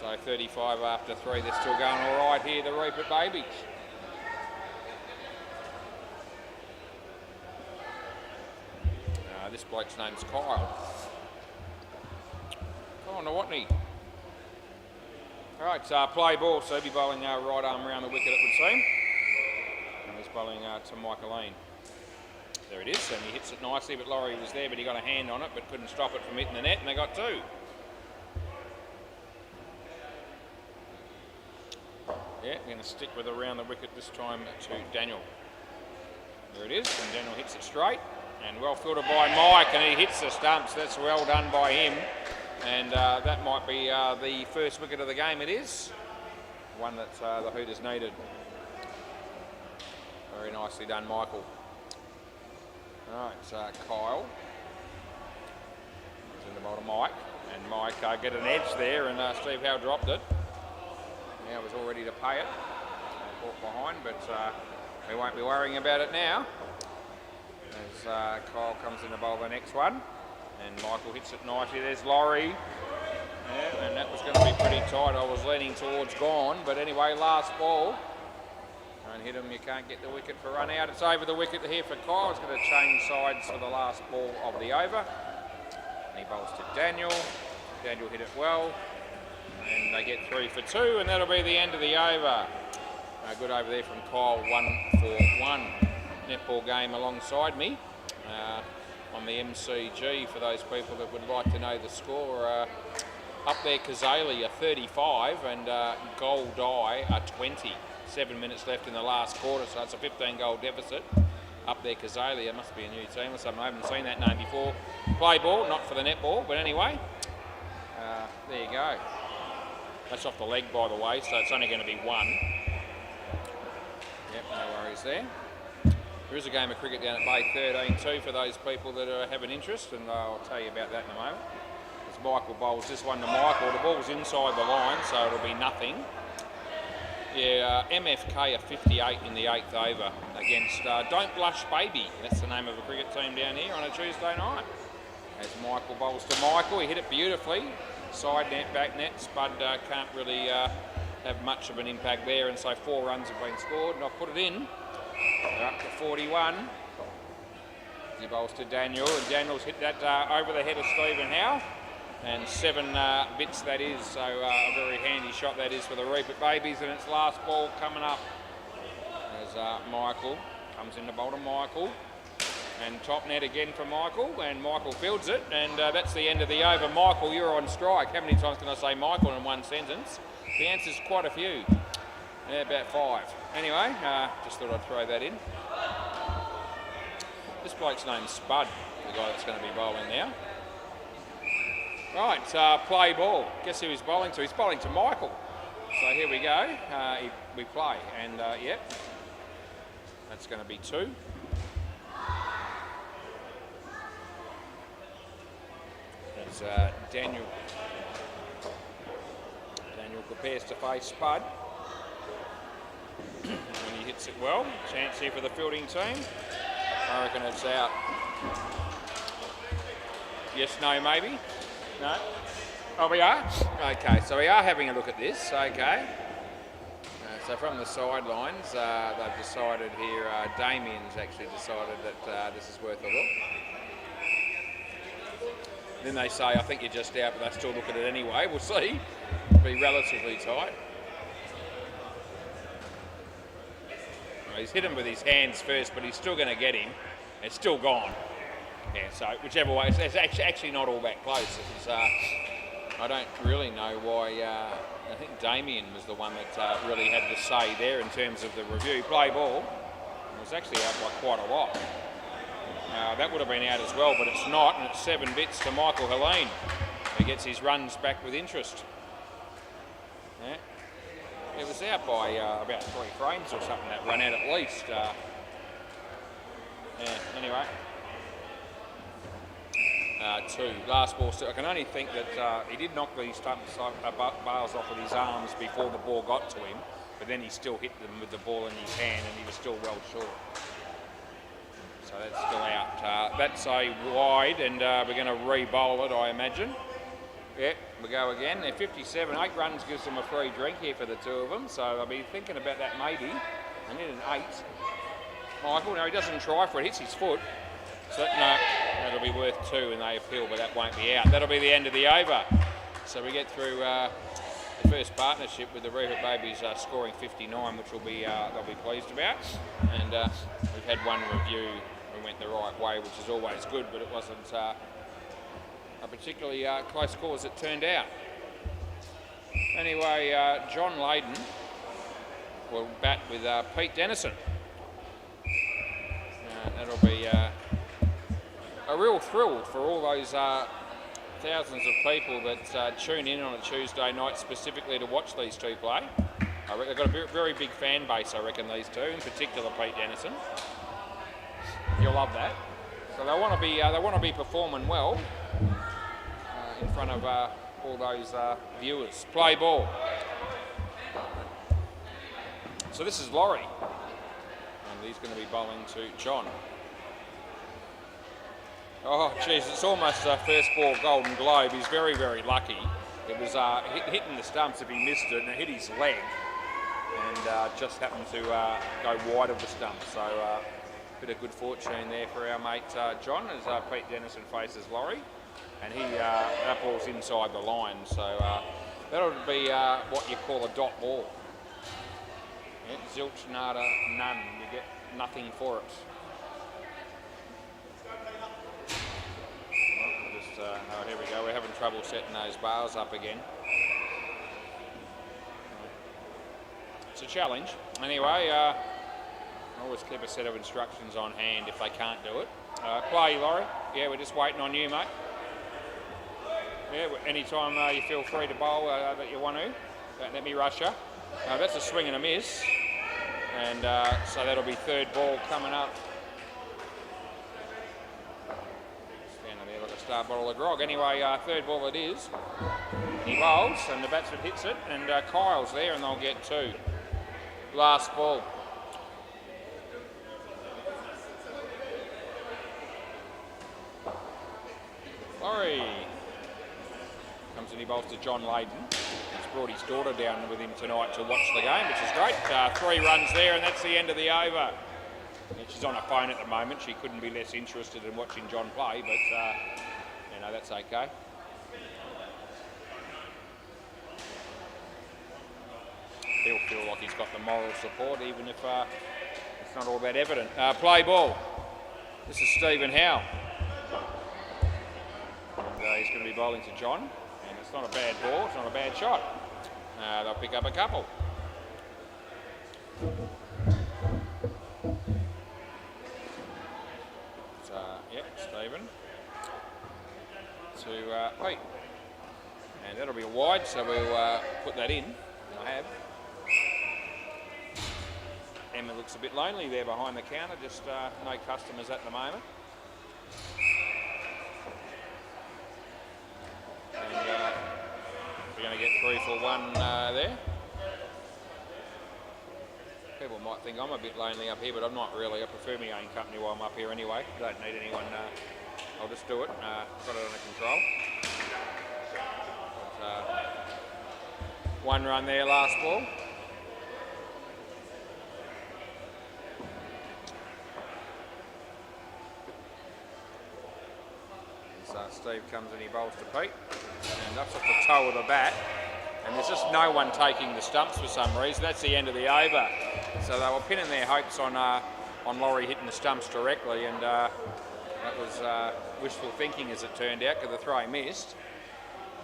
So 35 after 3, they're still going all right here, the Rupert Babies. This bloke's name's Kyle. Kyle Nowotny. All right, play ball, so he'll be bowling right arm around the wicket, it would seem. And he's bowling to Michaeline. There it is, and he hits it nicely, but Laurie was there, but he got a hand on it, but couldn't stop it from hitting the net, and they got 2. Yeah, we're going to stick with around the wicket this time to Daniel. There it is, and Daniel hits it straight, and well fielded by Mike, and he hits the stumps. That's well done by him, and that might be the first wicket of the game. It is one that the Hooters needed. Very nicely done, Michael. All right, Kyle. He's in the ball to Mike, and Mike get an edge there, and Steve Howe dropped it. Now was all ready to pay it. Caught behind, but we won't be worrying about it now. As Kyle comes in to bowl the next one, and Michael hits it nicely. There's Laurie, yeah, and that was going to be pretty tight. I was leaning towards gone, but anyway, last ball. Don't hit him, you can't get the wicket for run out. It's over the wicket here for Kyle. He's going to change sides for the last ball of the over. And he bowls to Daniel. Daniel hit it well. And they get 3 for 2, and that'll be the end of the over. Good over there from Kyle, 1 for 1. Netball game alongside me on the MCG for those people that would like to know the score. Up there, Kazali, a 35, and Gold Dye, a 20. 7 minutes left in the last quarter, so it's a 15-goal deficit. Up there, Kazali, it must be a new team or something. I haven't seen that name before. Play ball, not for the netball, but anyway, there you go. That's off the leg, by the way, so it's only going to be 1. Yep, no worries there. There is a game of cricket down at Bay 13 too for those people that have an interest, and I'll tell you about that in a moment. As Michael bowls this one to Michael, the ball's inside the line, so it'll be nothing. Yeah, MFK are 58 in the 8th over against Don't Blush Baby. That's the name of a cricket team down here on a Tuesday night. As Michael bowls to Michael, he hit it beautifully. Side net, back net, Spud can't really have much of an impact there, and so 4 runs have been scored, and I've put it in. They're up to 41. He bowls to Daniel, and Daniel's hit that over the head of Stephen Howe, and 7 bits that is, so a very handy shot that is for the Rupert Babies, and it's last ball coming up as Michael comes in to bowl to Michael. And top net again for Michael, and Michael fields it, and that's the end of the over. Michael, you're on strike. How many times can I say Michael in one sentence? The answer's quite a few. Yeah, about 5. Anyway, just thought I'd throw that in. This bloke's name's Spud, the guy that's going to be bowling now. Right, play ball. Guess who he's bowling to? He's bowling to Michael. So here we go. We play, and yep, that's going to be 2. Daniel. Daniel prepares to face Spud. When he hits it well, chance here for the fielding team. I reckon it's out. Yes, no, maybe? No? Oh, we are? Okay, so we are having a look at this, okay. So from the sidelines, they've decided here, Damien's actually decided that this is worth a look. Then they say, I think you're just out, but they still look at it anyway. We'll see. It'll be relatively tight. Well, he's hit him with his hands first, but he's still going to get him. It's still gone. Yeah, so whichever way, it's actually not all that close. It was, I don't really know why. I think Damien was the one that really had the say there in terms of the review. Play ball. It was actually out by quite a lot. That would have been out as well, but it's not, and it's 7 bits to Michael Helene, who gets his runs back with interest. Yeah. It was out by about 3 frames or something, that run out at least. Yeah, anyway. 2. Last ball, I can only think that he did knock these bars off with his arms before the ball got to him, but then he still hit them with the ball in his hand, and he was still well short. So that's still out. That's a wide, and we're going to re-bowl it, I imagine. Yep, we go again. They're 57. 8 runs gives them a free drink here for the two of them, so I'll be thinking about that maybe. I need an 8. Michael, no, he doesn't try for it. Hits his foot. So, no, that'll be worth 2 and they appeal, but that won't be out. That'll be the end of the over. So we get through the first partnership with the Rehoboth Babies scoring 59, which will be they'll be pleased about. And we've had one review. We went the right way, which is always good, but it wasn't a particularly close call as it turned out. Anyway, John Layden will bat with Pete Dennison. That'll be a real thrill for all those thousands of people that tune in on a Tuesday night specifically to watch these two play. They've got a very big fan base, I reckon, these two, in particular Pete Dennison. You'll love that. So they want to be performing well in front of all those viewers. Play ball. So this is Laurie, and he's going to be bowling to John. Oh, geez, it's almost a first ball Golden Globe. He's very, very lucky. It was hitting the stumps if he missed it, and it hit his leg, and just happened to go wide of the stump. So bit of good fortune there for our mate John as Pete Dennison faces Laurie, and that ball's inside the line. So that'll be what you call a dot ball. Yeah, zilch, nada, none. You get nothing for it. Oh, here we go. We're having trouble setting those bars up again. It's a challenge. Anyway, always keep a set of instructions on hand if they can't do it. Play, Laurie. Yeah, we're just waiting on you, mate. Yeah, anytime you feel free to bowl that you want to. Don't let me rush you. That's a swing and a miss. And so that'll be third ball coming up. Star bottle of grog. Anyway, third ball it is. He bowls and the batsman hits it, and Kyle's there and they'll get 2. Last ball. Laurie comes and he bowls to John Layden. He's brought his daughter down with him tonight to watch the game, which is great. 3 runs there, and that's the end of the over. And she's on her phone at the moment. She couldn't be less interested in watching John play, but you know, that's okay. He'll feel like he's got the moral support, even if it's not all that evident. Play ball. This is Stephen Howe. And he's going to be bowling to John. And it's not a bad ball, it's not a bad shot. They'll pick up a couple. Stephen to Pete, and that'll be a wide, so we'll put that in. I have. Emma looks a bit lonely there behind the counter, just no customers at the moment. And we're going to get 3 for 1 there. People might think I'm a bit lonely up here, but I'm not really. I prefer my own company while I'm up here anyway. Don't need anyone. I'll just do it. Got it under control. But, 1 run there, last ball. So Steve comes and he bowls to Pete, and that's off the toe of the bat. And there's just no one taking the stumps for some reason. That's the end of the over. So they were pinning their hopes on Laurie hitting the stumps directly, and that was wishful thinking as it turned out, because the throw missed.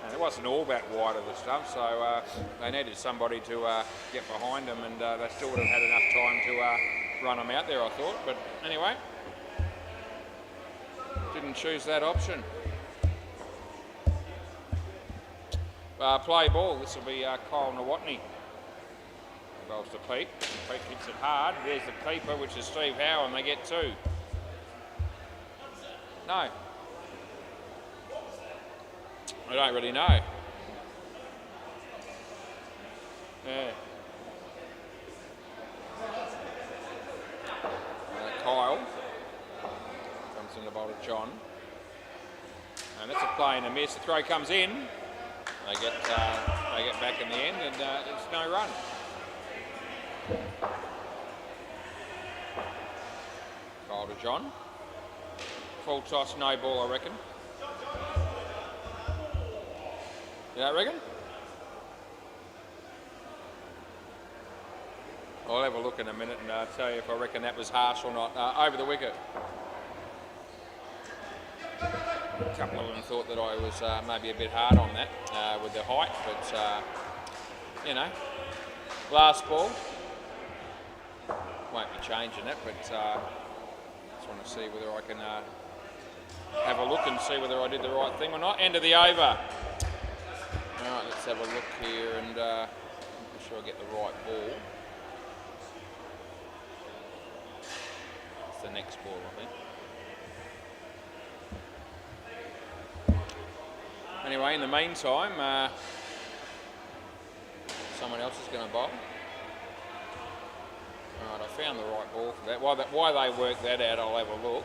And it wasn't all that wide of the stumps, so they needed somebody to get behind them, and they still would have had enough time to run them out there, I thought. But anyway, didn't choose that option. Play ball. This will be Kyle Nawatney. Bowls to Pete. Pete hits it hard. There's the keeper, which is Steve Howe, and they get 2. No. I don't really know. Yeah. Kyle comes in the bowl to John. And that's a play and a miss. The throw comes in. They get back in the end, and it's no run. Foul to John. Full toss, no ball, I reckon. You don't reckon? I'll have a look in a minute and tell you if I reckon that was harsh or not. Over the wicket. A couple of them thought that I was maybe a bit hard on that with the height, but you know, last ball. Won't be changing it, but just want to see whether I can have a look and see whether I did the right thing or not. End of the over. All right, let's have a look here and make sure I get the right ball. It's the next ball, I think. Anyway, in the meantime, someone else is going to bowl. All right, I found the right ball for that. Why they work that out, I'll have a look.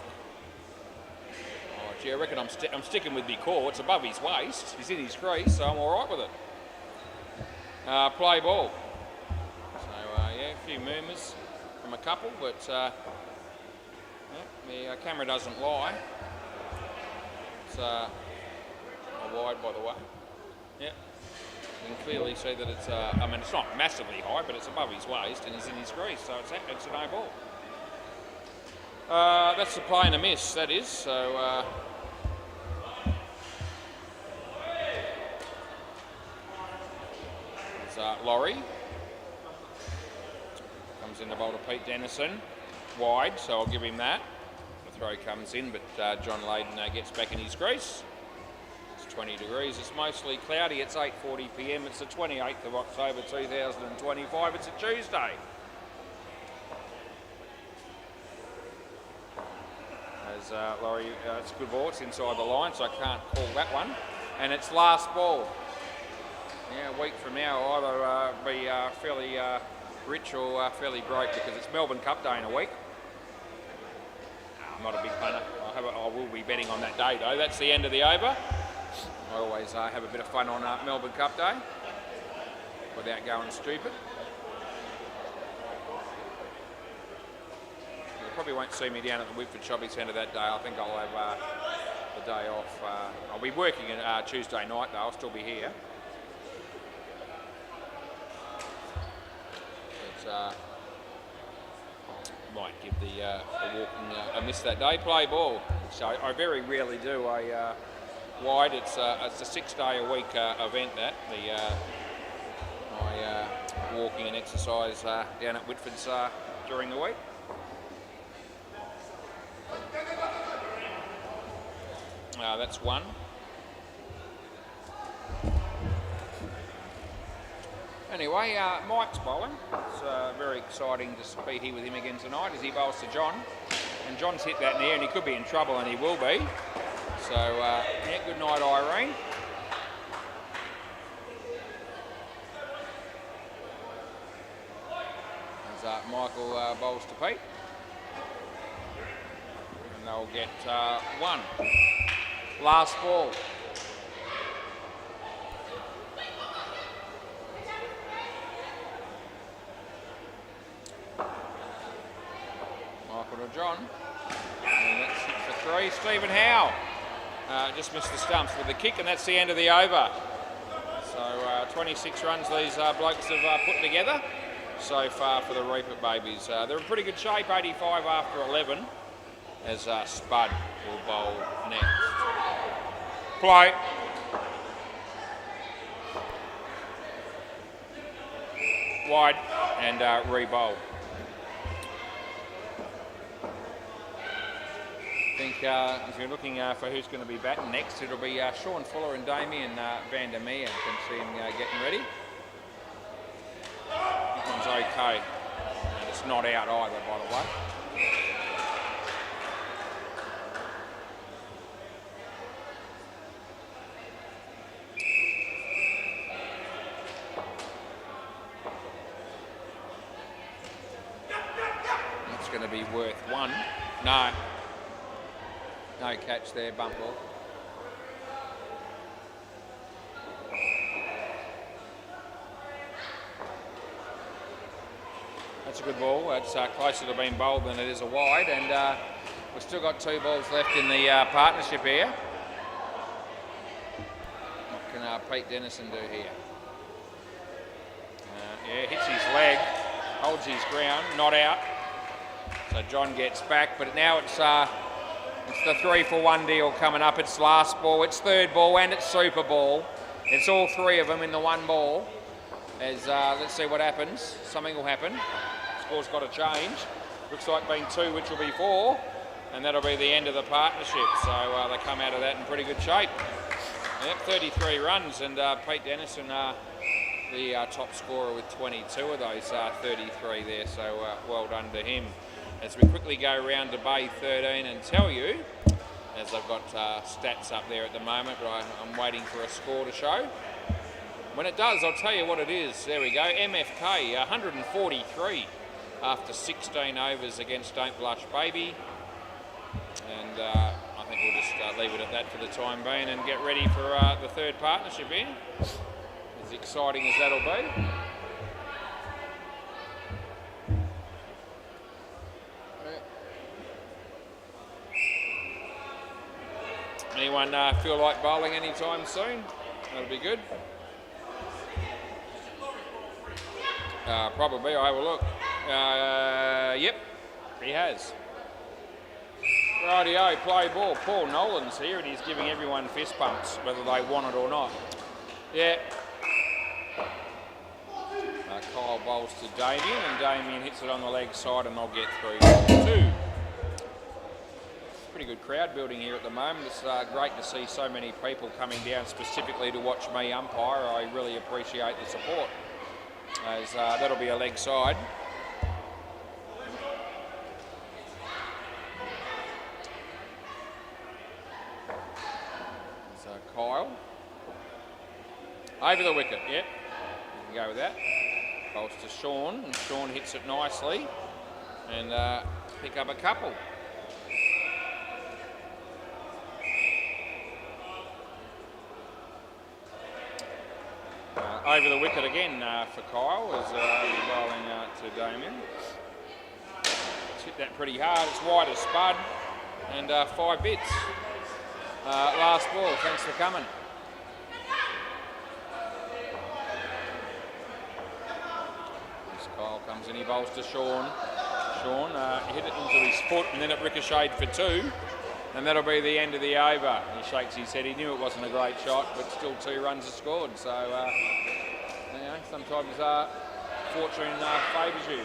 Oh, gee, I reckon I'm sticking with the call. It's above his waist. He's in his crease, so I'm all right with it. Play ball. So, yeah, a few murmurs from a couple, but yeah, the camera doesn't lie. It's a wide, by the way. Yeah. You can clearly see that it's, I mean, it's not massively high, but it's above his waist and he's in his crease, so it's a no ball. That's the play and a miss, that is, so... it's Laurie. Comes in the bowl to Pete Dennison. Wide, so I'll give him that. The throw comes in, but John Layden gets back in his crease. 20 degrees. It's mostly cloudy. It's 8:40 p.m. It's the 28th of October 2025. It's a Tuesday. As Laurie, it's a good ball. It's inside the line, so I can't call that one. And it's last ball. Yeah, a week from now, I'll either be fairly rich or fairly broke because it's Melbourne Cup Day in a week. I'm not a big punter. I will be betting on that day though. That's the end of the over. I always have a bit of fun on Melbourne Cup Day without going stupid. You probably won't see me down at the Whitford Shopping Centre that day. I think I'll have the day off. I'll be working Tuesday night though. I'll still be here. But might give the walking a miss that day. Play ball. So I very rarely do a wide. It's a 6-day-a-week event that my walking and exercise down at Whitford's during the week. That's one. Anyway, Mike's bowling. It's very exciting to be here with him again tonight as he bowls to John. And John's hit that in the air and he could be in trouble, and he will be. So, yeah, good night, Irene. As Michael bowls to Pete. And they'll get one. Last ball. Michael to John. And that's 6 for 3. Stephen Howe. Just missed the stumps with the kick, and that's the end of the over. So 26 runs these blokes have put together so far for the Reaper Babies. They're in pretty good shape, 85 after 11, as Spud will bowl next. Play. Wide and re-bowl. I think if you're looking for who's going to be batting next, it'll be Sean Fuller and Damien van der Meer. You can see him getting ready. That one's okay. And it's not out either, by the way. It's going to be worth one. No. No catch there, bump ball. That's a good ball. That's closer to being bowled than it is a wide, and we've still got 2 balls left in the partnership here. What can Pete Dennison do here? Yeah, hits his leg, holds his ground, not out. So John gets back, but now it's the 3-for-1 deal coming up. It's last ball, it's third ball, and it's super ball. It's all 3 of them in the 1 ball. As let's see what happens. Something will happen. Score's got to change. Looks like being 2, which will be 4, and that'll be the end of the partnership. So they come out of that in pretty good shape. Yep, 33 runs, and Pete Dennison, the top scorer with 22 of those 33 there. So well done to him. As we quickly go round to Bay 13 and tell you, as I've got stats up there at the moment, but I'm waiting for a score to show. When it does, I'll tell you what it is. There we go, MFK, 143 after 16 overs against Don't Blush Baby. And I think we'll just leave it at that for the time being and get ready for the third partnership in. As exciting as that'll be. Anyone feel like bowling anytime soon? That'll be good. Probably, I'll have a look. Yep, he has. Rightio, play ball. Paul Nolan's here and he's giving everyone fist bumps, whether they want it or not. Yeah. Kyle bowls to Damien, and Damien hits it on the leg side, and they'll get through ball 2. Pretty good crowd building here at the moment. It's great to see so many people coming down specifically to watch me umpire. I really appreciate the support. As that'll be a leg side. So Kyle. Over the wicket, yep. You can go with that. Bowls to Sean, and Sean hits it nicely. And pick up a couple. Over the wicket again for Kyle as he's bowling to Damien. It's hit that pretty hard. It's wide as spud and 5 bits. Last ball. Thanks for coming. This Kyle comes in. He bowls to Sean. Sean hit it into his foot and then it ricocheted for 2. And that'll be the end of the over. He shakes his head. He knew it wasn't a great shot, but still 2 runs are scored. So, you know, sometimes fortune favours you,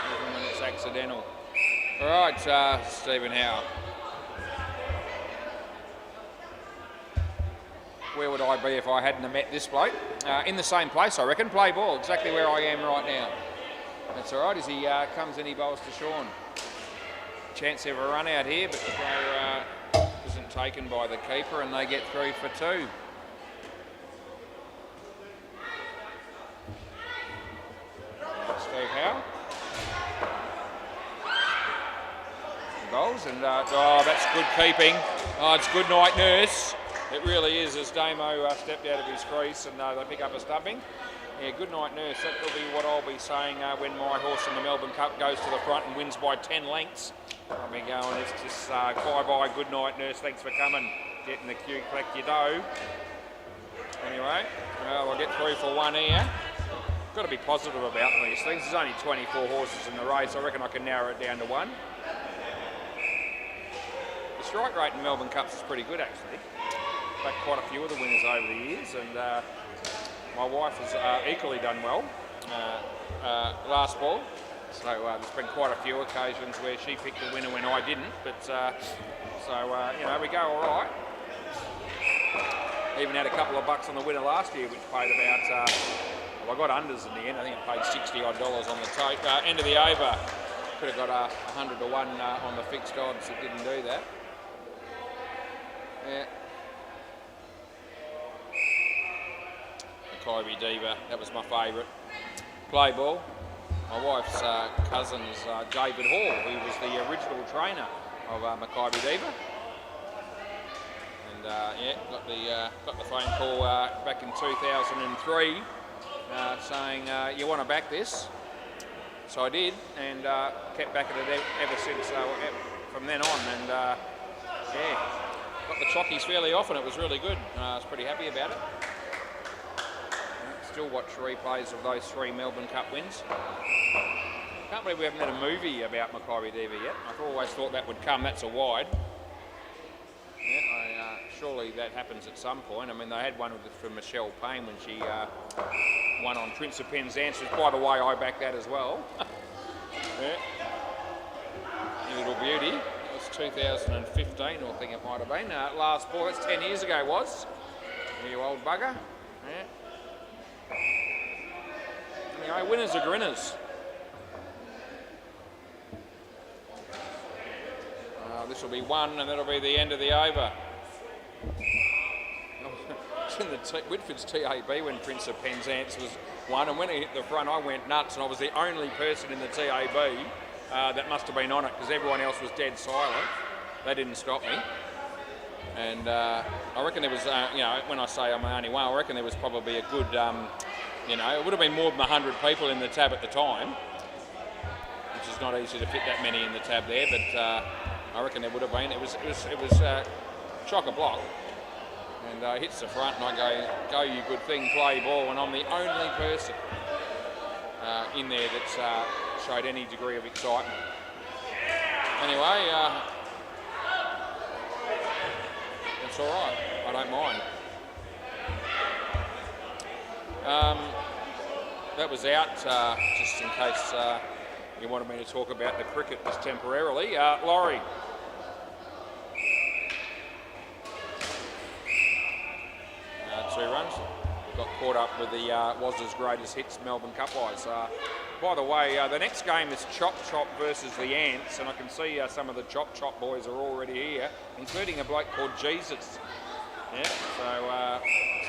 even when it's accidental. All right, Stephen Howe. Where would I be if I hadn't met this bloke? In the same place, I reckon. Play ball, exactly where I am right now. That's all right, as he comes in, he bowls to Sean. Chance of a run out here, but throw isn't taken by the keeper, and they get through for 2. Steve Howe. Bowls, and oh, that's good keeping. Oh, it's good night, nurse. It really is, as Damo stepped out of his crease, and they pick up a stumping. Yeah, good night, nurse. That will be what I'll be saying when my horse in the Melbourne Cup goes to the front and wins by 10 lengths. I'll be going, it's just bye-bye, good night, nurse. Thanks for coming. Get in the queue, collect your dough. Anyway, we'll get through for 1 here. Got to be positive about these things. There's only 24 horses in the race. I reckon I can narrow it down to 1. The strike rate in Melbourne Cups is pretty good, actually. I've had quite a few of the winners over the years, and my wife has equally done well last ball. So there's been quite a few occasions where she picked the winner when I didn't. But you know, we go all right. Even had a couple of bucks on the winner last year, which paid about. Well, I got unders in the end. I think it paid $60 odd on the tote. End of the over. Could have got 100 to 1 on the fixed odds. It didn't do that. Yeah. Kyrie Diva, that was my favourite. Play ball. My wife's cousin's David Hall, who was the original trainer of Mackay Diva. And yeah, got the phone call back in 2003 saying, you want to back this? So I did, and kept backing it ever since, from then on. And yeah, got the chockies fairly often. It was really good. I was pretty happy about it. Still watch replays of those 3 Melbourne Cup wins. Can't believe we haven't had a movie about Mackay Diva yet. I've always thought that would come. That's a wide. Yeah, surely that happens at some point. I mean, they had one from Michelle Payne when she won on Prince of Penzance. By the way, I backed that as well. Yeah. Little beauty. That was 2015, I think it might have been. Last ball, that's 10 years ago was. You old bugger. Yeah. Anyway, winners are grinners. This will be 1, and that'll be the end of the over. It's in the Whitford's TAB when Prince of Penzance was 1, and when he hit the front, I went nuts, and I was the only person in the TAB that must have been on it, because everyone else was dead silent. They didn't stop me. And I reckon there was, when I say I'm the only one, I reckon there was probably a good, it would have been more than 100 people in the tab at the time, which is not easy to fit that many in the tab there, but I reckon there would have been. It was chock-a-block, and hits the front, and I go, you good thing, play ball, and I'm the only person in there that's showed any degree of excitement. Anyway, it's all right. I don't mind. That was out, just in case you wanted me to talk about the cricket just temporarily. Laurie. Two runs. Got caught up with the Waz's greatest hits, Melbourne Cup-wise. By the way, the next game is Chop Chop versus the Ants, and I can see some of the Chop Chop boys are already here, including a bloke called Jesus. Yeah, so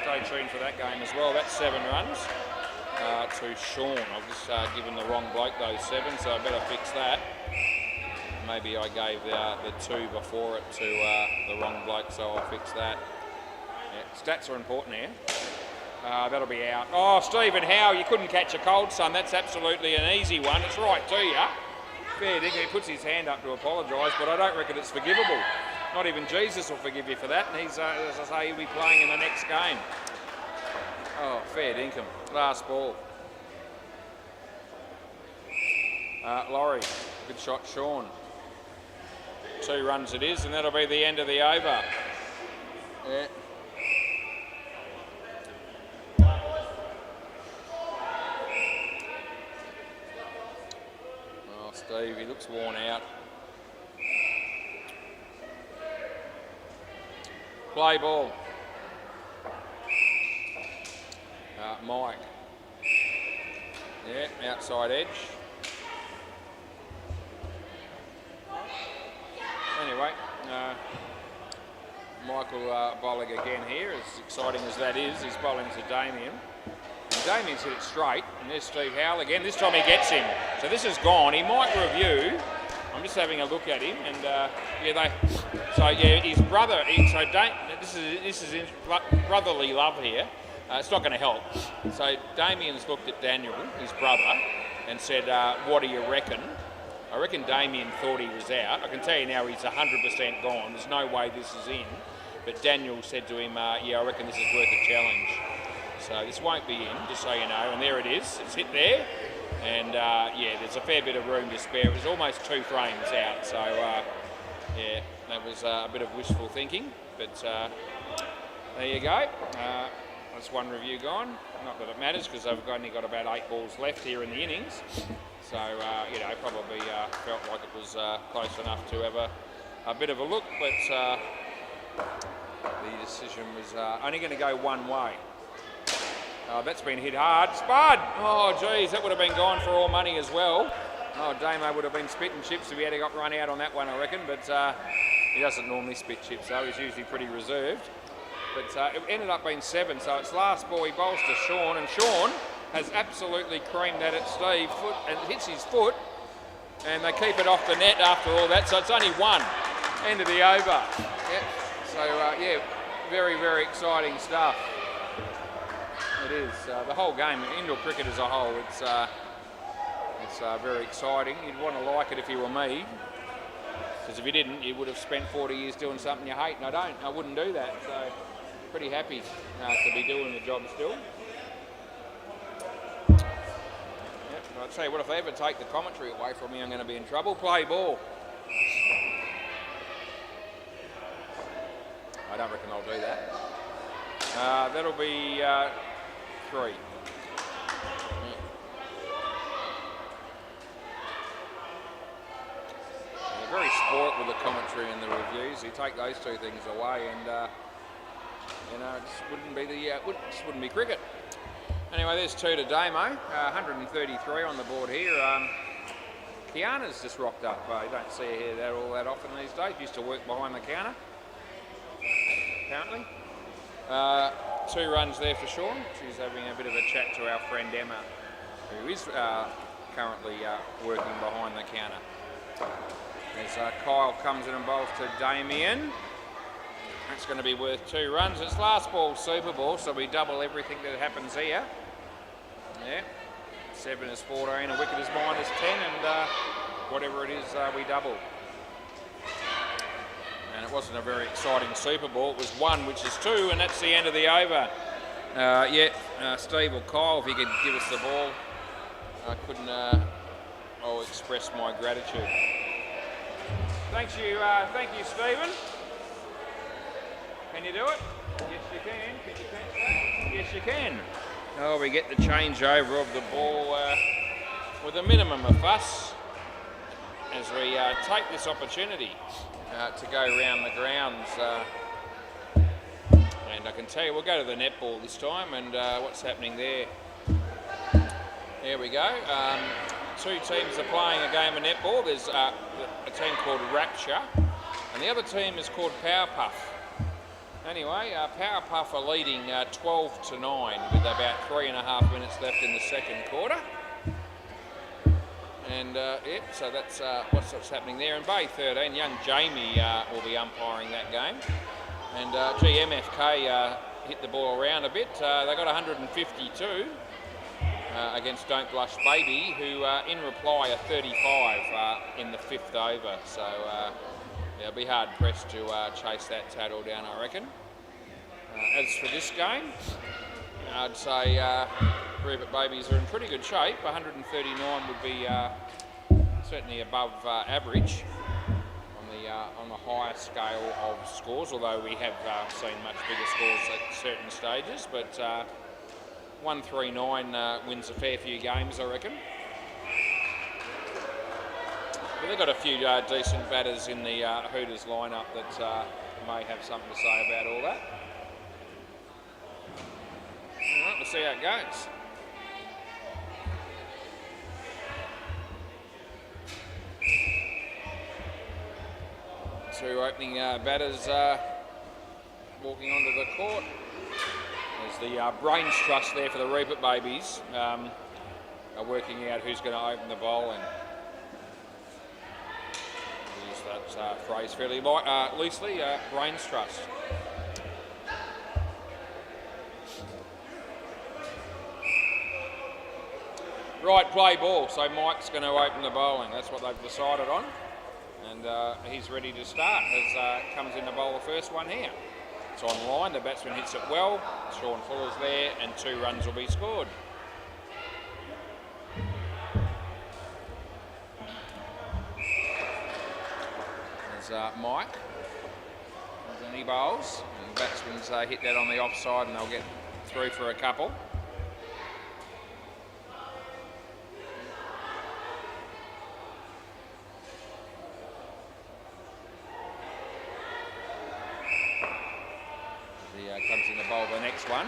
stay tuned for that game as well. That's 7 runs to Sean. I've just given the wrong bloke those 7, so I better fix that. Maybe I gave the 2 before it to the wrong bloke, so I'll fix that. Yeah, stats are important here. That'll be out. Oh, Stephen Howe, you couldn't catch a cold, son. That's absolutely an easy one. It's right to you. Fair dinkum. He puts his hand up to apologise, but I don't reckon it's forgivable. Not even Jesus will forgive you for that, and he's, as I say, he'll be playing in the next game. Oh, fair dinkum. Last ball. Laurie, good shot, Sean. 2 runs it is, and that'll be the end of the over. Yeah. Oh, Steve, he looks worn out. Play ball. Mike. Yeah, outside edge. Anyway, Michael bowling again here, as exciting as that is. He's bowling to Damien. And Damien's hit it straight, and there's Steve Howell again. This time he gets him. So this is gone. He might review. I'm just having a look at him, and his brother. This is in brotherly love here. It's not going to help. So Damien's looked at Daniel, his brother, and said, "What do you reckon?" I reckon Damien thought he was out. I can tell you now he's 100% gone. There's no way this is in. But Daniel said to him, "Yeah, I reckon this is worth a challenge." So this won't be in, just so you know. And there it is. It's hit there. And yeah, there's a fair bit of room to spare. It was almost 2 frames out. So yeah, that was a bit of wishful thinking. But there you go. That's 1 review gone. Not that it matters, because they've only got about 8 balls left here in the innings. So, probably felt like it was close enough to have a bit of a look. But the decision was only going to go one way. That's been hit hard. Spud! Oh, geez, that would have been gone for all money as well. Oh, Damo would have been spitting chips if he had got run out on that one, I reckon. But he doesn't normally spit chips, though. He's usually pretty reserved. But it ended up being 7, so it's last ball. He bowls to Sean, and Sean has absolutely creamed that at Steve foot and hits his foot, and they keep it off the net after all that. So it's only 1. End of the over. Yep. So yeah, very, very exciting stuff. It is. The whole game, indoor cricket as a whole, it's very exciting. You'd want to like it if you were me, because if you didn't, you would have spent 40 years doing something you hate, and I don't. I wouldn't do that, so pretty happy to be doing the job still. Yep, I'll tell you what, if they ever take the commentary away from me, I'm going to be in trouble. Play ball. I don't reckon I'll do that. That'll be 3. They're very sport with the commentary and the reviews. You take those two things away, and you know, it just wouldn't be wouldn't be cricket. Anyway, there's 2 to Damo. 133 on the board here. Kiana's just rocked up. You don't see her here all that often these days. Used to work behind the counter, apparently. 2 runs there for Sean. She's having a bit of a chat to our friend Emma, who is currently working behind the counter. As Kyle comes in and bowls to Damien. That's going to be worth 2 runs. It's last ball, super ball, so we double everything that happens here. Yeah, 7 is 14, a wicket is minus 10, and whatever it is, we double. And it wasn't a very exciting super ball. It was 1, which is 2, and that's the end of the over. Steve or Kyle, if you could give us the ball, I couldn't. I'll express my gratitude. Thank you, Stephen. Can you do it? Yes, you can. Can you catch that? Yes, you can. Oh, we get the changeover of the ball with a minimum of fuss as we take this opportunity to go around the grounds. And I can tell you, we'll go to the netball this time, and what's happening there. There we go. 2 teams are playing a game of netball. There's a team called Rapture, and the other team is called Powerpuff. Anyway, Powerpuff are leading 12 to 9 with about 3.5 minutes left in the second quarter. And so that's what's happening there. In Bay 13, young Jamie will be umpiring that game. And MFK hit the ball around a bit. They got 152 against Don't Blush Baby, who in reply are 35 in the 5th over. So it'll be hard pressed to chase that total down, I reckon. As for this game, I'd say Rupert Babies are in pretty good shape. 139 would be certainly above average on the higher scale of scores, although we have seen much bigger scores at certain stages. But 139 wins a fair few games, I reckon. But they've got a few decent batters in the Hooters lineup that may have something to say about all that. All right, we'll see how it goes. Two opening batters walking onto the court. There's the Brains Trust there for the Rupert Babies, are working out who's going to open the bowling. Use that phrase fairly loosely, Brains Trust. Right, play ball. So Mike's going to open the bowling. That's what they've decided on. And he's ready to start as comes in to bowl the first one here. It's on line, the batsman hits it well. Sean Fuller's there and 2 runs will be scored. There's Mike. And he bowls. And the batsman's hit that on the offside and they'll get through for a couple. Comes in to bowl the next one.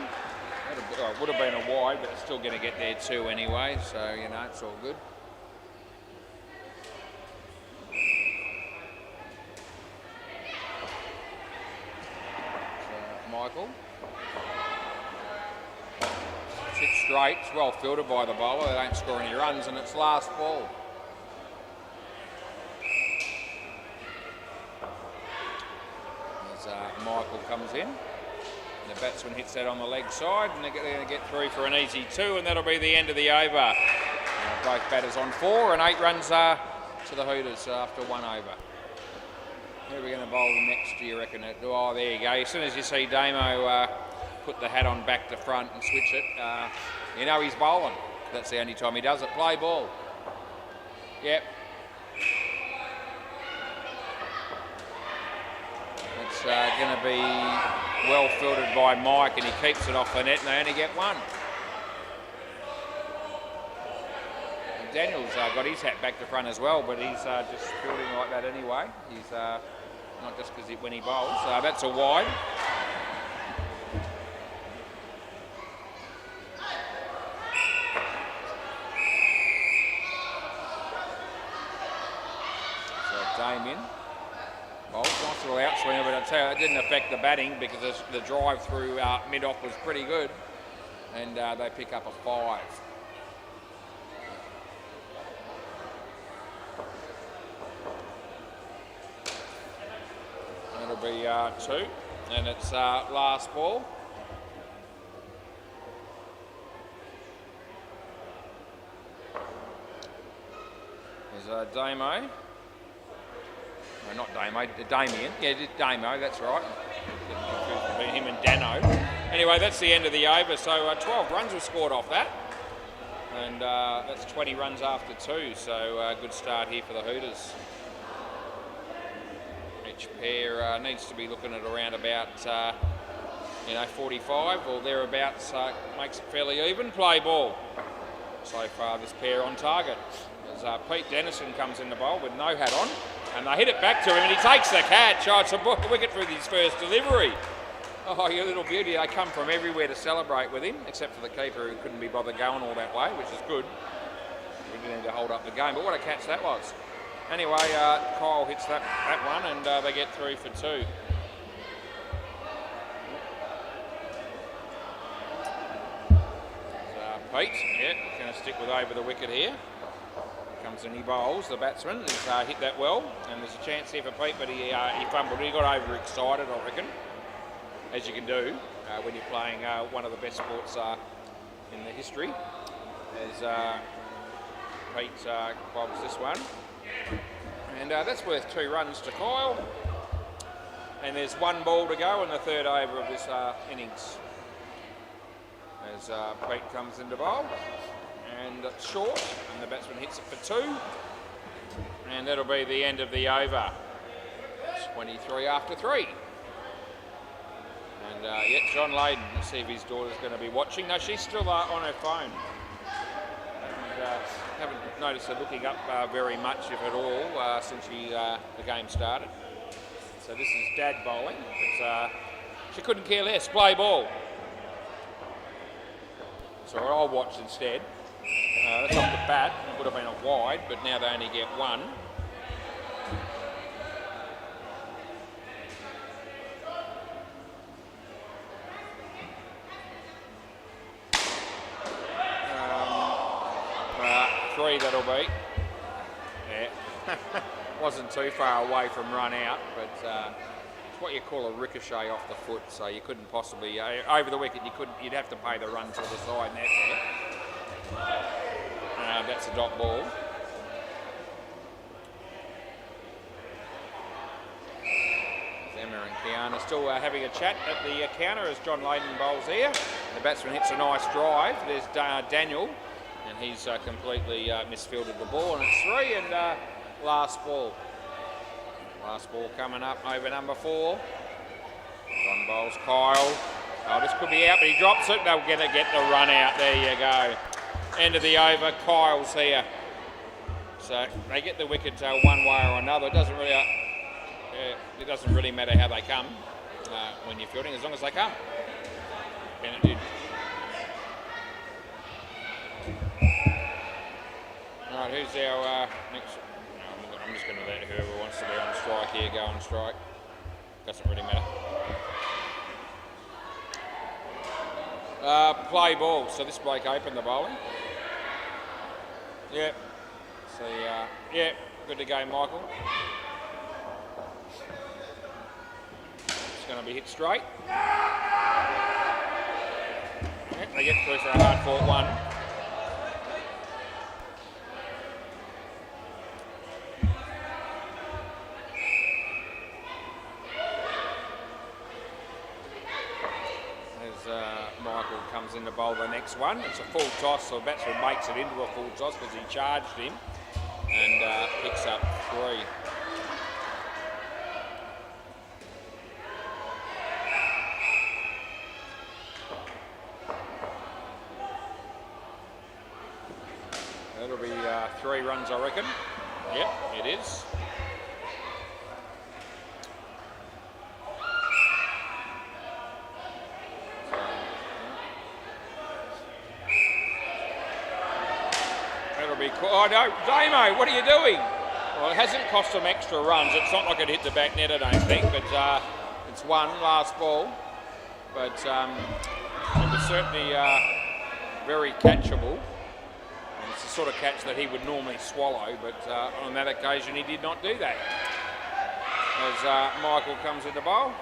It would have been a wide, but it's still going to get there too anyway, so you know, it's all good. So, Michael. It's hit straight, it's well fielded by the bowler, they don't score any runs, and it's last ball. As Michael comes in. The batsman hits that on the leg side, and they're going to get through for an easy 2, and that'll be the end of the over. Both batters on 4, and 8 runs to the Hooters after 1 over. Who are we going to bowl next, do you reckon? Oh, there you go. As soon as you see Damo put the hat on back to front and switch it, you know he's bowling. That's the only time he does it. Play ball. Yep. It's going to be well filtered by Mike, and he keeps it off the net, and they only get 1. And Daniel's got his hat back to front as well, but he's just fielding like that anyway. He's not just because when he bowls. That's a wide. So Damien. Nice little outswinger, but I tell you, it didn't affect the batting because the drive through mid-off was pretty good, and they pick up a 5. It'll be 2, and it's last ball. There's Damo. No, not Damo, Damien. Yeah, Damo, that's right. Between him and Dano. Anyway, that's the end of the over. So 12 runs were scored off that. And that's 20 runs after 2. So good start here for the Hooters. Each pair needs to be looking at around about, 45 or thereabouts. Makes it fairly even. Play ball. So far, this pair on target. As Pete Dennison comes in the bowl with no hat on. And they hit it back to him, and he takes the catch. Oh, it's a wicket with his first delivery. Oh, you little beauty. They come from everywhere to celebrate with him, except for the keeper who couldn't be bothered going all that way, which is good. We didn't need to hold up the game, but what a catch that was. Anyway, Kyle hits that one, and they get through for 2. So, Pete, going to stick with over the wicket here. Comes and he bowls, the batsman. He's hit that well, and there's a chance here for Pete, but he fumbled. He got overexcited, I reckon, as you can do when you're playing one of the best sports in the history. As Pete bobs this one, and that's worth 2 runs to Kyle. And there's 1 ball to go in the 3rd over of this innings. As Pete comes into bowl. And it's short, and the batsman hits it for 2, and that'll be the end of the over. 23 after 3. And John Layden, let's see if his daughter's going to be watching. No, she's still on her phone. And haven't noticed her looking up very much, if at all, since the game started. So this is Dad bowling, but she couldn't care less. Play ball. So I'll watch instead. That's off the bat. It would have been a wide, but now they only get 1. Three that'll be. Yeah. Wasn't too far away from run out, but it's what you call a ricochet off the foot, so you couldn't possibly over the wicket. You'd have to pay the run to the side net there. That's a dot ball. Emma and Kiana still having a chat at the counter as John Layden bowls here. The batsman hits a nice drive. There's Daniel, and he's completely misfielded the ball, and it's 3, and last ball. Last ball coming up over number 4. John bowls Kyle. Oh, this could be out, but he drops it. They're going to get the run out. There you go. End of the over. Kyle's here. So they get the wicket one way or another. It doesn't really matter how they come when you're fielding, as long as they come. And it did. All right, who's our next? No, I'm just going to let whoever wants to be on strike here go on strike. Doesn't really matter. Play ball. So this bloke opened the bowling. Yep. So yeah, good to go, Michael. Just going to be hit straight. Yep, they get through for a hard-fought one. Michael comes in to bowl the next one. It's a full toss, so the batsman makes it into a full toss because he charged him and picks up 3. That'll be 3 runs, I reckon. Yep, it is. Oh no, Damo, what are you doing? Well, it hasn't cost them extra runs. It's not like it hit the back net, I don't think, but it's 1 last ball. But it was certainly very catchable. And it's the sort of catch that he would normally swallow, but on that occasion he did not do that. As Michael comes into bowl,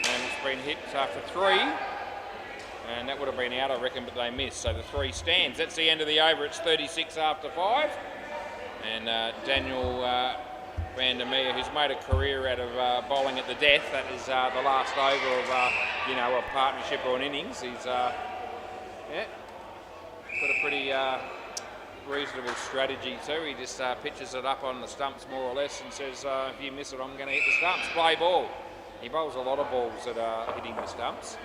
and it's been hit for 3. And that would have been out, I reckon, but they missed. So the 3 stands. That's the end of the over. It's 36 after 5. And Daniel Van der Meer, who's made a career out of bowling at the death, that is the last over of, a partnership or an innings. He's got a pretty reasonable strategy too. He just pitches it up on the stumps more or less and says, if you miss it, I'm going to hit the stumps. Play ball. He bowls a lot of balls that are hitting the stumps.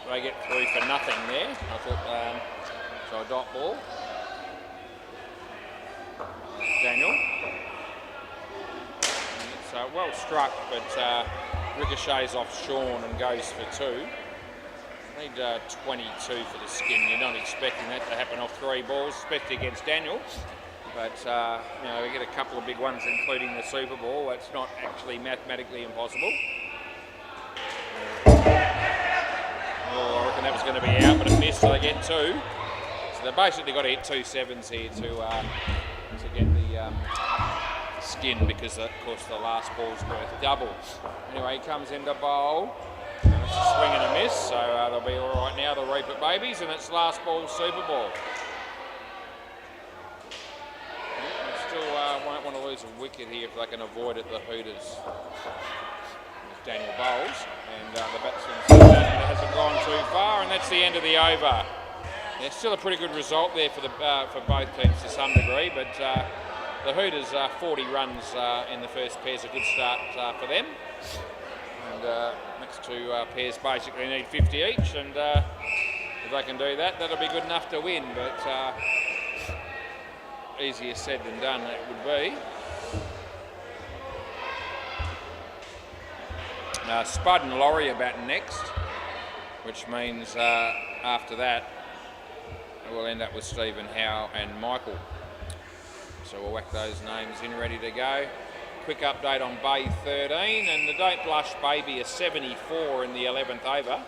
They get through for nothing there. I thought, so a dot ball. Daniel. It's well struck, but ricochets off Sean and goes for 2. Need 22 for the skin. You're not expecting that to happen off 3 balls, especially against Daniel. But, we get a couple of big ones, including the Super Bowl. That's not actually mathematically impossible. Oh, I reckon that was going to be out, but it missed, so they get 2. So they've basically got to hit 2 sevens here to get the skin, because, of course, the last ball's worth double. Anyway, he comes into bowl, and it's a swing and a miss, so they'll be all right now, the Reaper Babies, and it's last ball Super Bowl. They still won't want to lose a wicket here if they can avoid it, the Hooters. Daniel bowls, and the batsman says that it hasn't gone too far, and that's the end of the over. Yeah, still a pretty good result there for both teams to some degree, but the Hooters 40 runs in the first pair is a good start for them, and next 2 pairs basically need 50 each, and if they can do that, that'll be good enough to win, but easier said than done it would be. Spud and Laurie are batting next, which means after that we'll end up with Stephen Howe and Michael. So we'll whack those names in, ready to go. Quick update on Bay 13, and the Don't Blush Baby is 74 in the 11th over,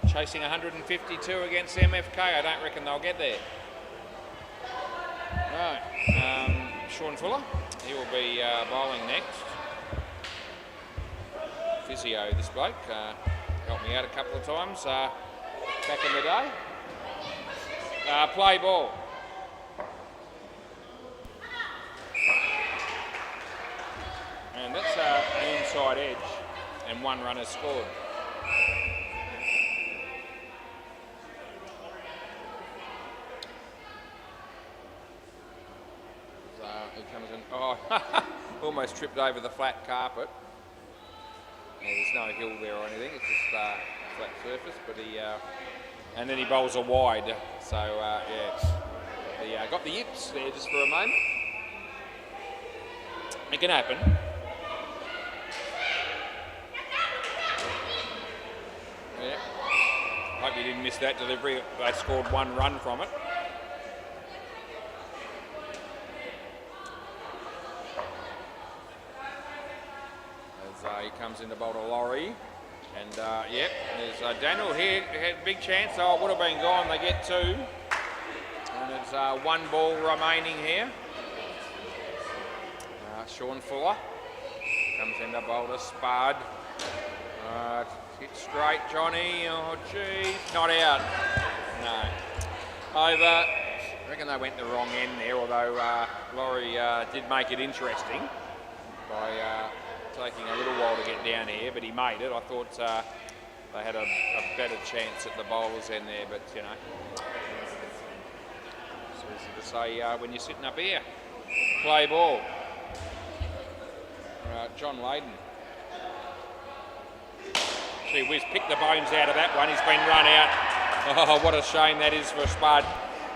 chasing 152 against MFK. I don't reckon they'll get there. Right, Sean Fuller, he will be bowling next. Physio, this bloke, helped me out a couple of times back in the day. Play ball. And that's an inside edge, and 1 run has scored. So he comes in, almost tripped over the flat carpet. Yeah, there's no hill there or anything, it's just flat surface, but and then he bowls a wide, so yeah, got the yips there just for a moment. It can happen. Yeah, hope you didn't miss that delivery, they scored 1 run from it. He comes in to bowl to Laurie, and there's Daniel here, had a big chance, it would have been gone, they get 2, and there's 1 ball remaining here. Sean Fuller, Comes into bowler, Spud. Hit straight, Johnny. Oh, geez. Not out. No. Over. I reckon they went the wrong end there, although Laurie did make it interesting by taking a little while to get down here, but he made it. I thought they had a better chance at the bowler's end there, but, you know, it's easy to say when you're sitting up here. Play ball. John Layden. Gee whiz, picked the bones out of that one. He's been run out. Oh, what a shame that is for Spud.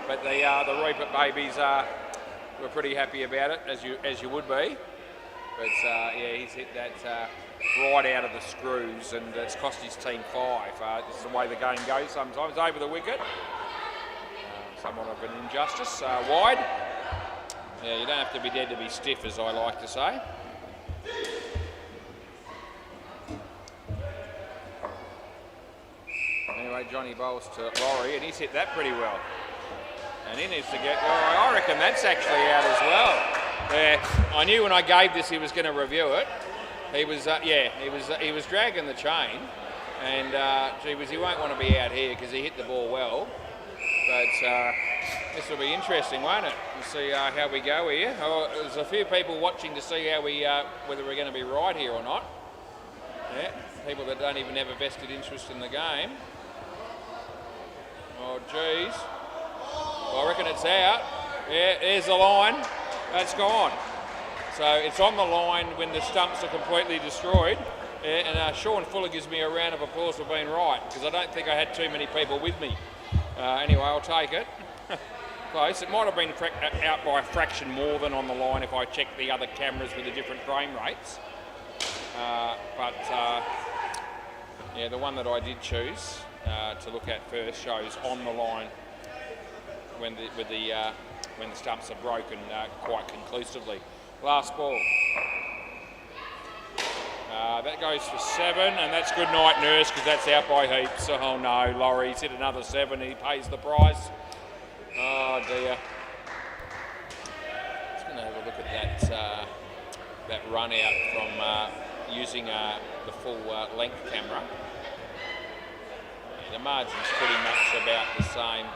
But the Reaper babies were pretty happy about it, as you would be. But yeah, he's hit that right out of the screws, and it's cost his team 5. This is the way the game goes sometimes. Over the wicket. Somewhat of an injustice. Wide. Yeah, you don't have to be dead to be stiff, as I like to say. Anyway, Johnny bowls to Laurie, and he's hit that pretty well. And he needs to get. Oh, I reckon that's actually out as well. Yeah, I knew when I gave this he was going to review it. He was, he was dragging the chain, and gee whiz, he won't want to be out here because he hit the ball well. But this will be interesting, won't it? We'll see how we go here. Oh, there's a few people watching to see how we, whether we're going to be right here or not. Yeah, people that don't even have a vested interest in the game. Oh, geez. Well, I reckon it's out. Yeah, there's the line. That's gone. So it's on the line when the stumps are completely destroyed. Yeah, and Sean Fuller gives me a round of applause for being right, because I don't think I had too many people with me. Anyway, I'll take it. Close. It might have been out by a fraction more than on the line if I checked the other cameras with the different frame rates. Yeah, the one that I did choose to look at first shows on the line when the stumps are broken quite conclusively. Last ball. That goes for 7, and that's good night, Nurse, because that's out by heaps. Oh no, Laurie's hit another 7. He pays the price. Oh dear. Just going to have a look at that run out from using the full length camera. The margin's pretty much about the same.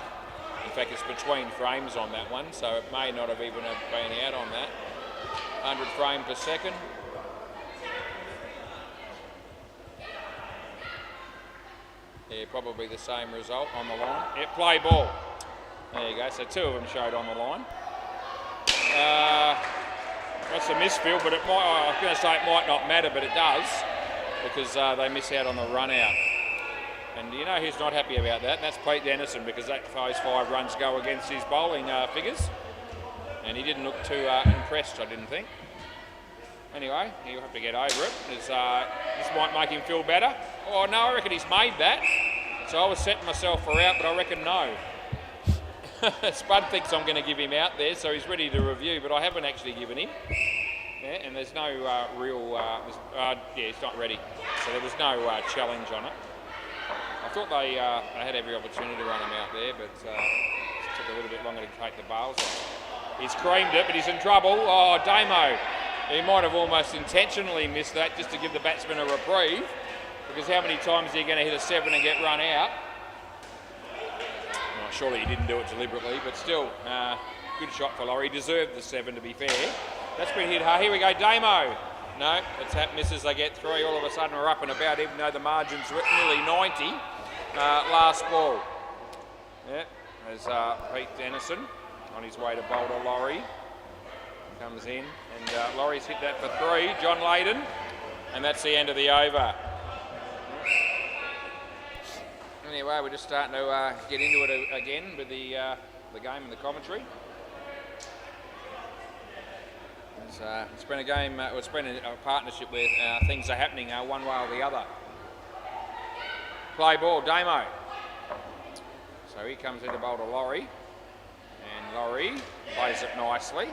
In fact, it's between frames on that one, so it may not have even been out on that. 100 frames per second. Yeah, probably the same result on the line. Yeah, play ball. There you go. So 2 of them showed on the line. That's a misfield, but it might. I was going to say it might not matter, but it does, because they miss out on the run out. And you know who's not happy about that? And that's Pete Dennison, because those 5 runs go against his bowling figures. And he didn't look too impressed, I didn't think. Anyway, he'll have to get over it. This might make him feel better. Oh no, I reckon he's made that. So I was setting myself for out, but I reckon no. Spud thinks I'm going to give him out there, so he's ready to review, but I haven't actually given him. Yeah, and there's no real, yeah, he's not ready. So there was no challenge on it. I thought they had every opportunity to run him out there, but it took a little bit longer to take the bails off. He's creamed it, but he's in trouble. Oh, Damo. He might have almost intentionally missed that just to give the batsman a reprieve, because how many times are you going to hit a 7 and get run out? Well, surely he didn't do it deliberately, but still, good shot for Laurie. He deserved the 7, to be fair. That's been hit hard. Here we go, Damo. No, it's that misses. They get 3. All of a sudden we're up and about, even though the margin's nearly 90. Last ball. Yeah, there's Pete Dennison on his way to bowl to Laurie. Comes in, and Laurie's hit that for 3. John Layden, and that's the end of the over. Anyway, we're just starting to get into it again with the game and the commentary. It's been a game. It's been a partnership where things are happening one way or the other. Play ball, Damo. So he comes in to bowl to Laurie, and Laurie plays it nicely.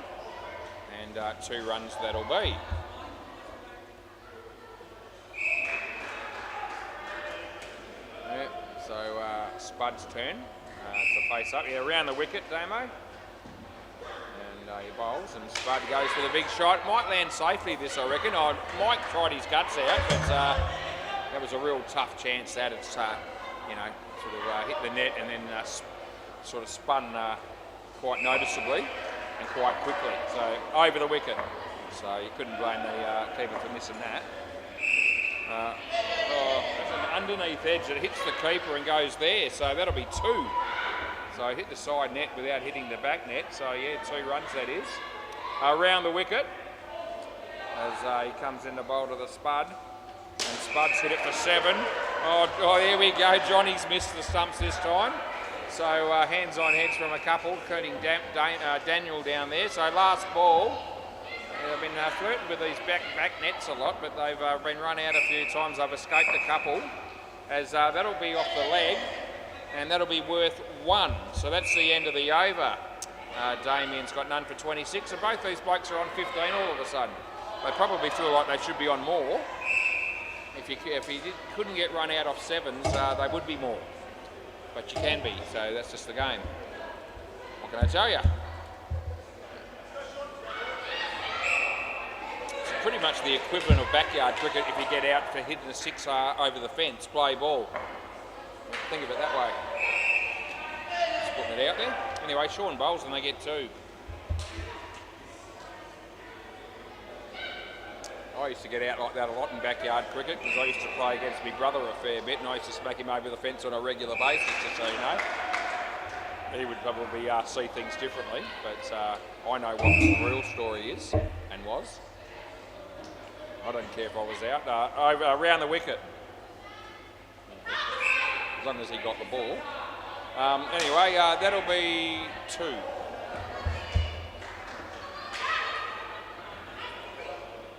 And 2 runs that'll be. Yeah, so Spud's turn to face up. Yeah, around the wicket, Damo. And he bowls and Spud goes for the big shot. Might land safely this, I reckon. Mike tried his guts out, but that was a real tough chance that it's, you know, sort of hit the net and then sort of spun quite noticeably and quite quickly. So over the wicket. So you couldn't blame the keeper for missing that. That's an underneath edge that hits the keeper and goes there. So that'll be 2. So hit the side net without hitting the back net. So yeah, 2 runs that is. Around the wicket as he comes in to bowl to the Spud. And Spud's hit it for 7. Oh, there we go. Johnny's missed the stumps this time. So hands on heads from a couple, including Daniel down there. So last ball. They've been flirting with these back nets a lot, but they've been run out a few times. They've escaped a couple. As that'll be off the leg. And that'll be worth 1. So that's the end of the over. Damien's got none for 26. And both these blokes are on 15 all of a sudden. They probably feel like they should be on more. If you couldn't get run out off 7s, they would be more. But you can be, so that's just the game. What can I tell you? It's pretty much the equivalent of backyard cricket if you get out for hitting a 6 over the fence, play ball. Think of it that way. Just putting it out there. Anyway, Sean bowls and they get 2. I used to get out like that a lot in backyard cricket because I used to play against my brother a fair bit and I used to smack him over the fence on a regular basis, just so you know. He would probably see things differently, but I know what the real story is and was. I don't care if I was out. Around the wicket. As long as he got the ball. Anyway, that'll be 2.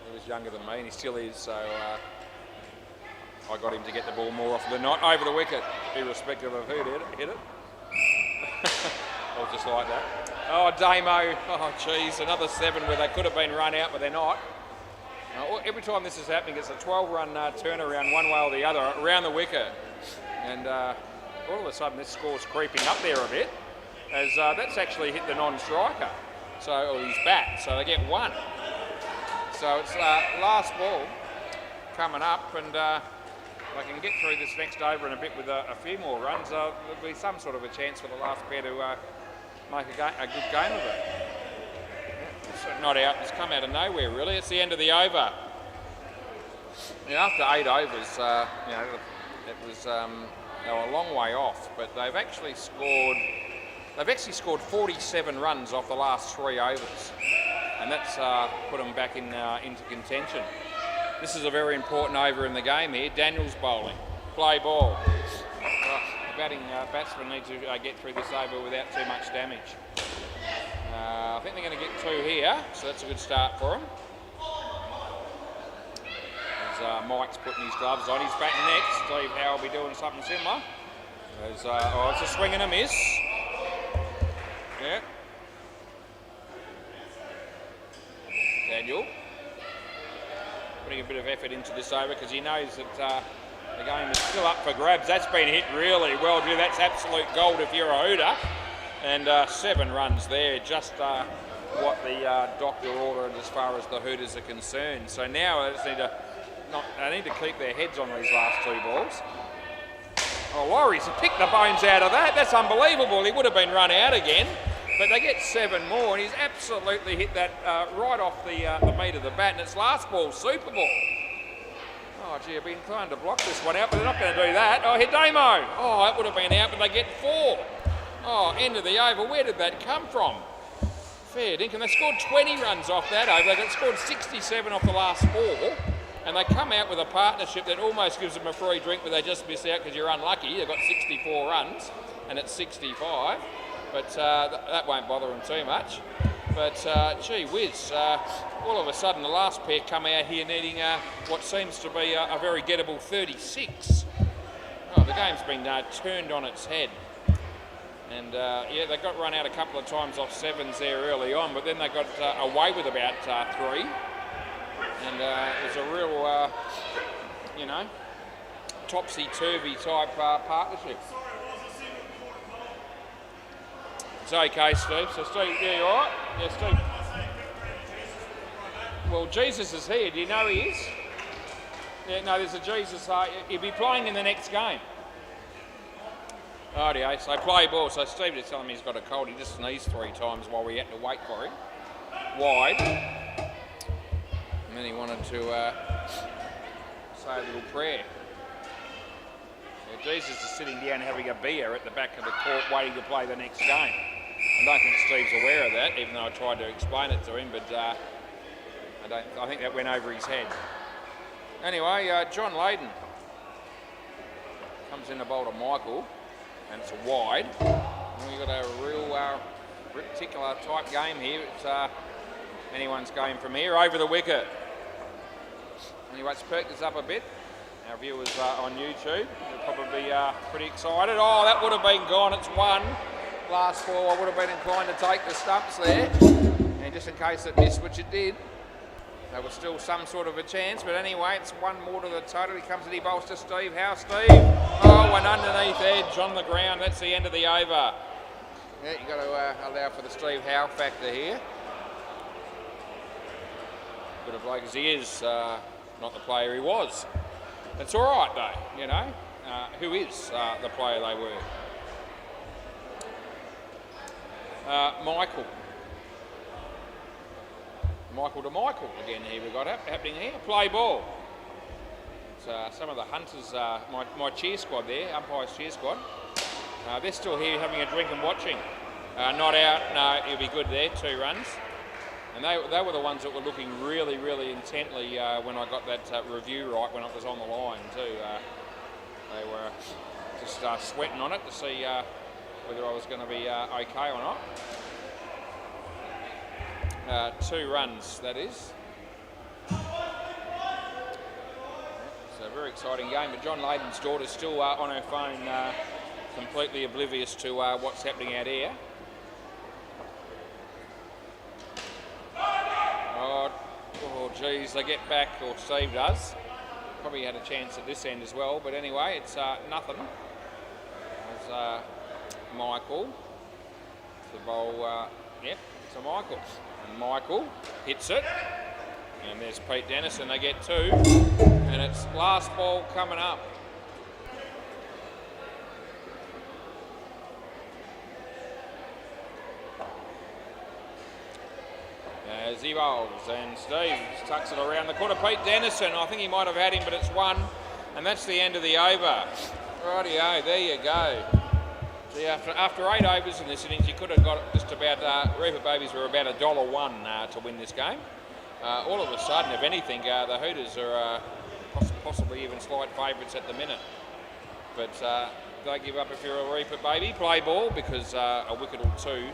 He was younger than me and he still is, so I got him to get the ball more often than not over the wicket, irrespective of who hit it. I was just like that. Oh, Damo. Oh, geez, another 7 where they could have been run out, but they're not. Every time this is happening, it's a 12-run turnaround one way or the other around the wicket. And all of a sudden this score's creeping up there a bit as that's actually hit the non-striker, or his bat, so they get 1. So it's last ball coming up and if I can get through this next over in a bit with a few more runs, there'll be some sort of a chance for the last pair to make a good game of it. It's not out, it's come out of nowhere really. It's the end of the over. After 8 overs, it was they were a long way off, but they've actually scored 47 runs off the last 3 overs, and that's put them back into contention. This is a very important over in the game here. Daniel's bowling, play ball. The batting batsmen need to get through this over without too much damage. I think they're going to get 2 here, so that's a good start for them. Mike's putting his gloves on. He's batting next. Steve Howe will be doing something similar. It's a swing and a miss. Yeah. Daniel putting a bit of effort into this over because he knows that the game is still up for grabs. That's been hit really well. That's absolute gold if you're a hooter. And 7 runs there, just what the doctor ordered as far as the hooters are concerned. So now I just need to keep their heads on these last 2 balls. Oh, Laurie's picked the bones out of that. That's unbelievable. He would have been run out again, but they get 7 more, and he's absolutely hit that right off the meat of the bat, and it's last ball, super ball. Oh, gee, I've been trying to block this one out, but they're not going to do that. Oh, Hidemo. Oh, that would have been out, but they get 4. Oh, end of the over. Where did that come from? Fair dinkum. They scored 20 runs off that over. They scored 67 off the last 4. And they come out with a partnership that almost gives them a free drink, but they just miss out because you're unlucky. They've got 64 runs, and it's 65. But that won't bother them too much. But, gee whiz, all of a sudden the last pair come out here needing what seems to be a very gettable 36. Oh, the game's been turned on its head. And, yeah, they got run out a couple of times off 7s there early on, but then they got away with about 3. And there's a real, topsy-turvy type partnership. It's okay, Steve. So, Steve, yeah, you all right? Yeah, Steve. Well, Jesus is here. Do you know he is? Yeah, no, there's a Jesus. He'll be playing in the next game. Rightio, so play ball. So Steve is telling me he's got a cold. He just sneezed 3 times while we had to wait for him. Wide. And then he wanted to say a little prayer. Yeah, Jesus is sitting down having a beer at the back of the court waiting to play the next game. I don't think Steve's aware of that, even though I tried to explain it to him, but I think that went over his head. Anyway, John Layden comes in to bowl to Michael, and it's a wide. And we've got a real particular type game here. It's anyone's game from here over the wicket. Anyway, let's perk this up a bit. Our viewers on YouTube will probably be pretty excited. Oh, that would have been gone. It's 1. Last ball, I would have been inclined to take the stumps there. And just in case it missed, which it did, there was still some sort of a chance, but anyway, it's 1 more to the total. He comes and he bowls to Steve. How, Steve? Oh, an underneath edge on the ground. That's the end of the over. Yeah, you've got to allow for the Steve Howe factor here. Good a bloke as he is, not the player he was. It's all right, though, you know. Who is the player they were? Michael. Michael to Michael again here we've got happening here. Play ball. It's some of the Hunters, my cheer squad there, umpire's cheer squad. They're still here having a drink and watching. Not out, no, he'll be good there, 2 runs. And they were the ones that were looking really, really intently when I got that review right when it was on the line too. They were just sweating on it to see whether I was going to be okay or not. 2 runs, that is. It's a very exciting game, but John Layden's daughter's still on her phone, completely oblivious to what's happening out here. Oh, geez, they get back, or Steve does. Probably had a chance at this end as well, but anyway, it's nothing. There's Michael. The bowl, yep, it's a Michael. And Michael hits it. And there's Pete Dennison, they get 2. And it's last ball coming up. As he bowls, and Steve tucks it around the corner. Pete Dennison, I think he might have had him, but it's 1. And that's the end of the over. Rightio, there you go. See, after 8 overs in this innings, you could have got just about, Reaper Babies were about $1.01 to win this game. All of a sudden, if anything, the Hooters are possibly even slight favourites at the minute. But don't give up if you're a Reaper Baby. Play ball, because a wicket or 2.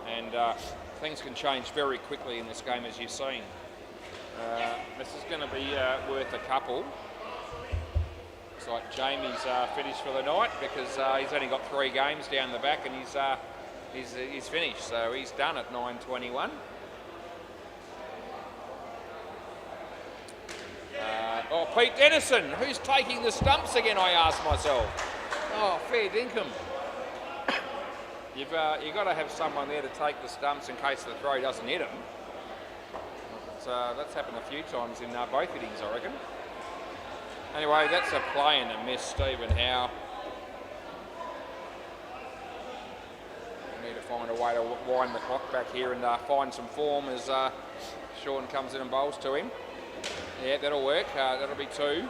And things can change very quickly in this game, as you've seen. This is going to be worth a couple. Looks like Jamie's finished for the night, because he's only got 3 games down the back, and he's finished. So he's done at 9:21. Oh, Pete Dennison, who's taking the stumps again, I ask myself. Oh, fair dinkum. You've got to have someone there to take the stumps in case the throw doesn't hit them. That's happened a few times in both innings, I reckon. Anyway, that's a play and a miss, Stephen Howe. We need to find a way to wind the clock back here and find some form as Sean comes in and bowls to him. Yeah, that'll work. That'll be 2.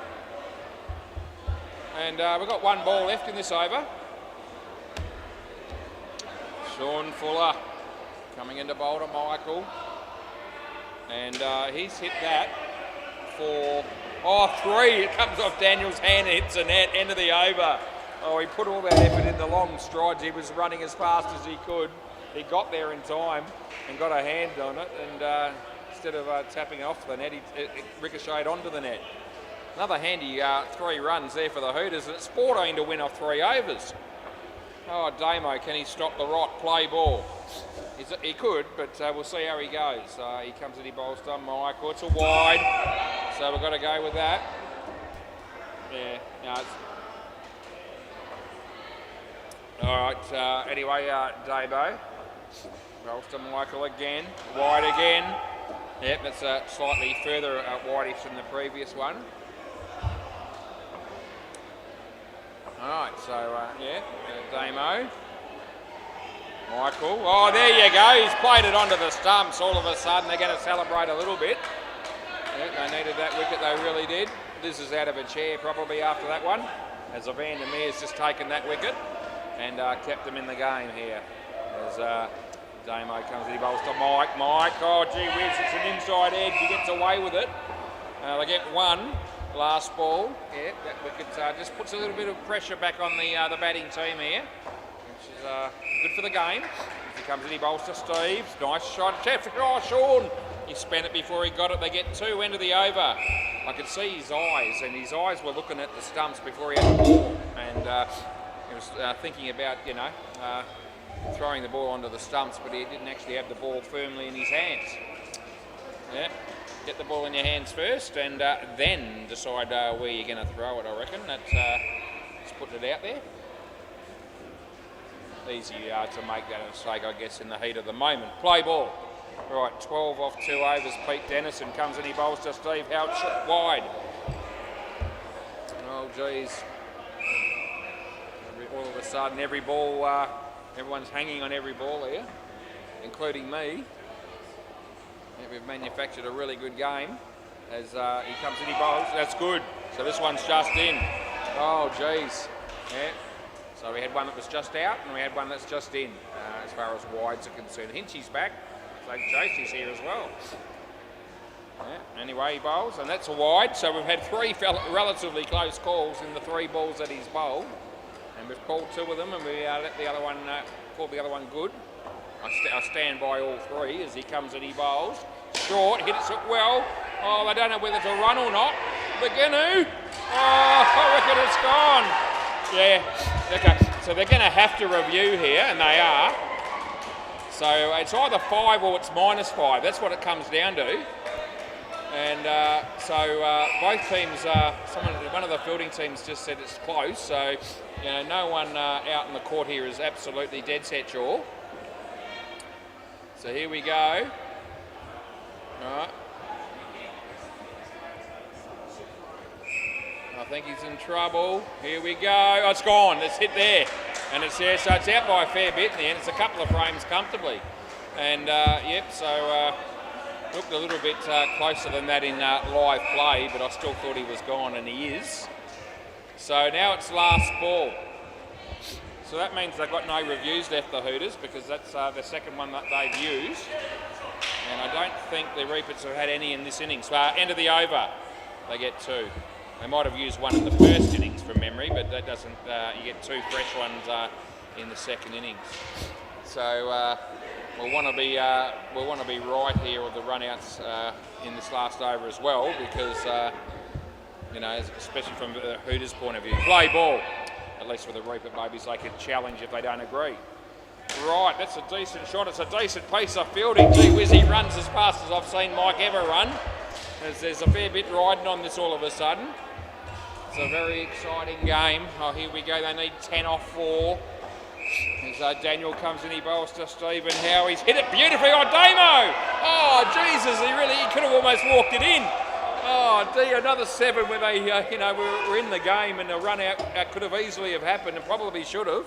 And we've got 1 ball left in this over. Sean Fuller coming into bowl to Michael. And he's hit that for 3. It comes off Daniel's hand and hits the net. End of the over. Oh, he put all that effort in the long strides. He was running as fast as he could. He got there in time and got a hand on it. And instead of tapping it off the net, it ricocheted onto the net. Another handy 3 runs there for the Hooters. And it's 14 to win off 3 overs. Oh, Damo, can he stop the rot? Play ball. He could, but we'll see how he goes. He comes in, he bowls to Michael. It's a wide, so we've got to go with that. Yeah, no, all right, anyway, Damo bowls to Michael again. Wide again. Yep, that's slightly further wideish than the previous one. Alright, so Damo. Michael. Oh, there you go. He's played it onto the stumps. All of a sudden, they're going to celebrate a little bit. Yeah, they needed that wicket, they really did. Liz is out of a chair probably after that one, as Van der Meer's just taken that wicket and kept them in the game here. As Damo comes in, he bowls to Mike. Oh, gee whiz, it's an inside edge. He gets away with it. They get one. Last ball. Yeah, that wicket just puts a little bit of pressure back on the batting team here, which is good for the game. He comes in, he bowls to Steve. Nice shot. Oh, Sean! He spent it before he got it. They get two, end of the over. I could see his eyes, and his eyes were looking at the stumps before he had the ball. And he was thinking about, throwing the ball onto the stumps, but he didn't actually have the ball firmly in his hands. Yeah. Get the ball in your hands first and then decide where you're going to throw it, I reckon. That's just putting it out there. Easy to make that mistake, I guess, in the heat of the moment. Play ball. Right, 12 off 2 overs. Pete Dennison comes in, he bowls to Steve Houch wide. Oh, geez. All of a sudden, every ball, everyone's hanging on every ball here, including me. Yeah, we've manufactured a really good game as he comes in, he bowls. That's good. So this one's just in. Oh, geez. Yeah. So we had one that was just out and we had one that's just in as far as wides are concerned. Hinchy's back. So Chasey's here as well. Yeah. Anyway, he bowls and that's a wide. So we've had three relatively close calls in the 3 balls that he's bowled. And we've called 2 of them and we let the other one, called the other one good. I stand by all 3 as he comes and he bowls. Short, hits it well. Oh, they don't know whether to run or not. They're going to. Oh, I reckon it's gone. Yeah, okay. So they're going to have to review here, and they are. So it's either 5 or it's -5. That's what it comes down to. And both teams, one of the fielding teams just said it's close. So, no one out in the court here is absolutely dead set sure. So here we go. All right. I think he's in trouble. Here we go. Oh, it's gone. It's hit there. And it's there. So it's out by a fair bit in the end. It's a couple of frames comfortably. And, looked a little bit closer than that in live play, but I still thought he was gone, and he is. So now it's last ball. So that means they've got no reviews left, the Hooters, because that's the second one that they've used. And I don't think the Reapers have had any in this innings. End of the over, they get 2. They might have used one in the first innings from memory, but that doesn't. You get 2 fresh ones in the second innings. So we'll want to be right here with the runouts in this last over as well, because especially from the Hooters' point of view, play ball. At least with the Reaper babies, they could challenge if they don't agree. Right, that's a decent shot. It's a decent piece of fielding. Gee whiz, he runs as fast as I've seen Mike ever run. There's a fair bit riding on this all of a sudden. It's a very exciting game. Oh, here we go. They need 10 off 4. As Daniel comes in, he bowls to Stephen Howe. He's hit it beautifully on Damo. Oh, Jesus, he could have almost walked it in. Oh, another 7 where they, were in the game, and the run out could have easily have happened and probably should have.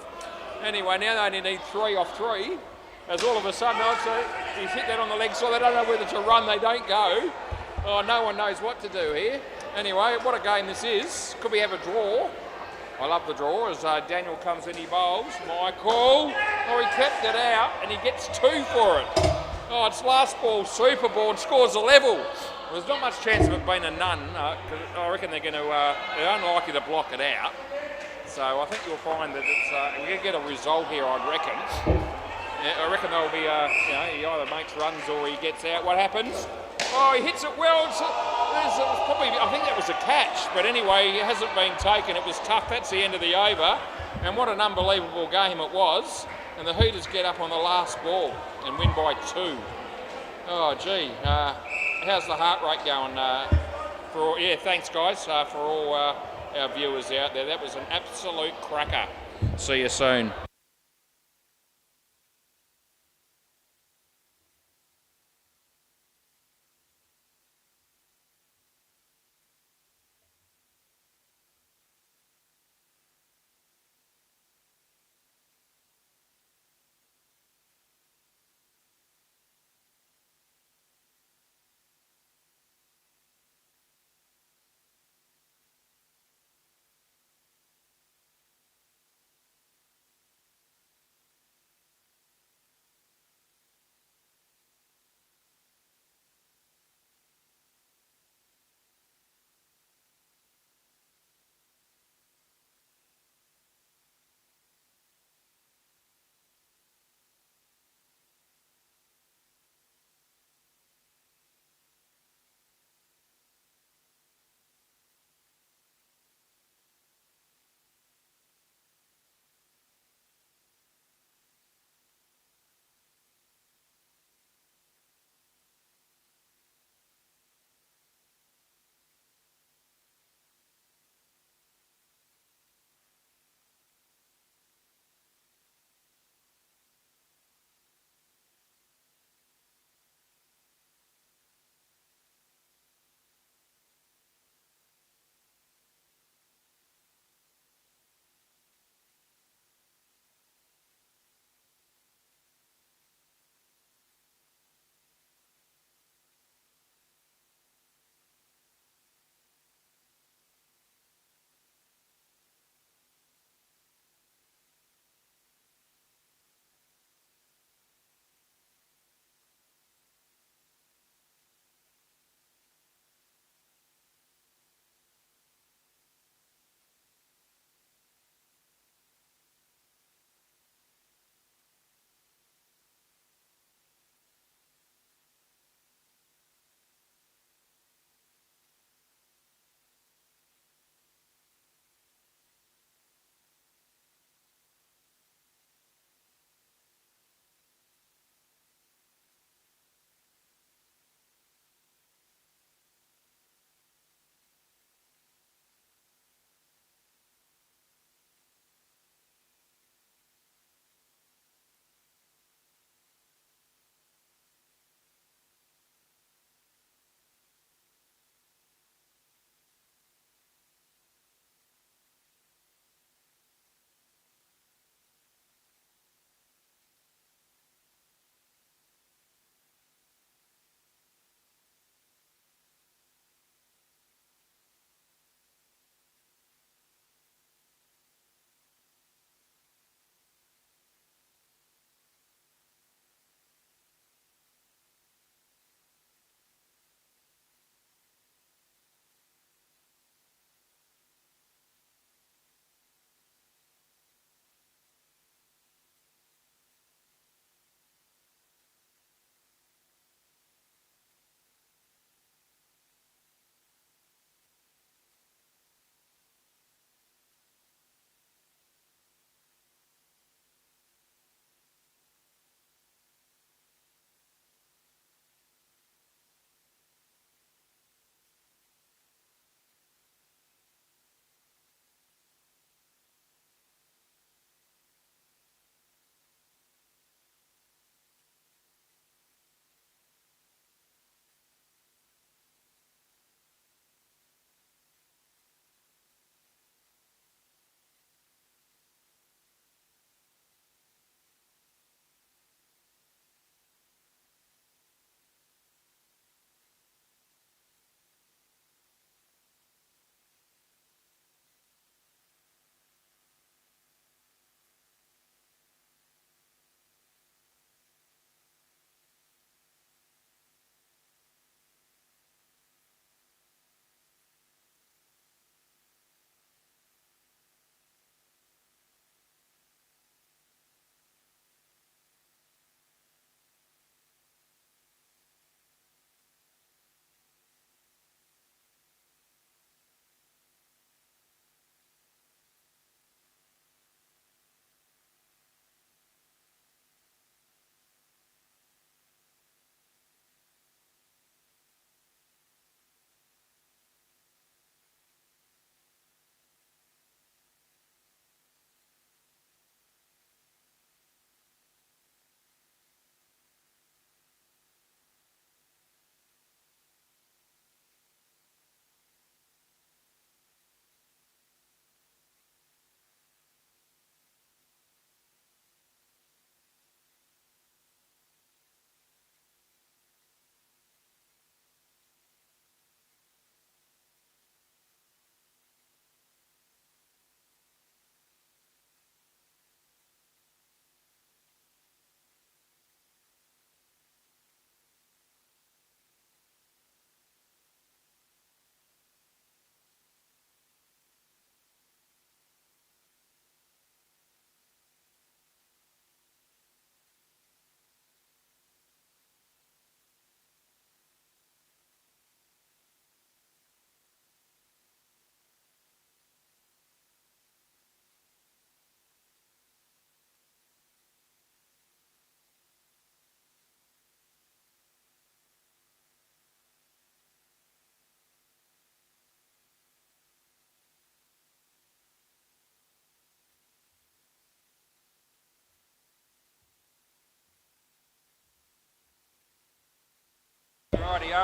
Anyway, now they only need 3 off 3. As all of a sudden, he's hit that on the leg, so they don't know whether to run, they don't go. Oh, no one knows what to do here. Anyway, what a game this is. Could we have a draw? I love the draw as Daniel comes in, he bowls. Michael. Oh, he kept it out and he gets 2 for it. Oh, it's last ball, super ball, and scores a level. There's not much chance of it being a none. I reckon they're unlikely to block it out. So I think you'll find that we're going to get a result here, I'd reckon. Yeah, I reckon there'll be, he either makes runs or he gets out. What happens? Oh, he hits it well. I think that was a catch, but anyway, it hasn't been taken. It was tough. That's the end of the over. And what an unbelievable game it was. And the Hooters get up on the last ball and win by 2. Oh, gee. How's the heart rate going? Thanks, guys, for all our viewers out there. That was an absolute cracker. See you soon.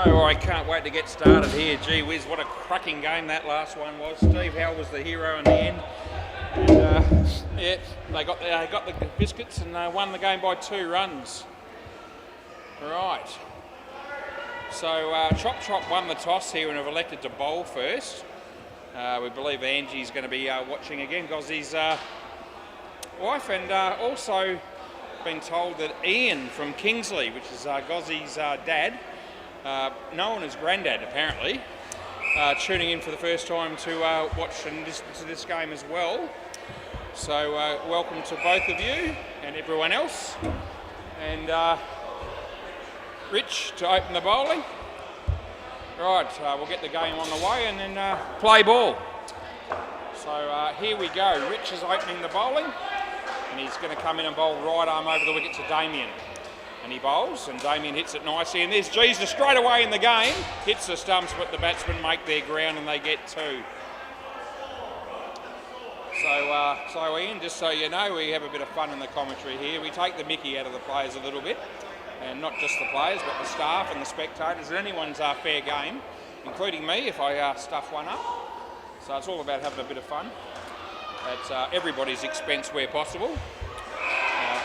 Oh, I can't wait to get started here. Gee whiz, what a cracking game that last one was. Steve Howe was the hero in the end. And, yeah, they got the biscuits and won the game by 2 runs. Right. So Chop Chop won the toss here and have elected to bowl first. We believe Angie's going to be watching again, Gozzie's wife, and also been told that Ian from Kingsley, which is Gozzie's dad, known as Grandad apparently, tuning in for the first time to watch and listen to this game as well. So welcome to both of you and everyone else. And Rich to open the bowling. Right, we'll get the game on the way and then play ball. So here we go. Rich is opening the bowling and he's going to come in and bowl right arm over the wicket to Damien. And he bowls and Damien hits it nicely. And there's Jesus straight away in the game. Hits the stumps, but the batsmen make their ground and they get 2. So Ian, just so you know, we have a bit of fun in the commentary here. We take the mickey out of the players a little bit. And not just the players, but the staff and the spectators, and anyone's fair game, including me if I stuff one up. So it's all about having a bit of fun at everybody's expense where possible.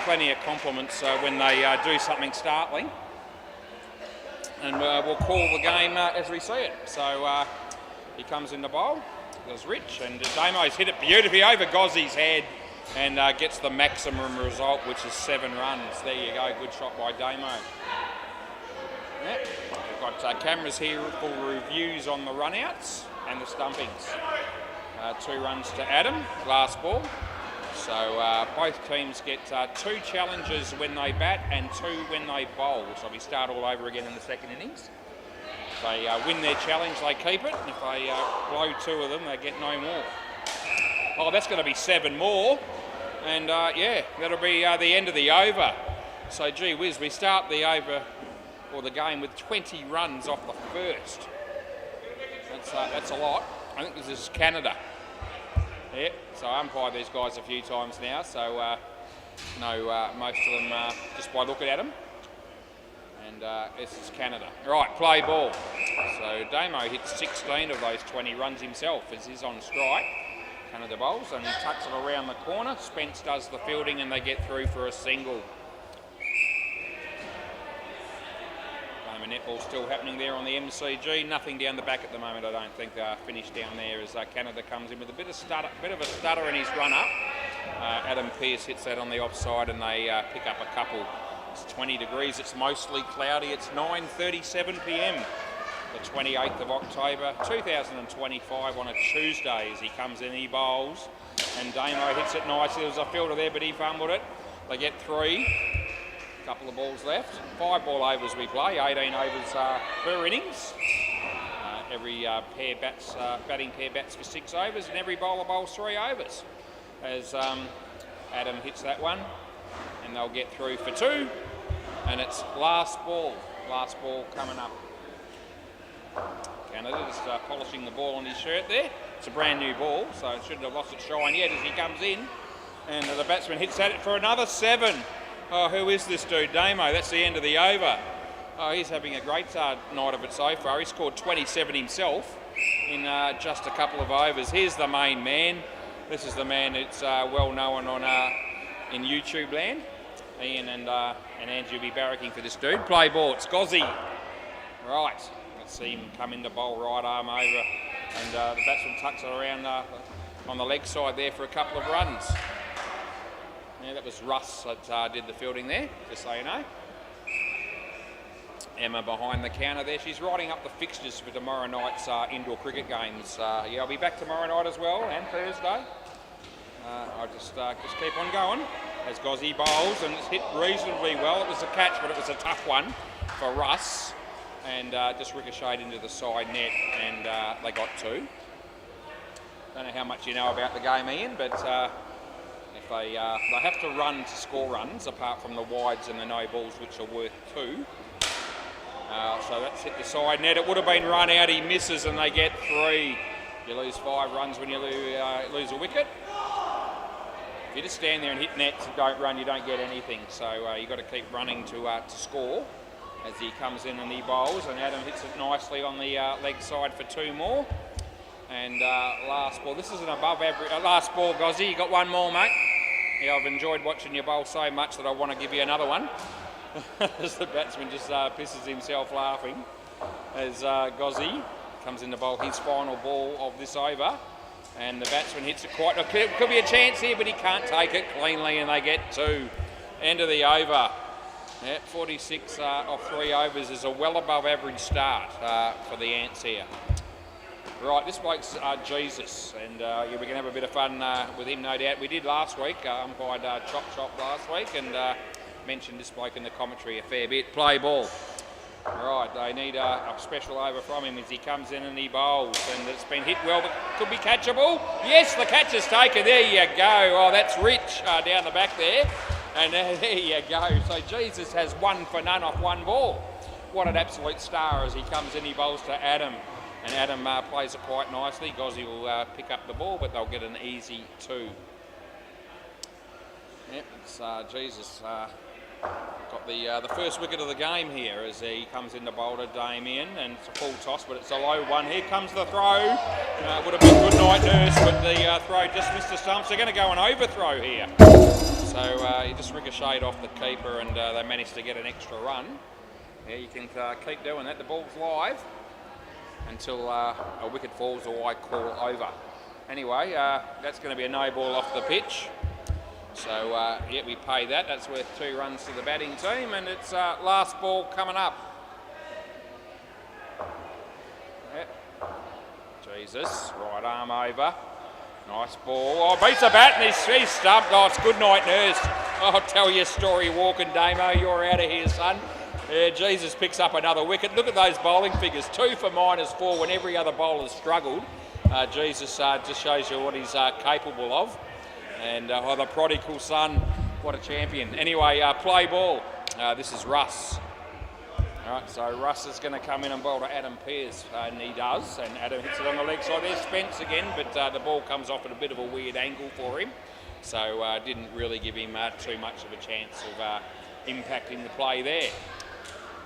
Plenty of compliments when they do something startling. And we'll call the game as we see it. So he comes in the bowl, goes Rich, and Damo's hit it beautifully over Gozzie's head. And gets the maximum result, which is 7 runs. There you go, good shot by Damo. Yep. We've got cameras here for reviews on the run-outs and the stumpings. 2 runs to Adam, last ball. So both teams get 2 challenges when they bat and 2 when they bowl. So we start all over again in the second innings. If they win their challenge, they keep it. And if they blow 2 of them, they get no more. Oh, that's going to be 7 more. And yeah, that'll be the end of the over. So gee whiz, we start the over or the game with 20 runs off the first. That's a lot. I think this is Canada. Yeah, so I umpired these guys a few times now, so know most of them just by looking at them. And this is Canada. Right, play ball. So Damo hits 16 of those 20 runs himself as he's on strike. Canada bowls and he tucks it around the corner. Spence does the fielding and they get through for a single. Game of netball still happening there on the MCG. Nothing down the back at the moment, I don't think. Finished down there as Canada comes in with a bit of a stutter in his run up. Adam Pearce hits that on the offside and they pick up a couple. It's 20 degrees, it's mostly cloudy. It's 9:37 p.m. the 28th of October 2025 on a Tuesday as he comes in, he bowls and Damo hits it nicely. There was a fielder there but he fumbled it. They get 3, a couple of balls left. 5 ball overs we play, 18 overs per innings. Every batting pair bats for 6 overs and every bowler bowls 3 overs. As Adam hits that one and they'll get through for 2 and it's last ball coming up. Canada just polishing the ball on his shirt there. It's a brand new ball, so it shouldn't have lost its shine yet as he comes in. And the batsman hits at it for another 7. Oh, who is this dude? Damo, that's the end of the over. Oh, he's having a great night of it so far. He scored 27 himself in just a couple of overs. Here's the main man. This is the man that's well known on in YouTube land. Ian and Angie will be barracking for this dude. Play ball, it's Gozzie. Right. See him come in to bowl right arm over and the batsman tucks it around on the leg side there for a couple of runs. Yeah, that was Russ that did the fielding there, just so you know. Emma behind the counter there. She's writing up the fixtures for tomorrow night's indoor cricket games. Yeah, I'll be back tomorrow night as well and Thursday. I'll just keep on going as Gozzie bowls and it's hit reasonably well. It was a catch but it was a tough one for Russ. And just ricocheted into the side net and they got 2. Don't know how much you know about the game, Ian, but if they have to run to score runs apart from the wides and the no balls, which are worth 2. So that's hit the side net. It would have been run out, he misses and they get 3. You lose 5 runs when you lose a wicket. If you just stand there and hit nets and don't run, you don't get anything. So you've got to keep running to score. as he comes in and he bowls, and Adam hits it nicely on the leg side for 2 more. And last ball, this is an above average, last ball, Gozzy, you got 1 more, mate? Yeah, I've enjoyed watching you bowl so much that I want to give you another one. As the batsman just pisses himself laughing as Gozzy comes in to bowl his final ball of this over. And the batsman hits it quite, could be a chance here, but he can't take it cleanly, and they get 2. End of the over. Yeah, 46 off 3 overs is a well above average start for the Ants here. Right, this bloke's Jesus, and yeah, we're going to have a bit of fun with him, no doubt. We did last week, umpired Chop Chop last week, and mentioned this bloke in the commentary a fair bit. Play ball. Right, they need a special over from him as he comes in and he bowls, and it's been hit well, but could be catchable. Yes, the catch is taken. There you go. Oh, that's Rich down the back there, and there you go. So Jesus has 1 for none off 1 ball. What an absolute star as he comes in, he bowls to Adam. And Adam plays it quite nicely. Gozzy will pick up the ball, but they'll get an easy 2. Yep, it's Jesus got the first wicket of the game here as he comes in to bowl to Damien, and it's a full toss, but it's a low one. Here comes the throw. Would have been good night, Nurse, but the throw just missed the stumps. They're going to go an overthrow here. So he just ricocheted off the keeper, and they managed to get an extra run. Yeah, you can keep doing that. The ball's live until a wicket falls or I call over. Anyway, that's going to be a no ball off the pitch. So, yeah, we pay that. That's worth 2 runs to the batting team, and it's last ball coming up. Yep. Jesus, right arm over. Nice ball. Oh, beats the bat, and he's stumped. Oh, it's good night, Nurse. I'll tell you a story, walking Damo. You're out of here, son. Yeah, Jesus picks up another wicket. Look at those bowling figures. 2 for -4 when every other bowler's struggled. Jesus just shows you what he's capable of. And the prodigal son, what a champion. Anyway, play ball. This is Russ. All right, so Russ is going to come in and bowl to Adam Pearce, and he does. And Adam hits it on the leg side. There's Spence again, but the ball comes off at a bit of a weird angle for him. So didn't really give him too much of a chance of impacting the play there.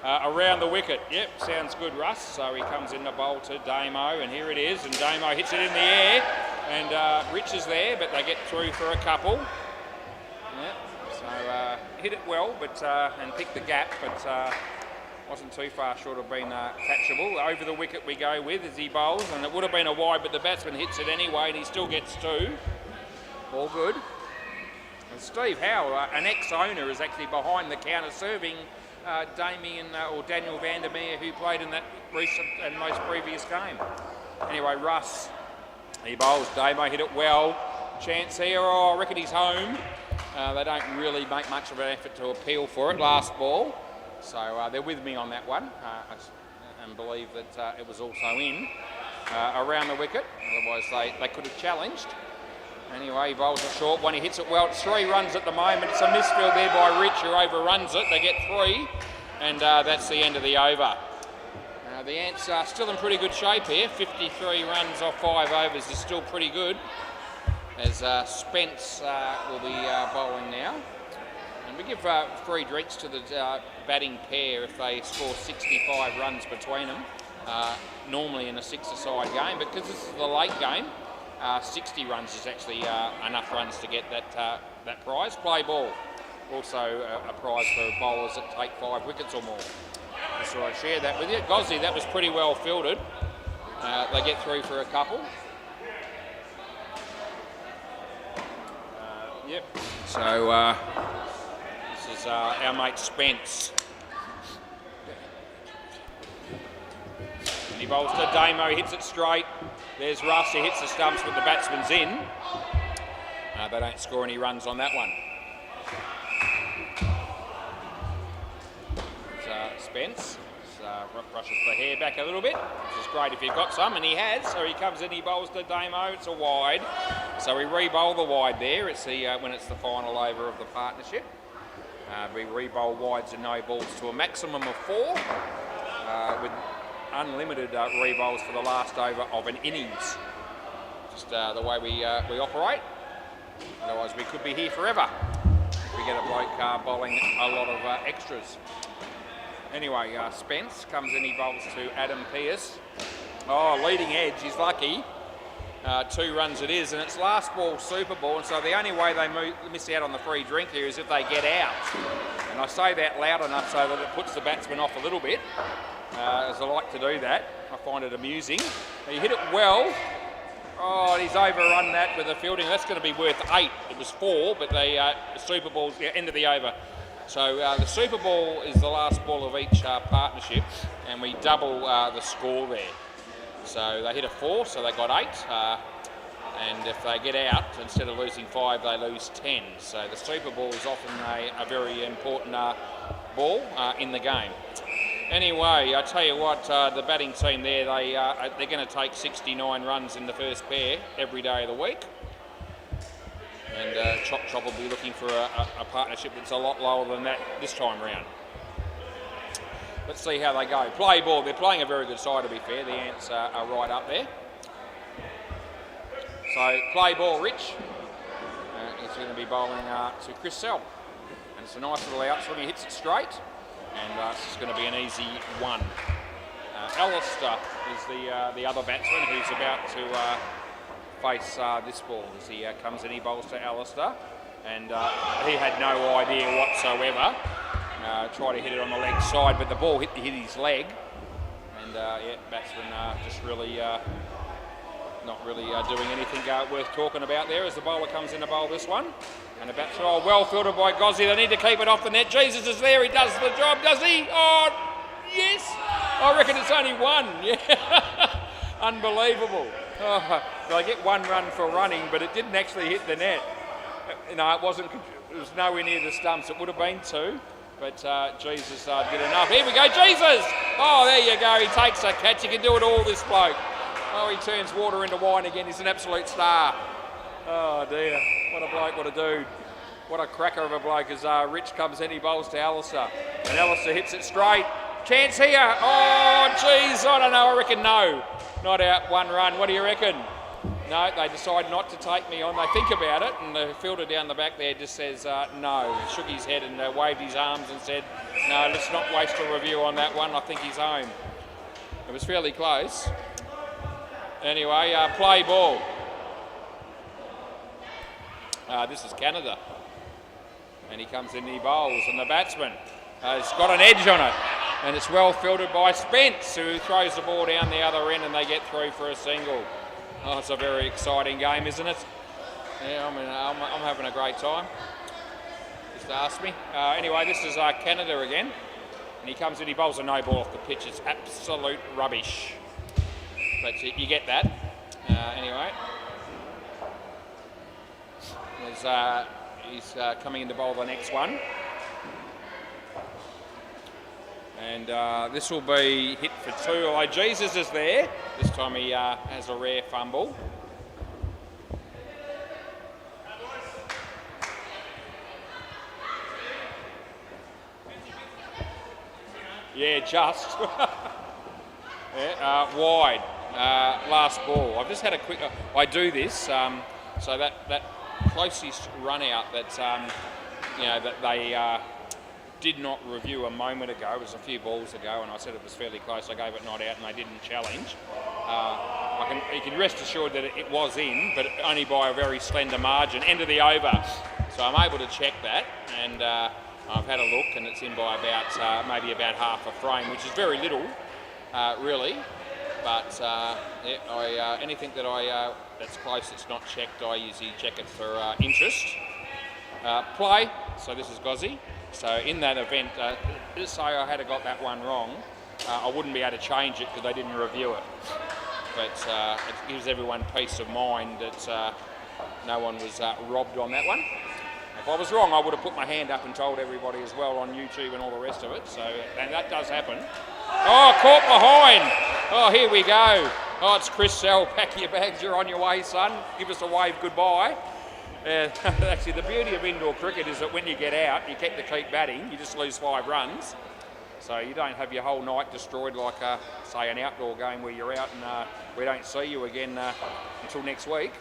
Around the wicket, yep, sounds good, Russ. So he comes in the bowl to Damo, and here it is, and Damo hits it in the air, and Rich is there, but they get through for a couple. Yep, so hit it well, but and picked the gap, but wasn't too far short of being catchable. Over the wicket we go with as he bowls, and it would have been a wide, but the batsman hits it anyway, and he still gets 2. All good. And Steve Howe, an ex-owner, is actually behind the counter serving Damien or Daniel Vandermeer, who played in that recent and most previous game. Anyway, Russ, he bowls. Damo hit it well. Chance here. Oh, I reckon he's home. They don't really make much of an effort to appeal for it. Last ball. So they're with me on that one and believe that it was also in around the wicket. Otherwise, they could have challenged. Anyway, he bowls a short one. He hits it well. It's 3 runs at the moment. It's a misfield there by Rich, who overruns it. They get 3, and that's the end of the over. The Ants are still in pretty good shape here. 53 runs off 5 overs is still pretty good, as Spence will be bowling now. And we give free drinks to the batting pair if they score 65 runs between them, normally in a 6-a-side game. But because this is the late game, 60 runs is actually enough runs to get that prize. Play ball. Also a prize for bowlers that take 5 wickets or more. So I share that with you. Gozzy, that was pretty well fielded. They get through for a couple. Yep. So this is our mate Spence. And he bowls to Damo, he hits it straight. There's Russ, he hits the stumps, but the batsman's in. They don't score any runs on that one. Spence brushes the hair back a little bit, which is great if you've got some, and he has. So he comes in, he bowls to Damo, it's a wide. So we re-bowl the wide there. It's the when it's the final over of the partnership. We re-bowl wides and no balls to a maximum of 4, with unlimited re-bowls for the last over of an innings. Just the way we operate. Otherwise we could be here forever if we get a bloke bowling a lot of extras. Anyway, Spence comes in, he bowls to Adam Pearce. Oh, leading edge, he's lucky. 2 runs it is, and it's last ball super ball, and so the only way they miss out on the free drink here is if they get out. And I say that loud enough so that it puts the batsman off a little bit, as I like to do that. I find it amusing. He hit it well. Oh, he's overrun that with the fielding. That's going to be worth 8. It was 4, but the super ball's the end of the over. So the super ball is the last ball of each partnership, and we double the score there. So they hit a 4, so they got 8. And if they get out, instead of losing 5, they lose 10. So the super ball is often a very important ball in the game. Anyway, I tell you what, the batting team there, they're going to take 69 runs in the first pair every day of the week. And Chop will be looking for a partnership that's a lot lower than that this time round. Let's see how they go. Play ball. They're playing a very good side, to be fair. The Ants are right up there. So play ball, Rich. He's going to be bowling to Chris Sell. And it's a nice little outswing. He hits it straight. And it's going to be an easy 1. Alistair is the other batsman who's about to face this ball. As he comes in, he bowls to Alistair. And he had no idea whatsoever. Tried to hit it on the leg side, but the ball hit his leg, and yeah, batsman just really not really doing anything worth talking about there as the bowler comes in to bowl this one. And the batsman, oh, well fielded by Gozzi. They need to keep it off the net. Jesus is there. He does the job, does he? Oh, yes. I reckon it's only 1. Yeah, unbelievable. Oh, they get 1 run for running, but it didn't actually hit the net. No, it wasn't. It was nowhere near the stumps. It would have been 2. But Jesus did enough. Here we go, Jesus! Oh, there you go. He takes a catch. He can do it all, this bloke. Oh, he turns water into wine again. He's an absolute star. Oh, dear. What a bloke, what a dude. What a cracker of a bloke as Rich comes in. He bowls to Alistair. And Alistair hits it straight. Chance here. Oh, jeez. I don't know. I reckon no. Not out 1 run. What do you reckon? No, they decide not to take me on. They think about it, and the fielder down the back there just says no. He shook his head and waved his arms and said, no, let's not waste a review on that one. I think he's home. It was fairly close. Anyway, play ball. This is Canada. And he comes in and he bowls, and the batsman has got an edge on it. And it's well fielded by Spence, who throws the ball down the other end, and they get through for a single. Oh, it's a very exciting game, isn't it? Yeah, I mean, I'm having a great time. Just ask me. Anyway, this is Canada again. And he comes in, he bowls a no ball off the pitch. It's absolute rubbish. But you get that. Anyway. He's coming in to bowl the next one. And this will be hit for 2. Oh, Jesus is there. This time he has a rare fumble. Yeah, just. Yeah, wide. Last ball. I've just had a quick... I do this, so that closest run out that, that they... did not review a moment ago. It was a few balls ago, and I said it was fairly close. I gave it not out, and they didn't challenge. You can rest assured that it was in, but only by a very slender margin. End of the over. So I'm able to check that, and I've had a look, and it's in by about maybe about half a frame, which is very little, really. But yeah, anything that that's close, it's not checked. I usually check it for interest. Play. So this is Gozzi. So in that event, just say I had got that one wrong, I wouldn't be able to change it because they didn't review it. But it gives everyone peace of mind that no one was robbed on that one. If I was wrong, I would have put my hand up and told everybody as well on YouTube and all the rest of it. So, and that does happen. Oh, caught behind. Oh, here we go. Oh, it's Chris Sell. Pack your bags. You're on your way, son. Give us a wave goodbye. Actually, the beauty of indoor cricket is that when you get out, you get to keep batting. You just lose 5 runs. So you don't have your whole night destroyed like, say, an outdoor game where you're out and we don't see you again until next week.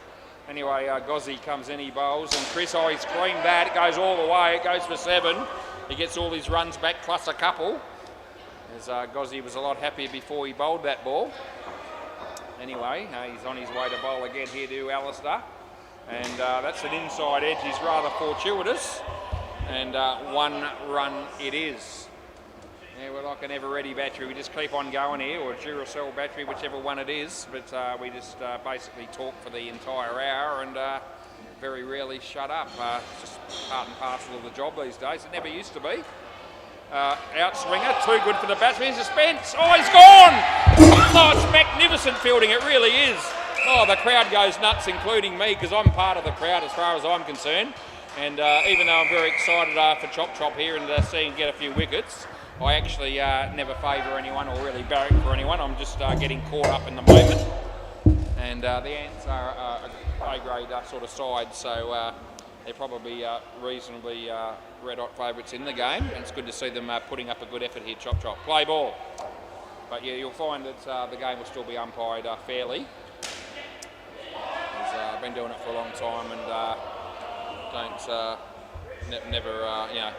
Anyway, Gozzi comes in, he bowls, and Chris, he's clean bat. It goes all the way. It goes for 7. He gets all his runs back plus a couple. As Gozzy was a lot happier before he bowled that ball. Anyway, he's on his way to bowl again here to Alistair. And that's an inside edge. He's rather fortuitous. And 1 run it is. Yeah, we're like an ever-ready battery. We just keep on going here, or a Duracell battery, whichever one it is. But we just basically talk for the entire hour and very rarely shut up. It's just part and parcel of the job these days. It never used to be. Outswinger, too good for the batsman. Suspense. Oh, he's gone! Oh, it's magnificent fielding. It really is. Oh, the crowd goes nuts, including me, because I'm part of the crowd as far as I'm concerned. And even though I'm very excited for Chop Chop here and seeing him get a few wickets, I actually never favour anyone or really barrack for anyone. I'm just getting caught up in the moment. And the Ants are a grade sort of side, so they're probably reasonably red-hot favourites in the game. And it's good to see them putting up a good effort here, Chop Chop. Play ball. But yeah, you'll find that the game will still be umpired fairly. I've been doing it for a long time and never, you know,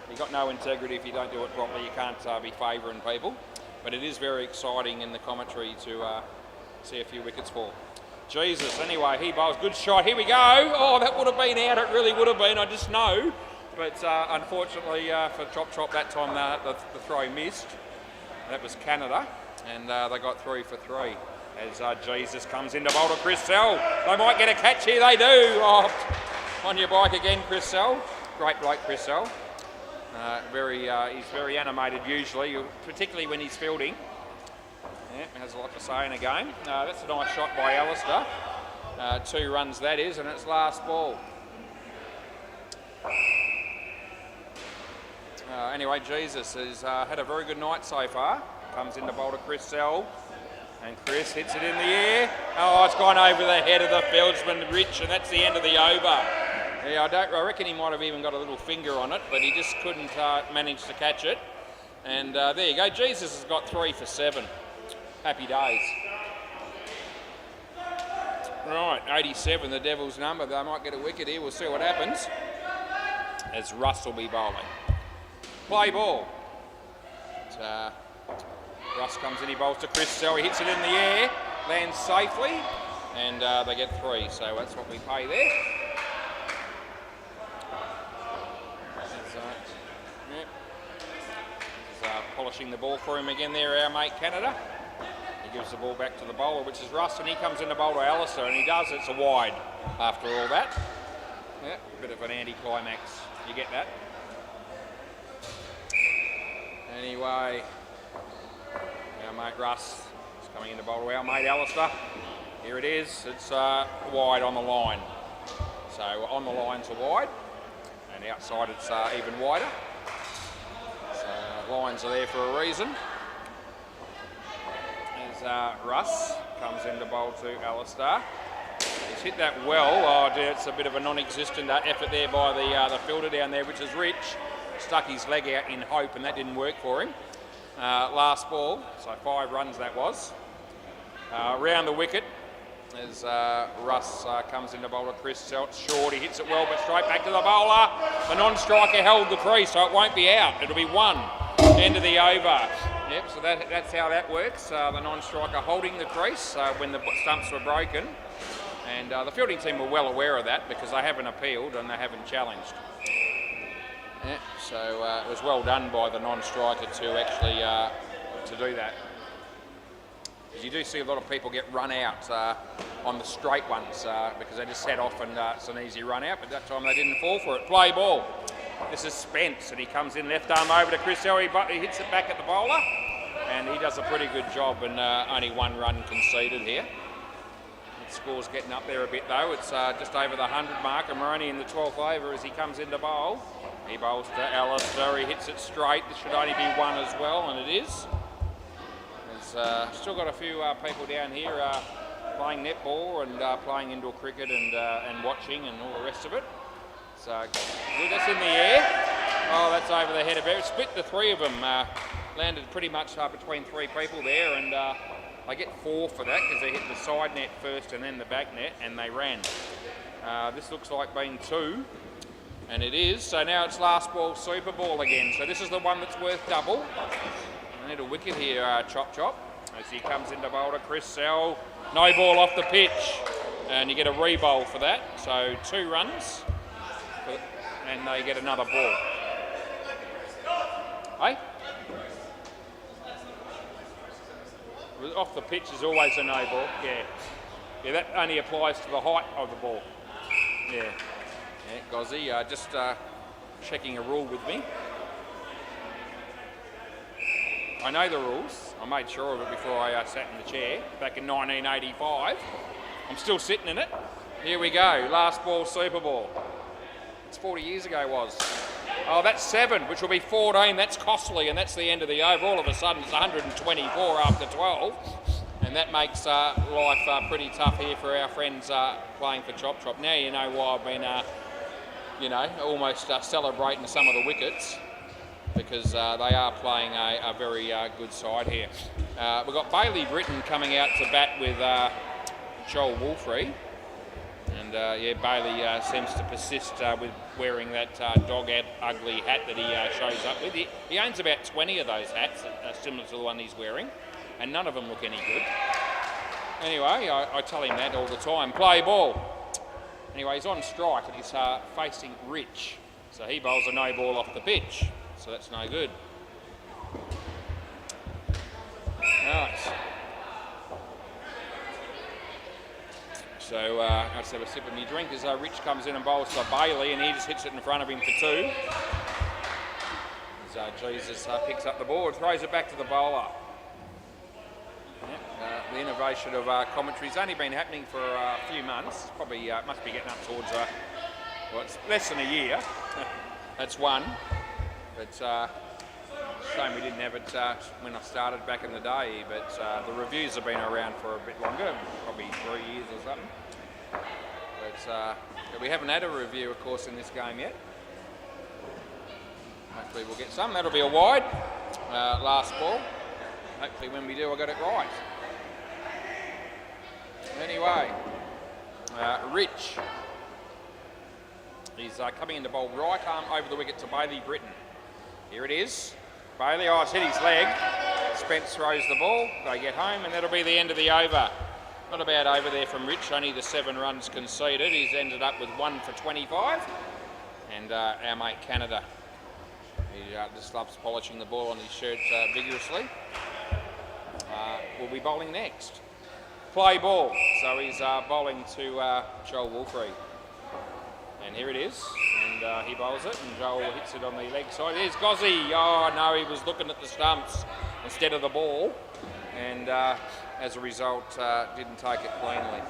you've got no integrity if you don't do it properly. You can't be favouring people. But it is very exciting in the commentary to see a few wickets fall. Jesus, anyway, he bowls. Good shot. Here we go. Oh, that would have been out. It really would have been. I just know. But unfortunately for Chop Chop that time, the throw missed. That was Canada. And they got 3 for 3. As Jesus comes into bowl to Chris Sell. They might get a catch here. They do. Oh, on your bike again, Chris Sell. Great bloke, Chris Sell. He's very animated usually, particularly when he's fielding. Yeah, has a lot to say in a game. That's a nice shot by Alistair. 2 runs that is, and it's last ball. Anyway, Jesus has had a very good night so far. Comes into bowl to Chris Sell. And Chris hits it in the air. Oh, it's gone over the head of the fieldsman, Rich, and that's the end of the over. Yeah, I reckon he might have even got a little finger on it, but he just couldn't manage to catch it. And there you go. Jesus has got 3 for 7. Happy days. Right, 87, the Devils' number. They might get a wicket here. We'll see what happens. As Russ will be bowling. Play ball. Russ comes in, he bowls to Chris Sell, he hits it in the air, lands safely, and they get 3, so that's what we pay there. Polishing the ball for him again there, our mate Canada. He gives the ball back to the bowler, which is Russ, and he comes in to bowl to Alistair, and he does, it's a wide after all that. Yeah, a bit of an anti-climax, you get that. Anyway, our mate Russ is coming in to bowl to our mate Alistair. Here it is, it's wide on the line. So on the lines are wide, and outside it's even wider. So lines are there for a reason. As Russ comes in to bowl to Alistair. He's hit that well. Oh dear, it's a bit of a non-existent effort there by the fielder down there, which is Rich. Stuck his leg out in hope, and that didn't work for him. Last ball, so 5 runs that was. Round the wicket as Russ comes into bowler. Chris Selt short, he hits it well, but straight back to the bowler. The non-striker held the crease, so it won't be out. It'll be 1. End of the over. Yep, so that's how that works. The non-striker holding the crease when the stumps were broken. And the fielding team were well aware of that because they haven't appealed and they haven't challenged. Yeah, so it was well done by the non-striker to actually to do that. Because you do see a lot of people get run out on the straight ones because they just set off and it's an easy run out, but that time they didn't fall for it. Play ball. This is Spence and he comes in left arm over to Chris Ellery, but he hits it back at the bowler and he does a pretty good job and only 1 run conceded here. The score's getting up there a bit though. It's just over the 100 mark and we're only in the 12th over as he comes into bowl. He bowls to Alistair, he hits it straight. This should only be 1 as well, and it is. There's still got a few people down here playing netball and playing indoor cricket and watching and all the rest of it. So, good, that's in the air. Oh, that's over the head of it. Split the 3 of them. Landed pretty much between 3 people there, and I get 4 for that because they hit the side net first and then the back net, and they ran. This looks like being 2. And it is, so now it's last ball, super ball again. So this is the one that's worth double. A little wicket here, Chop Chop, as he comes into bowler. Chris Sell, no ball off the pitch, and you get a re-bowl for that. So 2 runs, and they get another ball. Hey? Off the pitch is always a no ball, yeah. Yeah, that only applies to the height of the ball. Yeah. Yeah, Gozzy, just checking a rule with me. I know the rules. I made sure of it before I sat in the chair back in 1985. I'm still sitting in it. Here we go, last ball Super Bowl. It's 40 years ago was. Oh, that's 7, which will be 14. That's costly, and that's the end of the over. All of a sudden, it's 124 after 12. And that makes life pretty tough here for our friends playing for Chop Chop. Now you know why I've been, almost celebrating some of the wickets, because they are playing a very good side here. We've got Bailey Britton coming out to bat with Joel Wolfrey. And Bailey seems to persist with wearing that dog ugly hat that he shows up with. He owns about 20 of those hats, similar to the one he's wearing, and none of them look any good. Anyway, I tell him that all the time. Play ball. Anyway, he's on strike and he's facing Rich. So he bowls a no ball off the pitch. So that's no good. Right. So let's have a sip of my drink as Rich comes in and bowls to Bailey, and he just hits it in front of him for 2. As Jesus picks up the ball, throws it back to the bowler. Yep, the innovation of commentary's only been happening for a few months. Probably must be getting up towards, it's less than a year. That's one. But shame we didn't have it when I started back in the day. But the reviews have been around for a bit longer, probably 3 years or something. But we haven't had a review, of course, in this game yet. Hopefully we'll get some. That'll be a wide. Last ball. Hopefully when we do, I got it right. Anyway, Rich. He's coming in to bowl right arm over the wicket to Bailey Britton. Here it is. Bailey, it's hit his leg. Spence throws the ball. They get home, and that'll be the end of the over. Not a bad over there from Rich, only the 7 runs conceded. He's ended up with 1 for 25. And our mate Canada, he just loves polishing the ball on his shirt vigorously. Will be bowling next. Play ball. So he's bowling to Joel Wolfrey. And here it is. And he bowls it, and Joel hits it on the leg side. There's Gozzy. Oh no, he was looking at the stumps instead of the ball. And as a result, didn't take it cleanly.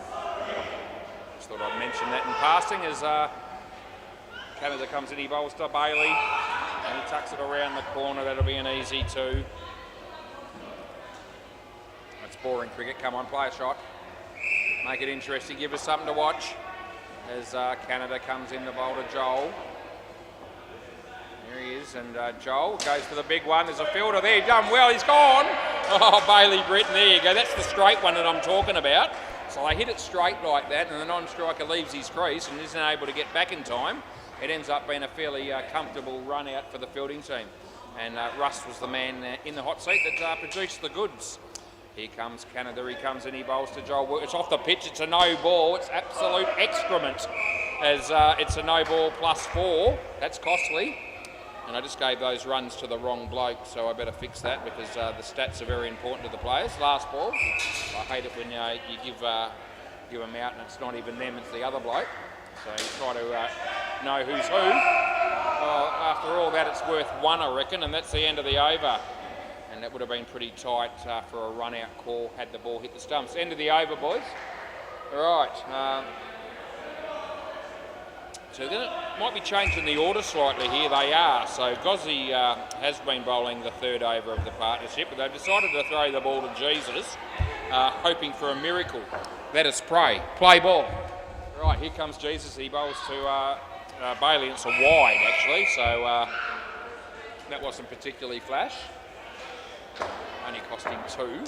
Just thought I'd mention that in passing as Canada comes in, he bowls to Bailey, and he tucks it around the corner. That'll be an easy 2. That's boring cricket. Come on, play a shot. Make it interesting. Give us something to watch as Canada comes in to bowl to Joel. Here he is, and Joel goes for the big one. There's a fielder there, done well, he's gone. Oh, Bailey Britton, there you go. That's the straight one that I'm talking about. So they hit it straight like that, and the non-striker leaves his crease and isn't able to get back in time. It ends up being a fairly comfortable run out for the fielding team. And Russ was the man in the hot seat that produced the goods. Here comes Canada, he comes in, he bowls to Joel. It's off the pitch, it's a no ball, it's absolute excrement as it's a no ball plus 4. That's costly. And I just gave those runs to the wrong bloke, so I better fix that because the stats are very important to the players. Last ball. I hate it when you give them out and it's not even them, it's the other bloke. So you try to know who's who. Well, after all that, it's worth 1, I reckon, and that's the end of the over. And that would have been pretty tight for a run-out call had the ball hit the stumps. End of the over, boys. All right. So then it might be changing the order slightly here. They are. So Gozzy has been bowling the 3rd over of the partnership, but they've decided to throw the ball to Jesus, hoping for a miracle. Let us pray. Play ball. Right, here comes Jesus. He bowls to Bailey. It's a wide, actually, so that wasn't particularly flash. Only costing 2.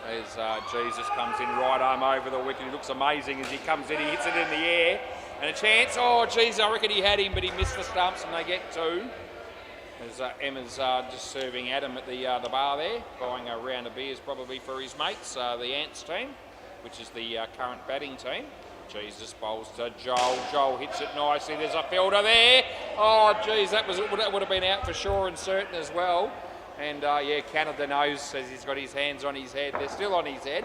As Jesus comes in, right arm over the wicket. He looks amazing as he comes in. He hits it in the air. And a chance. Oh, geez, I reckon he had him, but he missed the stumps and they get 2. As Emma's just serving Adam at the bar there, buying a round of beers probably for his mates, the Ants team, which is the current batting team. Jesus, bowls to Joel. Joel hits it nicely. There's a fielder there. Oh, geez, that would have been out for sure and certain as well. And yeah, Canada knows, says he's got his hands on his head. They're still on his head.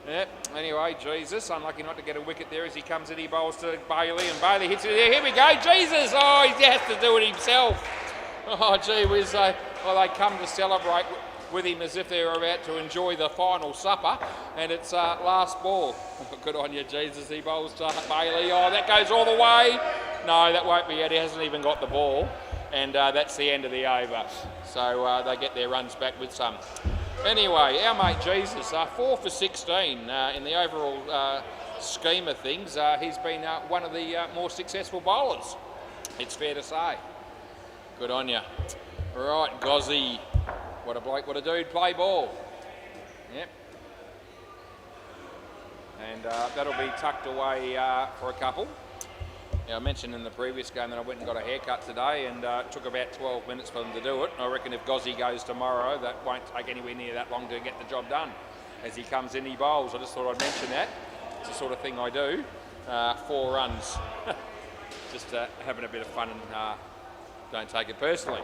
Yep. Anyway, Jesus, unlucky not to get a wicket there as he comes in. He bowls to Bailey, and Bailey hits it there. Here we go, Jesus! Oh, he has to do it himself. Oh, gee whiz, well, they come to celebrate with him as if they're about to enjoy the final supper, and it's last ball. Good on you, Jesus. He bowls to Bailey. Oh, that goes all the way. No, that won't be it. He hasn't even got the ball, and that's the end of the over. So they get their runs back with some. Anyway, our mate Jesus, 4 for 16 in the overall scheme of things. He's been one of the more successful bowlers, it's fair to say. Good on you. Right, Gozzy. What a bloke, what a dude. Play ball. Yep. And that'll be tucked away for a couple. Now, I mentioned in the previous game that I went and got a haircut today, and it took about 12 minutes for them to do it. I reckon if Gozzy goes tomorrow, that won't take anywhere near that long to get the job done. As he comes in, he bowls. I just thought I'd mention that. It's the sort of thing I do. 4 runs. Just having a bit of fun and don't take it personally.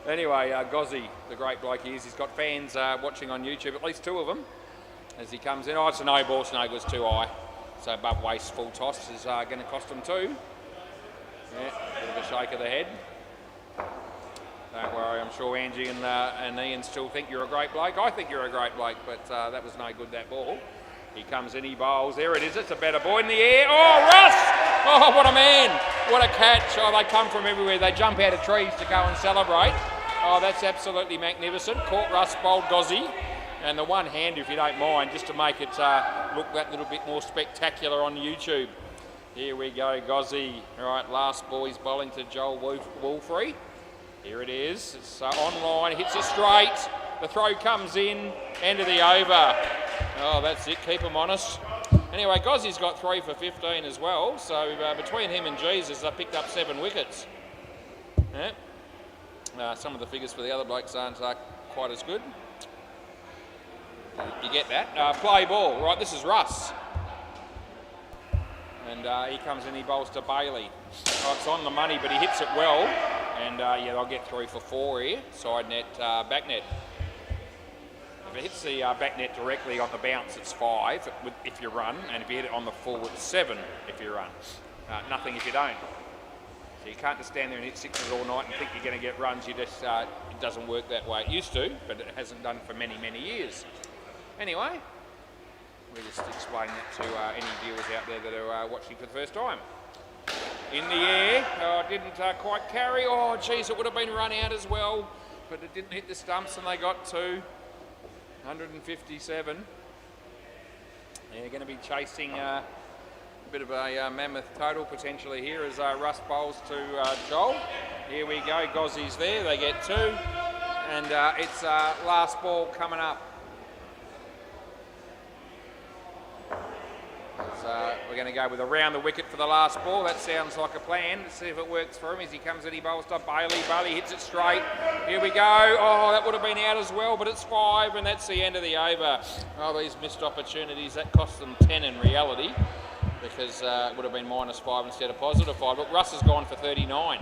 Anyway, Gozzy, the great bloke he is, he's got fans watching on YouTube, at least 2 of them, as he comes in. Oh, it's a no ball, no good, it's too high. So above waist full toss is going to cost him 2. Yeah, bit of a shake of the head. Don't worry, I'm sure Angie and Ian still think you're a great bloke. I think you're a great bloke, but that was no good, that ball. He comes in, he bowls. There it is, it's a better ball in the air. Oh, Russ! Oh, what a man! What a catch. Oh, they come from everywhere. They jump out of trees to go and celebrate. Oh, that's absolutely magnificent. Caught Russ, bowled Gozzy. And the one hand, if you don't mind, just to make it look that little bit more spectacular on YouTube. Here we go, Gozzy. All right, last ball, he's bowling to Joel Wolfrey. Here it is. It's online, hits it straight. The throw comes in, end of the over. Oh, that's it, keep them honest. Anyway, Gozzy's got 3 for 15 as well, so between him and Jesus, they picked up 7 wickets. Yeah. Some of the figures for the other blokes aren't quite as good. You get that. Play ball. Right, this is Russ. And he comes in, he bowls to Bailey. Oh, it's on the money, but he hits it well. And yeah, they'll get 3 for 4 here. Side net, back net. If it hits the back net directly on the bounce, it's 5 if you run. And if you hit it on the full, it's 7 if you run. Nothing if you don't. So you can't just stand there and hit 6s all night and think you're going to get runs. You just, it doesn't work that way. It used to, but it hasn't done for many, many years. Anyway, we'll just explain that to any viewers out there that are watching for the first time. In the air, didn't quite carry. Oh, geez, it would have been run out as well, but it didn't hit the stumps and they got 2. 157. They're going to be chasing a bit of a mammoth total potentially here as Russ bowls to Joel. Here we go, Gozzy's there, they get 2. And it's last ball coming up. We're going to go with around the wicket for the last ball. That sounds like a plan. Let's see if it works for him as he comes in, he bowls to Bailey. Bailey hits it straight. Here we go. Oh, that would have been out as well, but it's 5 and that's the end of the over. Oh, these missed opportunities, that cost them 10 in reality because it would have been -5 instead of +5. But Russ has gone for 39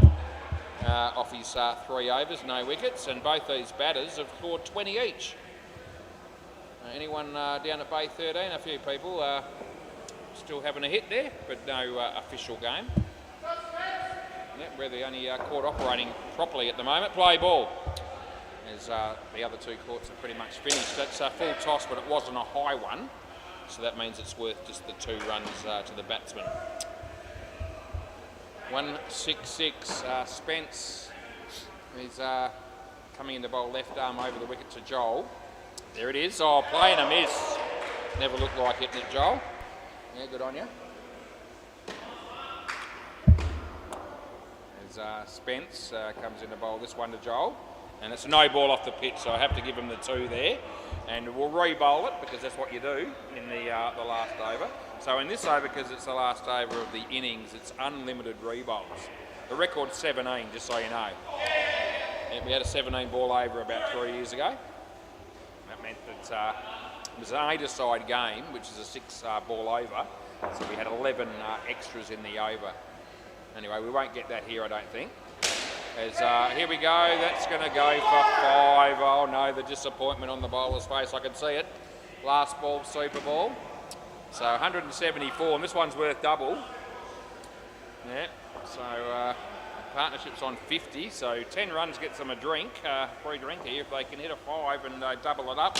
off his 3 overs, no wickets, and both these batters have scored 20 each. Anyone down at Bay 13? A few people. Still having a hit there, but no official game. Yeah, we're the only court operating properly at the moment. Play ball. As the other 2 courts are pretty much finished. That's a full toss, but it wasn't a high one. So that means it's worth just the 2 runs to the batsman. 166. Spence is coming in to bowl left arm over the wicket to Joel. There it is. Oh, play and a miss. Never looked like it, did Joel? Yeah, good on you. As Spence comes in to bowl this one to Joel. And it's a no ball off the pitch, so I have to give him the 2 there. And we'll re-bowl it, because that's what you do in the last over. So in this over, because it's the last over of the innings, it's unlimited re-bowls. The record's 17, just so you know. Yeah, we had a 17 ball over about 3 years ago. That meant that it was an eight-a-side game, which is a 6 ball over. So we had 11 extras in the over. Anyway, we won't get that here, I don't think. As here we go, that's going to go for 5. Oh no, the disappointment on the bowler's face, I can see it. Last ball, super ball. So 174, and this one's worth double. Yeah, so partnership's on 50, so 10 runs gets them a drink, free drink here if they can hit a 5 and double it up.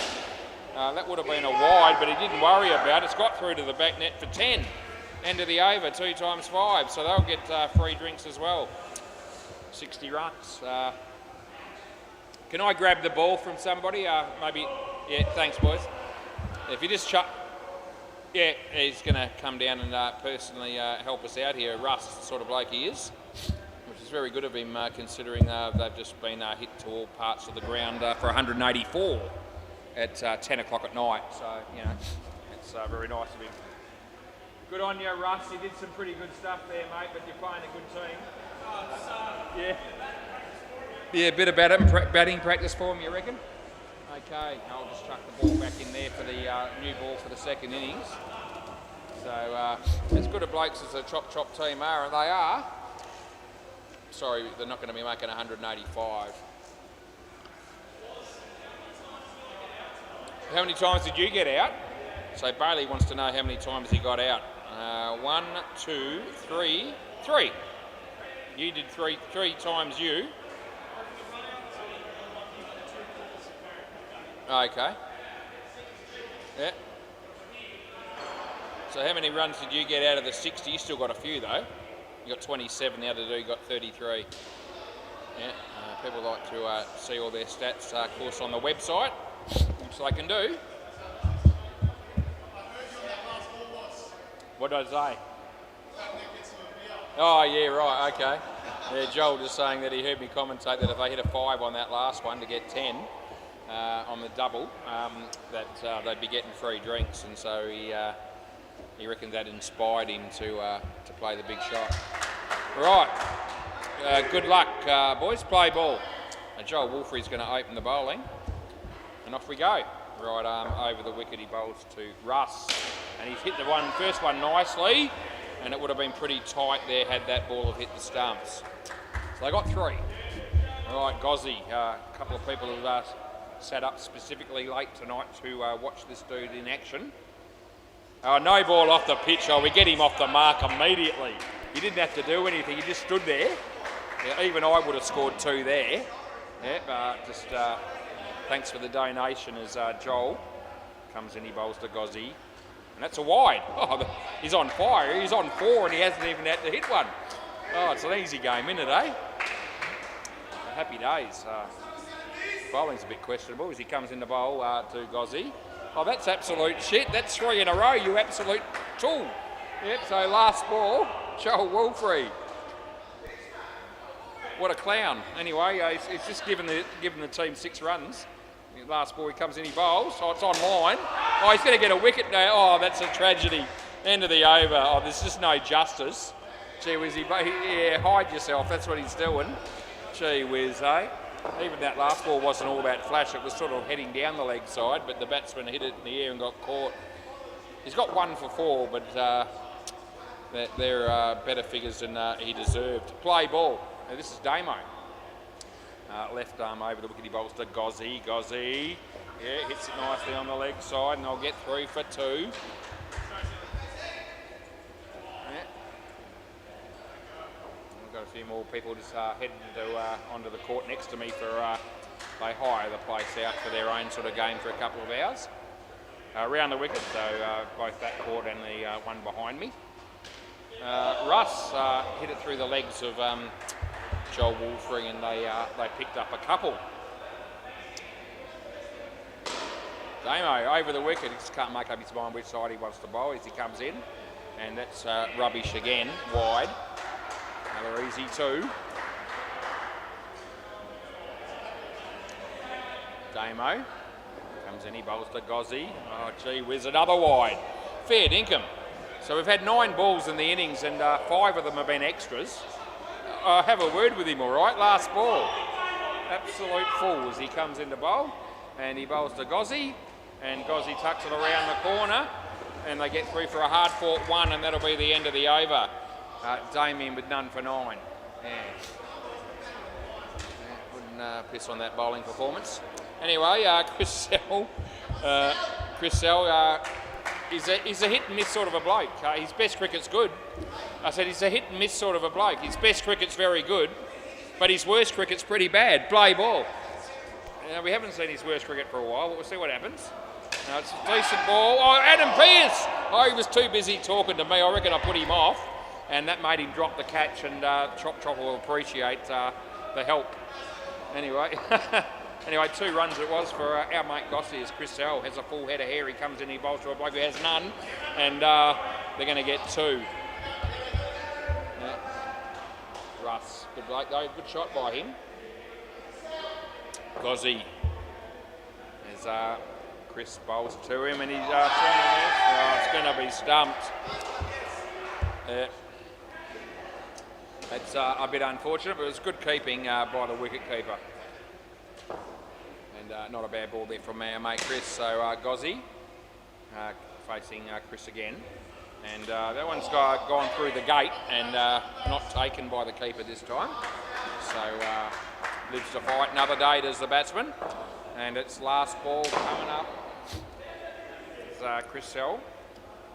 That would have been a wide, but he didn't worry about it. It's got through to the back net for 10. End of the over, 2 times 5, so they'll get free drinks as well. 60 runs. Can I grab the ball from somebody? Maybe, yeah, thanks boys. If you just chuck, yeah, he's going to come down and personally help us out here. Russ, the sort of bloke he is, which is very good of him considering they've just been hit to all parts of the ground for 184 at 10 o'clock at night. So, you know, it's very nice of him. Good on you, Russ. You did some pretty good stuff there, mate, but you're playing a good team. Yeah. Yeah, a bit of batting practice for him, you reckon? Okay, I'll just chuck the ball back in there for the new ball for the second innings. So, as good a blokes as the chop team are, and they are, sorry, they're not going to be making 185. How many times did you get out? So Bailey wants to know how many times he got out. 1, 2, 3, 3. You did three times you. Okay. Yeah. So how many runs did you get out of the 60? You still got a few though. You got 27, the other dude got 33. Yeah, people like to see all their stats, of course, on the website, which they can do. What did I say? Oh, yeah, right, okay. Yeah, Joel just saying that he heard me commentate that if they hit a 5 on that last one to get 10 on the double, that they'd be getting free drinks, and so he reckoned that inspired him to play the big shot. Right, good luck, boys. Play ball. Joel Wolfrey's going to open the bowling, and off we go. Right arm over the wicket, he bowls to Russ, and he's hit the first one nicely, and it would have been pretty tight there had that ball have hit the stumps. So they got 3. Right, Gozzy, a couple of people have sat up specifically late tonight to watch this dude in action. No ball off the pitch. We get him off the mark immediately. He didn't have to do anything, he just stood there. Yeah, even I would have scored 2 there. Yeah, just thanks for the donation as Joel comes in, he bowls to Gozzy. And that's a wide. Oh, he's on fire. He's on 4 and he hasn't even had to hit one. Oh, it's an easy game, isn't it, eh? Happy days. Bowling's a bit questionable as he comes in the bowl to Gozzy. Oh, that's absolute shit. That's 3 in a row, you absolute tool. Yep, so last ball, Joel Wolfrey. What a clown. Anyway, it's just given the team 6 runs. Last ball, he comes in, he bowls. Oh, it's on line. Oh, he's going to get a wicket now. Oh, that's a tragedy. End of the over. Oh, there's just no justice. Gee whiz, yeah, hide yourself. That's what he's doing. Gee whiz, eh? Even that last ball wasn't all that flash. It was sort of heading down the leg side, but the batsman hit it in the air and got caught. He's got 1 for 4, but they're better figures than he deserved. Play ball. Now, this is Damo. Left arm over the wicket, he bowls to Gozzy. Gozzy, yeah, hits it nicely on the leg side, and they'll get 3 for 2. Yeah. We've got a few more people just heading onto the court next to me for they hire the place out for their own sort of game for a couple of hours. Around the wicket, so both that court and the one behind me. Russ hit it through the legs of Joel Wolfrey, and they picked up a couple. Damo over the wicket, he just can't make up his mind which side he wants to bowl as he comes in, and that's rubbish again, wide. Another easy 2. Damo comes in, he bowls to Gozzy. Oh gee whiz, another wide. Fair dinkum. So we've had 9 balls in the innings, and 5 of them have been extras. I'll have a word with him, all right? Last ball. Absolute fool as he comes into bowl. And he bowls to Gozzy. And Gozzy tucks it around the corner. And they get through for a hard-fought one, and that'll be the end of the over. Damien with none for 9. Yeah. Wouldn't piss on that bowling performance. Anyway, Chris Sell. He's a hit and miss sort of a bloke. His best cricket's good. I said he's a hit and miss sort of a bloke. His best cricket's very good, but his worst cricket's pretty bad. Play ball. We haven't seen his worst cricket for a while, but we'll see what happens. It's a decent ball. Oh, Adam Pearce! Oh, he was too busy talking to me. I reckon I put him off, and that made him drop the catch, and Chop will appreciate the help. Anyway. Anyway, 2 runs it was for our mate Gossie as Chris Sell has a full head of hair. He comes in, he bowls to a bloke who has none, and they're going to get 2. Yeah. Russ, good bloke though, good shot by him. Gossie as Chris bowls to him, and he's it's going to be stumped. Yeah. It's a bit unfortunate, but it was good keeping by the wicket keeper. And not a bad ball there from our mate Chris. So Gozzy facing Chris again. And that one's gone through the gate and not taken by the keeper this time. So lives to fight another day, does the batsman. And it's last ball coming up. As Chris Sell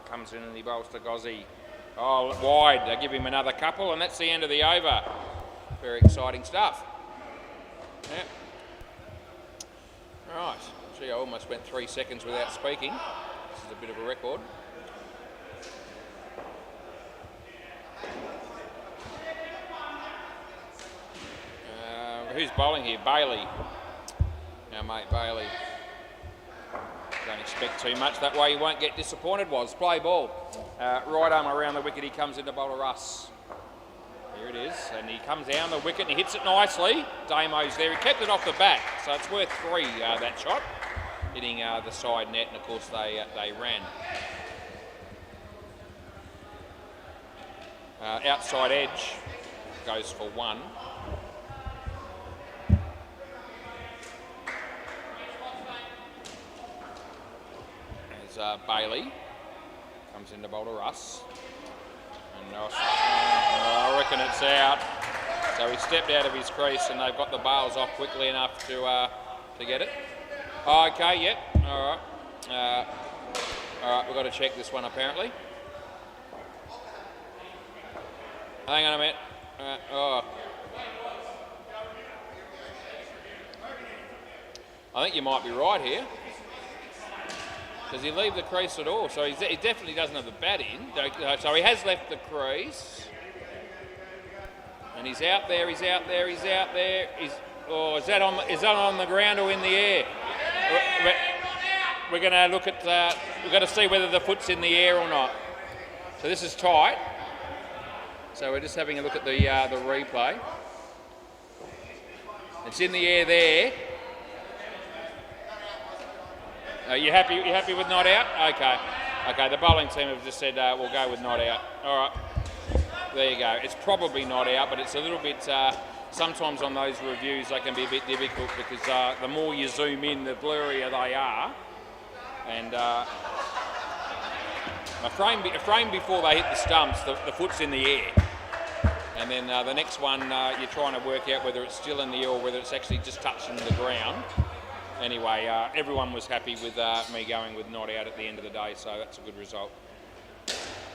comes in and he bowls to Gozzy. Oh, wide. They give him another couple, and that's the end of the over. Very exciting stuff. Yep. Right. Gee, I almost went 3 seconds without speaking. This is a bit of a record. Who's bowling here? Bailey. Our mate Bailey. Don't expect too much. That way he won't get disappointed. Play ball. Right arm around the wicket. He comes into bowler Russ. Here it is. And he comes down the wicket and he hits it nicely. Damo's there. He kept it off the back. So it's worth 3, that shot. Hitting the side net. And of course they ran. Outside edge. Goes for 1. Bailey comes into bowler Russ, and I reckon it's out. So he stepped out of his crease, and they've got the bails off quickly enough to get it. Oh, okay, yep, all right, we've got to check this one apparently. Hang on a minute. I think you might be right here. Does he leave the crease at all? So he definitely doesn't have the bat in. So he has left the crease. And he's out there, he's out there, he's out there. Is that on the ground or in the air? We're going to look at, we've got to see whether the foot's in the air or not. So this is tight. So we're just having a look at the replay. It's in the air there. Are you happy? You happy with not out? Okay. The bowling team have just said we'll go with not out. All right. There you go. It's probably not out, but it's a little bit. Sometimes on those reviews they can be a bit difficult because the more you zoom in, the blurrier they are. And a frame before they hit the stumps, the foot's in the air. And then the next one, you're trying to work out whether it's still in the air or whether it's actually just touching the ground. Anyway, everyone was happy with me going with not out at the end of the day, so that's a good result.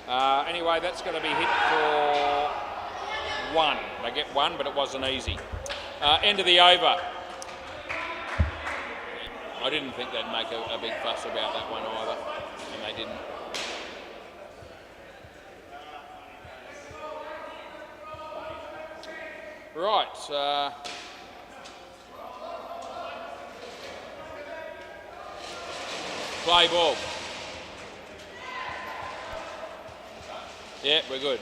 Anyway, that's going to be hit for 1. They get 1, but it wasn't easy. End of the over. I didn't think they'd make a big fuss about that one either, and they didn't. Right. Play ball. Yeah, we're good.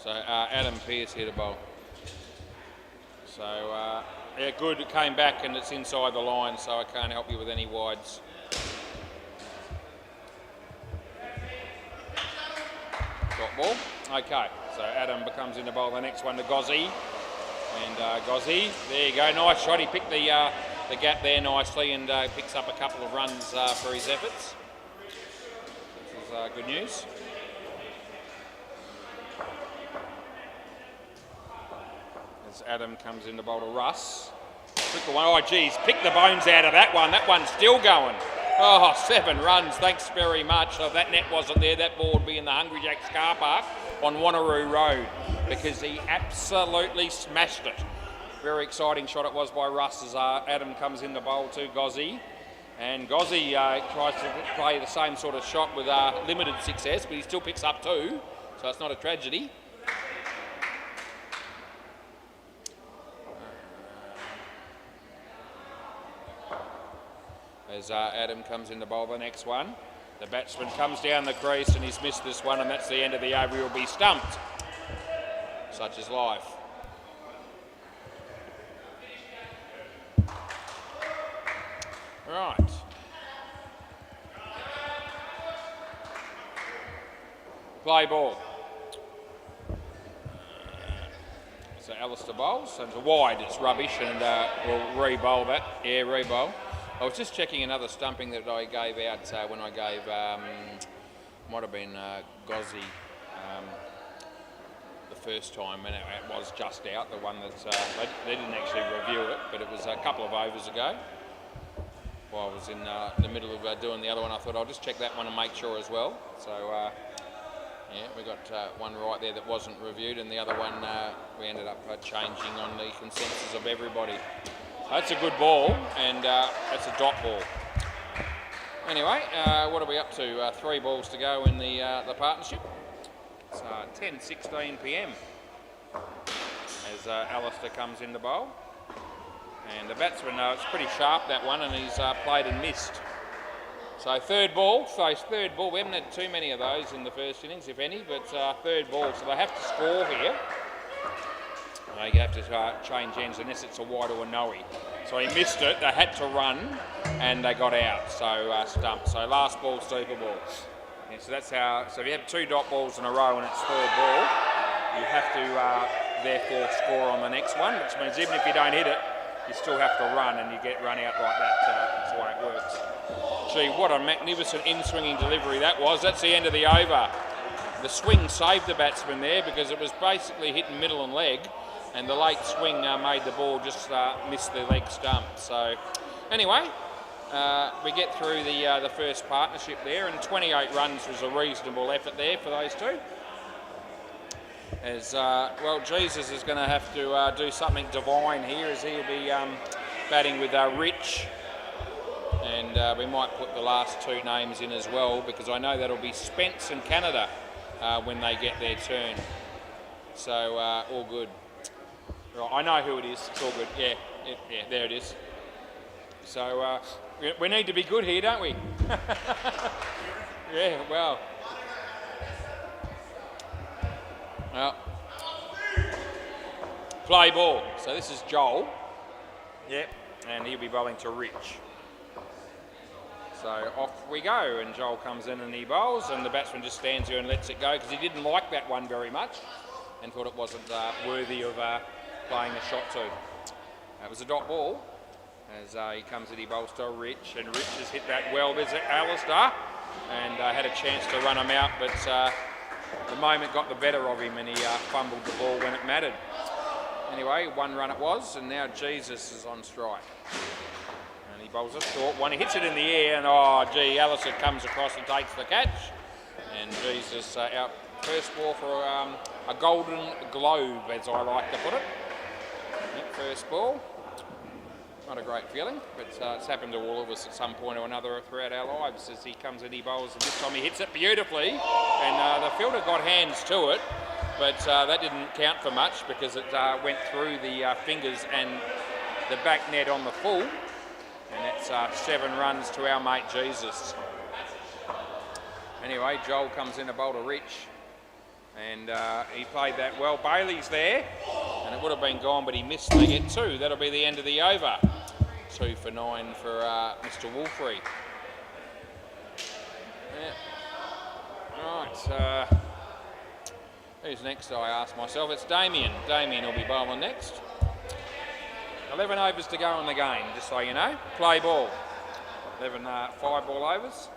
So Adam Pearce hit a bowl. So yeah, good. It came back and it's inside the line, so I can't help you with any wides. Got ball. Okay, so Adam becomes in to bowl the next one to Gozzy. And Gozzy, there you go, nice shot. He picked the gap there nicely and picks up a couple of runs for his efforts. This is good news. As Adam comes in to bowl to Russ. Quick one. Oh, geez, pick the bones out of that one. That one's still going. Oh, 7 runs. Thanks very much. So if that net wasn't there, that ball would be in the Hungry Jack's car park on Wanneroo Road because he absolutely smashed it. Very exciting shot it was by Russ as Adam comes in the bowl to Gozzy. And Gozzy tries to play the same sort of shot with limited success, but he still picks up 2, so it's not a tragedy. As Adam comes in the bowl the next one. The batsman comes down the crease and he's missed this one, and that's the end of the over. He'll be stumped. Such is life. Right. Play ball. So Alistair bowls, and it's wide, it's rubbish, and we'll re-bowl that. Yeah, re-bowl. I was just checking another stumping that I gave out when I gave, might have been Gozzy the first time, and it was just out, the one that they didn't actually review it, but it was a couple of overs ago. While I was in the middle of doing the other one, I thought I'll just check that one and make sure as well. So, yeah, we got one right there that wasn't reviewed, and the other one we ended up changing on the consensus of everybody. That's a good ball, and that's a dot ball. Anyway, what are we up to? 3 balls to go in the partnership. It's 10:16 p.m. as Alistair comes in the bowl. And the batsman, it's pretty sharp, that one, and he's played and missed. So third ball, we haven't had too many of those in the first innings, if any, but third ball, so they have to score here. You have to change ends unless it's a wide or a no-y. So he missed it, they had to run, and they got out, so stumped. So last ball, super ball. Yeah, so that's how, so if you have 2 dot balls in a row and it's third ball, you have to therefore score on the next one, which means even if you don't hit it, you still have to run, and you get run out like that. That's the way it works. Gee, what a magnificent in-swinging delivery that was. That's the end of the over. The swing saved the batsman there because it was basically hitting middle and leg, and the late swing made the ball just miss the leg stump. So anyway, we get through the first partnership there, and 28 runs was a reasonable effort there for those two. As well, Jesus is going to have to do something divine here, as he'll be batting with Rich, and we might put the last 2 names in as well, because I know that'll be Spence and Canada when they get their turn. So all good. Right, I know who it is. It's all good. Yeah, there it is. So we need to be good here, don't we? Yeah, well. Well, play ball. So this is Joel. Yep, and he'll be bowling to Rich. So off we go, and Joel comes in and he bowls, and the batsman just stands here and lets it go because he didn't like that one very much and thought it wasn't worthy of playing a shot to. That was a dot ball as he comes in, he bowls to Rich, and Rich has hit that well. There's Alistair, and had a chance to run him out, but the moment got the better of him and he fumbled the ball when it mattered. Anyway, 1 run it was, and now Jesus is on strike. And he bowls a short one. He hits it in the air, and oh gee, Alistair comes across and takes the catch. And Jesus out first ball for a golden globe, as I like to put it. Yep, first ball. Not a great feeling, but it's happened to all of us at some point or another throughout our lives as he comes in, he bowls, and this time he hits it beautifully, and the fielder got hands to it, but that didn't count for much because it went through the fingers and the back net on the full, and that's 7 runs to our mate Jesus. Anyway, Joel comes in to bowl to Rich, and he played that well. Bailey's there, and it would have been gone, but he missed. They get 2. That'll be the end of the over. 2 for 9 for Mr. Wolfrey. Yeah. Right. Who's next, I ask myself? It's Damien. Damien will be bowling next. 11 overs to go in the game, just so you know. Play ball. 11 5-ball overs.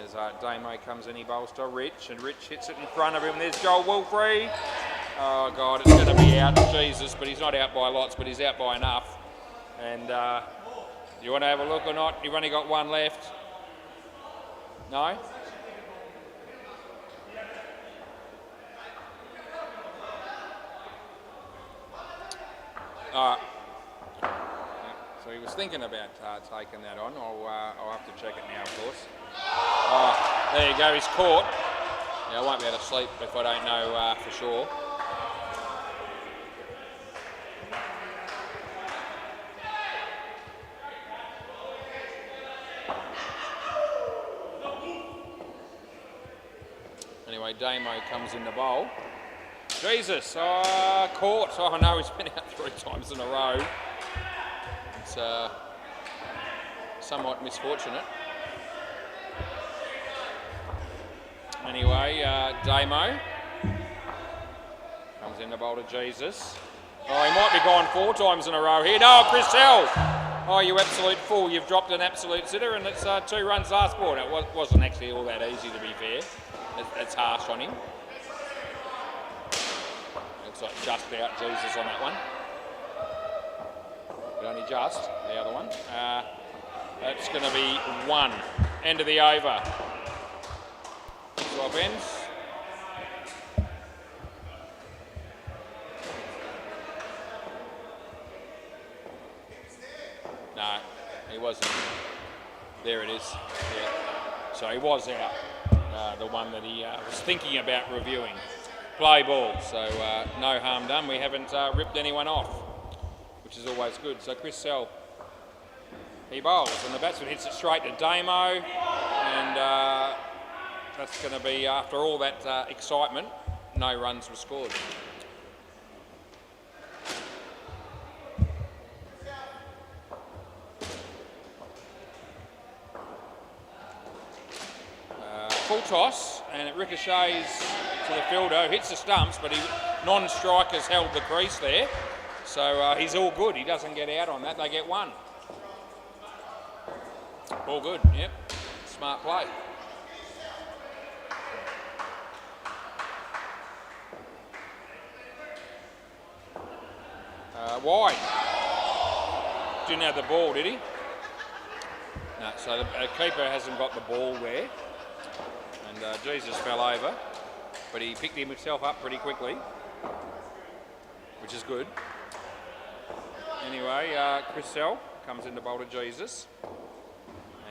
As Damo comes in, he bowls to Rich, and Rich hits it in front of him. There's Joel Wilfrey. Oh, God, it's going to be out. Jesus, but he's not out by lots, but he's out by enough. And you want to have a look or not? You've only got one left. No? All right. So he was thinking about taking that on. I'll have to check it now, of course. Oh, there you go, he's caught. Yeah, I won't be able to sleep if I don't know for sure. Anyway, Damo comes in the bowl. Jesus, caught. Oh no, he's been out 3 times in a row. It's somewhat misfortunate. Anyway, Damo comes in the bowl to Jesus. Oh, he might be gone 4 times in a row here. No, Chris Hill. Oh, you absolute fool. You've dropped an absolute sitter, and it's 2 runs last ball. It wasn't actually all that easy, to be fair. It's harsh on him. Looks like just out Jesus on that one. But only just, the other one. That's going to be 1. End of the over. Swap ends. No, he wasn't. There it is. Yeah. So he was out. The one that he was thinking about reviewing. Play ball, so no harm done. We haven't ripped anyone off, which is always good. So Chris Sell, he bowls, and the batsman hits it straight to Damo, and that's going to be, after all that excitement, no runs were scored. Full toss, and it ricochets to the fielder, hits the stumps, but non-strikers held the crease there, so he's all good. He doesn't get out on that. They get 1. All good. Yep. Smart play. Wide. Didn't have the ball, did he? No. So the keeper hasn't got the ball there. And Jesus fell over, but he picked himself up pretty quickly, which is good. Anyway, Chris Sell comes in to bowl to Jesus,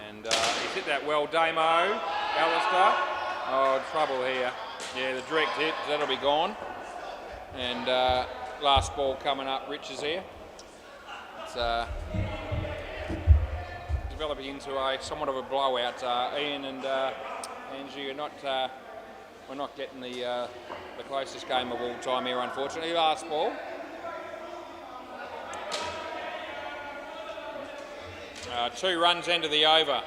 and he's hit that well. Damo, Alistair. Oh, trouble here. Yeah, the direct hit, that'll be gone. And last ball coming up, Rich is here. It's developing into a somewhat of a blowout. Ian and Angie, we're not getting the closest game of all time here, unfortunately. Last ball. 2 runs into the over.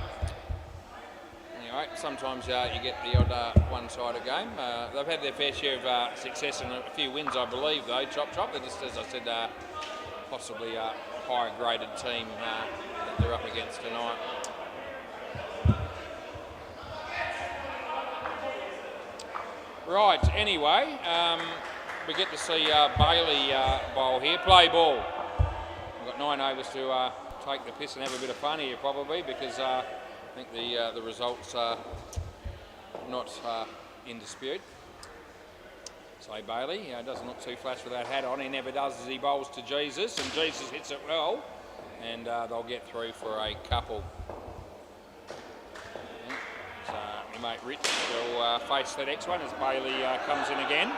Anyway, sometimes you get the odd one-sided game. They've had their fair share of success and a few wins, I believe, though. Chop. They're just, as I said, possibly a higher-graded team that they're up against tonight. Right, anyway, we get to see Bailey bowl here. Play ball. We've got 9 overs to take the piss and have a bit of fun here, probably, because I think the results are not in dispute. So Bailey doesn't look too flash with that hat on. He never does, as he bowls to Jesus, and Jesus hits it well, and they'll get through for a couple. My mate Rich will face the next one as Bailey comes in again,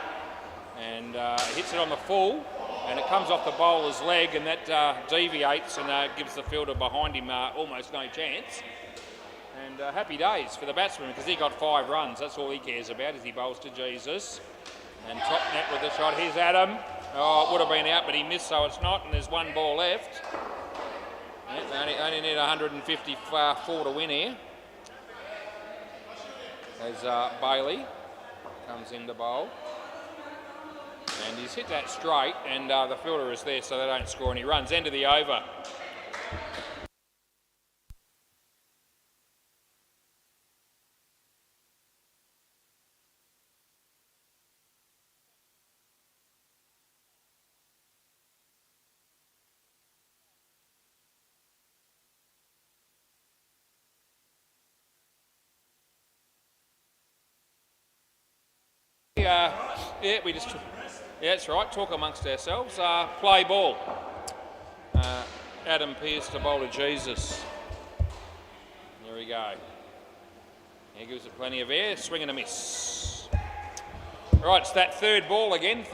and hits it on the full, and it comes off the bowler's leg, and that deviates and gives the fielder behind him almost no chance. And happy days for the batsman, because he got 5 runs. That's all he cares about, as he bowls to Jesus. And top net with the shot. Here's Adam. Oh, it would have been out, but he missed, so it's not, and there's 1 ball left. Yeah, they only need 154 to win here. As Bailey comes in to bowl. And he's hit that straight, and the fielder is there so they don't score any runs. End of the over. Yeah, that's right, talk amongst ourselves. Play ball. Adam Pearce to bowl to Jesus. There we go. He gives it plenty of air, swing and a miss. Right, it's that third ball again, so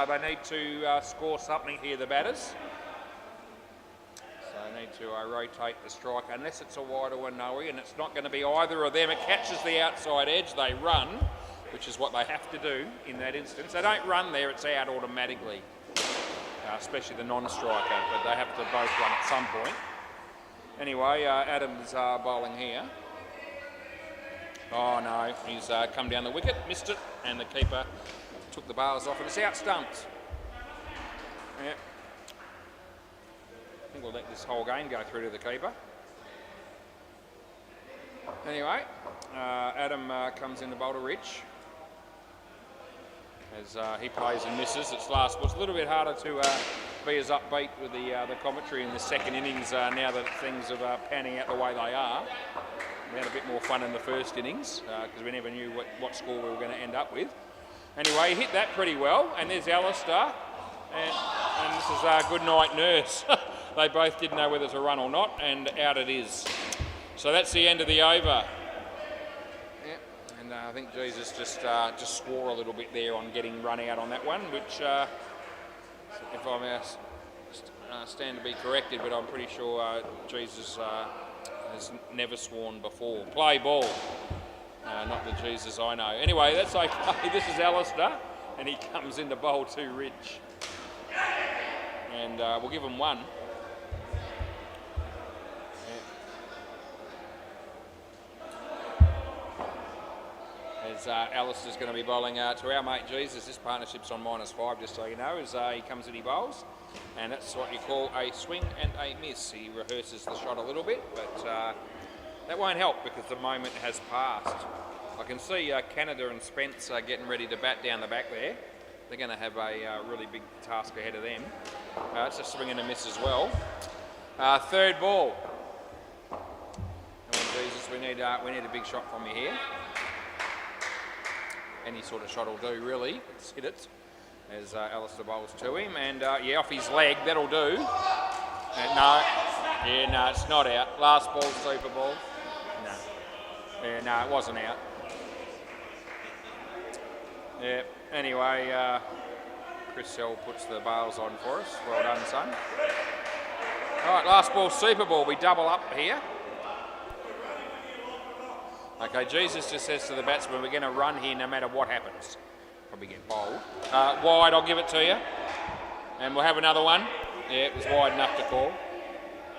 they need to score something here, the batters. So they need to rotate the strike, unless it's a wider one, Noe, and it's not going to be either of them. It catches the outside edge, they run, which is what they have to do in that instance. They don't run there, it's out automatically, especially the non-striker, but they have to both run at some point. Anyway, Adams bowling here. Oh no, he's come down the wicket, missed it, and the keeper took the bails off, and it's out stumped. Yeah. I think we'll let this whole game go through to the keeper. Anyway, Adam comes in to bowl to Rich. As he plays and misses. It's last ball. It's a little bit harder to be as upbeat with the commentary in the second innings now that things are panning out the way they are. We had a bit more fun in the first innings because we never knew what score we were going to end up with. Anyway, he hit that pretty well, and there's Alistair, and this is Good Night Nurse. They both didn't know whether it's a run or not, and out it is. So that's the end of the over. And I think Jesus just swore a little bit there on getting run out on that one, which, if I'm stand to be corrected, but I'm pretty sure Jesus has never sworn before. Play ball. Not the Jesus I know. Anyway, that's okay. This is Alistair, and he comes in to bowl to Rich. And we'll give him one. Alistair's going to be bowling to our mate Jesus. This partnership's on -5, just so you know, as he comes in, he bowls. And that's what you call a swing and a miss. He rehearses the shot a little bit, but that won't help because the moment has passed. I can see Canada and Spence getting ready to bat down the back there. They're going to have a really big task ahead of them. It's a swing and a miss as well. Third ball. Come on, Jesus, we need a big shot from you here. Any sort of shot will do, really. Let's hit it as Alistair bowls to him, and yeah, off his leg, that'll do. No, it's not out. Last ball, super ball. No, it wasn't out. Yeah. Anyway, Chris Sell puts the bails on for us. Well done, son. All right, last ball, super ball. We double up here. Okay, Jesus just says to the batsman, we're going to run here no matter what happens. Probably get bowled. Wide, I'll give it to you. And we'll have another one. Yeah, it was wide enough to call.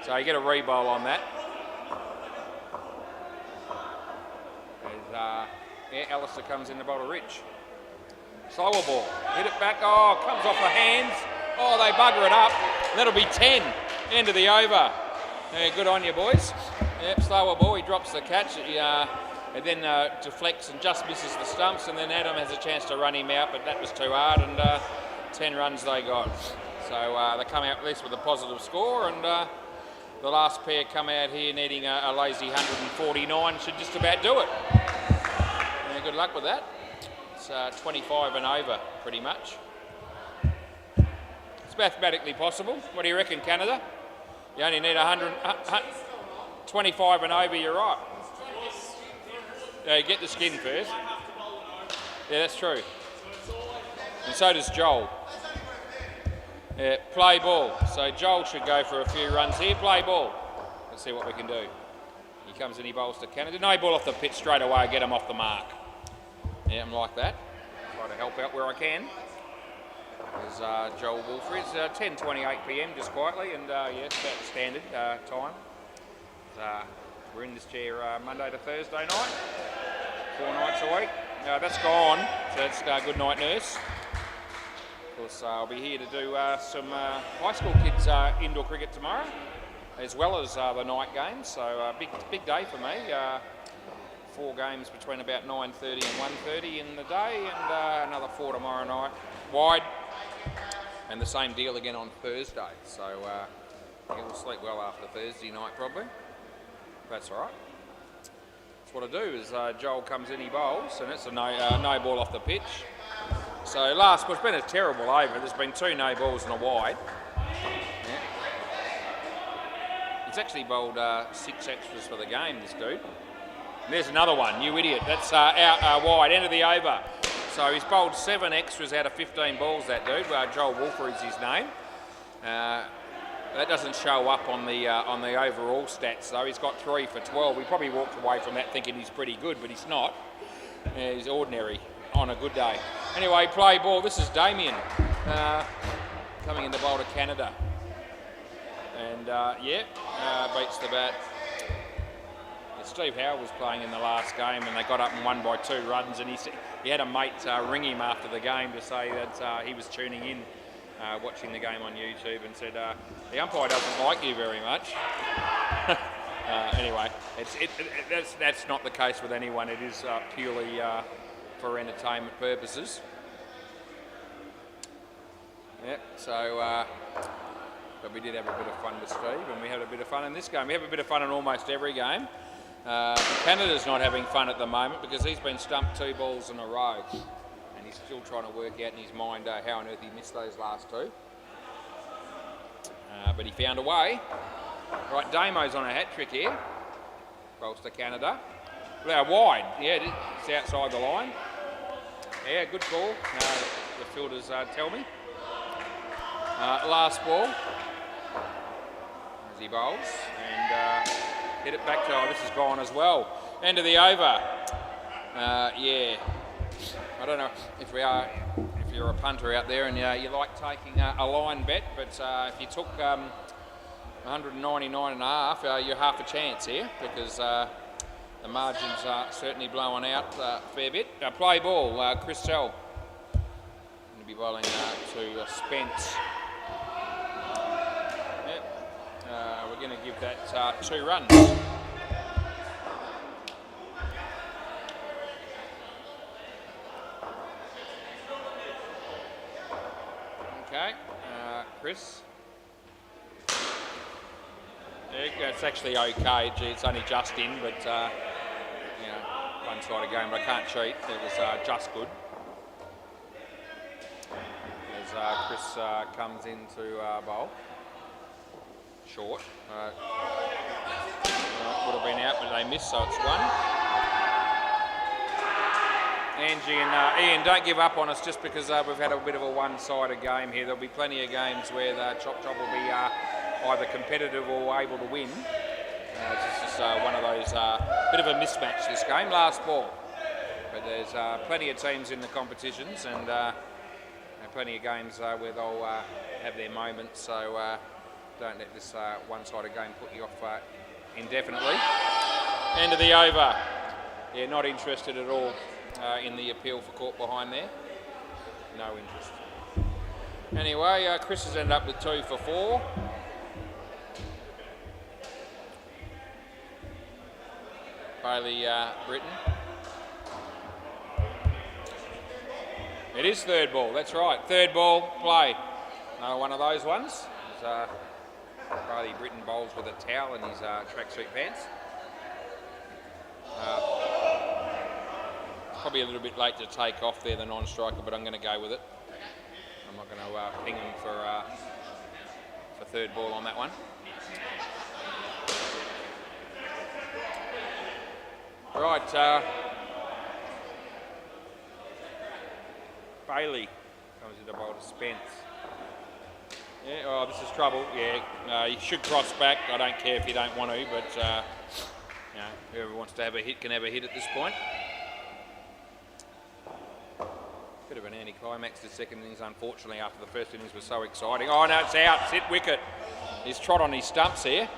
So you get a re-bowl on that. Yeah, Alistair comes in the bowl to Rich. Slower ball. Hit it back. Oh, comes off the hands. Oh, they bugger it up. That'll be 10. End of the over. Yeah, good on you, boys. Yep, slower ball. He drops the catch. And then deflects and just misses the stumps, and then Adam has a chance to run him out, but that was too hard, and 10 runs they got. So they come out at least with a positive score, and the last pair come out here needing a lazy 149, should just about do it. Yeah, good luck with that. It's 25 and over, pretty much. It's mathematically possible. What do you reckon, Canada? You only need 25 and over, you're right. Yeah, get the skin first. Yeah, that's true. And so does Joel. Yeah, play ball. So Joel should go for a few runs here. Play ball. Let's see what we can do. He comes in, he bowls to Canada. No ball off the pitch straight away, get him off the mark. Yeah, I'm like that. Try to help out where I can. There's Joel Wolford. It's 10:28 p.m. just quietly, and yeah, it's about the standard time. We're in this chair Monday to Thursday night, 4 nights a week. That's gone, so that's Good Night Nurse. course, I'll be here to do some high school kids indoor cricket tomorrow, as well as the night games. So big day for me. 4 games between about 9:30 and 1:30 in the day, and another 4 tomorrow night wide, and the same deal again on Thursday. So we'll sleep well after Thursday night probably. That's all right. That's what I do is Joel comes in, he bowls, and it's a no ball off the pitch. So it's been a terrible over. There's been 2 no balls and a wide. Yeah. He's actually bowled 6 extras for the game, this dude. And there's another one, you idiot. That's out wide, end of the over. So he's bowled 7 extras out of 15 balls, that dude. Joel Wolfer is his name. That doesn't show up on the overall stats though. He's got 3 for 12. He probably walked away from that thinking he's pretty good, but he's not. He's ordinary on a good day. Anyway, play ball. This is Damien coming in the bowl to Canada. And beats the bat. Steve Howell was playing in the last game and they got up and won by 2 runs, and he had a mate ring him after the game to say that he was tuning in, watching the game on YouTube, and said, the umpire doesn't like you very much. Anyway, that's not the case with anyone. It is purely for entertainment purposes. Yep, so but we did have a bit of fun with Steve, and we had a bit of fun in this game. We have a bit of fun in almost every game. Canada's not having fun at the moment because he's been stumped 2 balls in a row, and he's still trying to work out in his mind how on earth he missed those last 2. But he found a way. Right, Damo's on a hat trick here. Bowls to Canada. Wide, yeah, it's outside the line. Yeah, good call. The fielders tell me. Last ball as he bowls, and hit it back to, this is gone as well. End of the over. Yeah, I don't know if you're a punter out there and you like taking a line bet, but if you took 199 and a half, you're half a chance here because the margins are certainly blowing out a fair bit. Play ball, Chris Sell. Going to be bowling to Spence. We're going to give that 2 runs. Okay, Chris. Yeah, it's actually okay. Gee, it's only just in, but one-sided game, but I can't cheat. It was just good. As Chris comes into bowl. Short. Would have been out, but they missed, so it's 1. Angie and Ian, don't give up on us just because we've had a bit of a one-sided game here. There'll be plenty of games where the Chop will be either competitive or able to win. It's just one of those, bit of a mismatch this game. Last ball. But there's plenty of teams in the competitions and plenty of games where they'll have their moments. So don't let this one-sided game put you off indefinitely. End of the over. Yeah, not interested at all in the appeal for caught behind there. No interest. Anyway, Chris has ended up with 2 for 4. Bailey Britton. It is 3rd ball, that's right. 3rd ball, play. Another one of those ones. Bailey Britton bowls with a towel in his tracksuit pants. Probably a little bit late to take off there, the non-striker, but I'm going to go with it. I'm not going to ping him for 3rd ball on that one. Right, Bailey comes into bowl to Spence. Yeah, oh, this is trouble. Yeah, you should cross back. I don't care if you don't want to, but whoever wants to have a hit can have a hit at this point. Bit of an anticlimax this second innings, unfortunately, after the first innings was so exciting. Oh no, it's out. It's hit wicket. He's trot on his stumps here.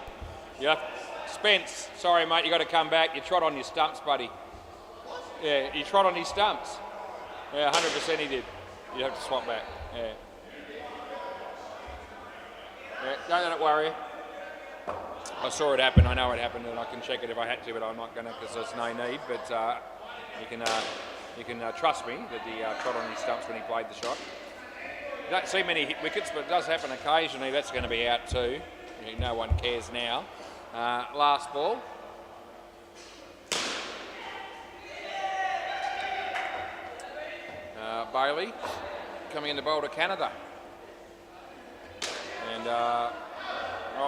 Yep. Spence, sorry mate, you got to come back. You trot on your stumps, buddy. Yeah, he trot on his stumps. Yeah, 100% he did. You have to swap back. Yeah. Yeah, don't worry. I saw it happen. I know it happened, and I can check it if I had to, but I'm not going to because there's no need. But you can trust me that he trod on his stumps when he played the shot. You don't see many hit wickets, but it does happen occasionally. That's going to be out too. No one cares now. Last ball. Bailey coming in to bowl to Canada. And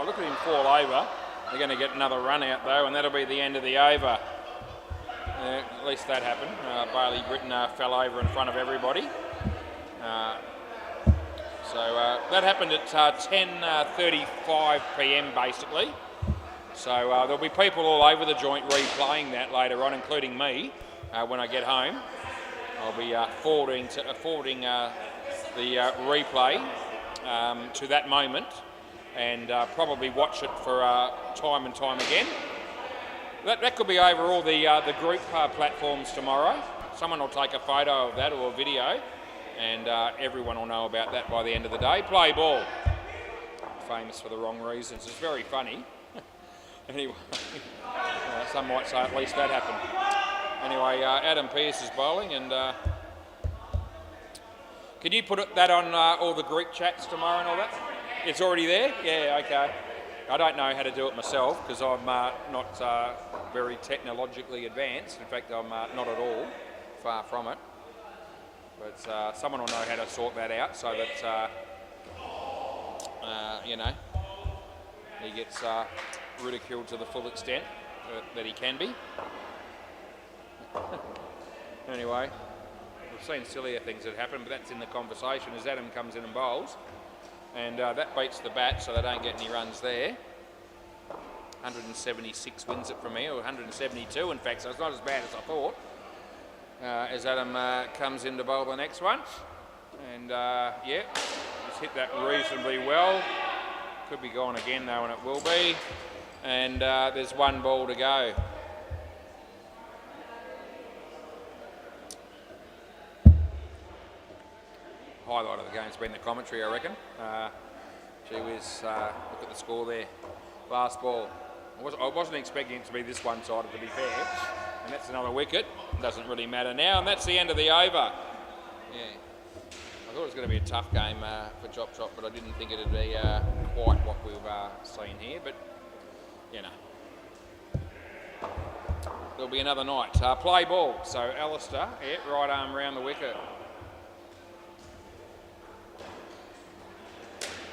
look at him fall over. They're going to get another run out though, and that'll be the end of the over. At least that happened. Bailey Britton fell over in front of everybody. So that happened at 10:35 p.m. basically. So there'll be people all over the joint replaying that later on, including me when I get home. I'll be forwarding the replay to that moment and probably watch it for time and time again. That could be over all the group platforms tomorrow. Someone will take a photo of that or a video, and everyone will know about that by the end of the day. Play ball. Famous for the wrong reasons. It's very funny. Anyway, some might say at least that happened. Anyway, Adam Pearce is bowling, and can you put that on all the group chats tomorrow and all that? It's already there? Yeah, okay. I don't know how to do it myself because I'm not very technologically advanced. In fact, I'm not at all, far from it. But someone will know how to sort that out so that, he gets ridiculed to the full extent that he can be. Anyway, we've seen sillier things that happen, but that's in the conversation as Adam comes in and bowls. And that beats the bat, so they don't get any runs there. 176 wins it from me, or 172 in fact, so it's not as bad as I thought. As Adam comes in to bowl the next one. And yeah, just hit that reasonably well. Could be gone again though, and it will be. And there's one ball to go. Highlight of the game's been the commentary, I reckon. Gee whiz, look at the score there. Last ball. I wasn't expecting it to be this one-sided, to be fair. And that's another wicket. Doesn't really matter now, and that's the end of the over. Yeah. I thought it was going to be a tough game for Chop Chop, but I didn't think it'd be quite what we've seen here. But, you know. There'll be another night. Play ball. So, Alistair, yeah, right arm round the wicket.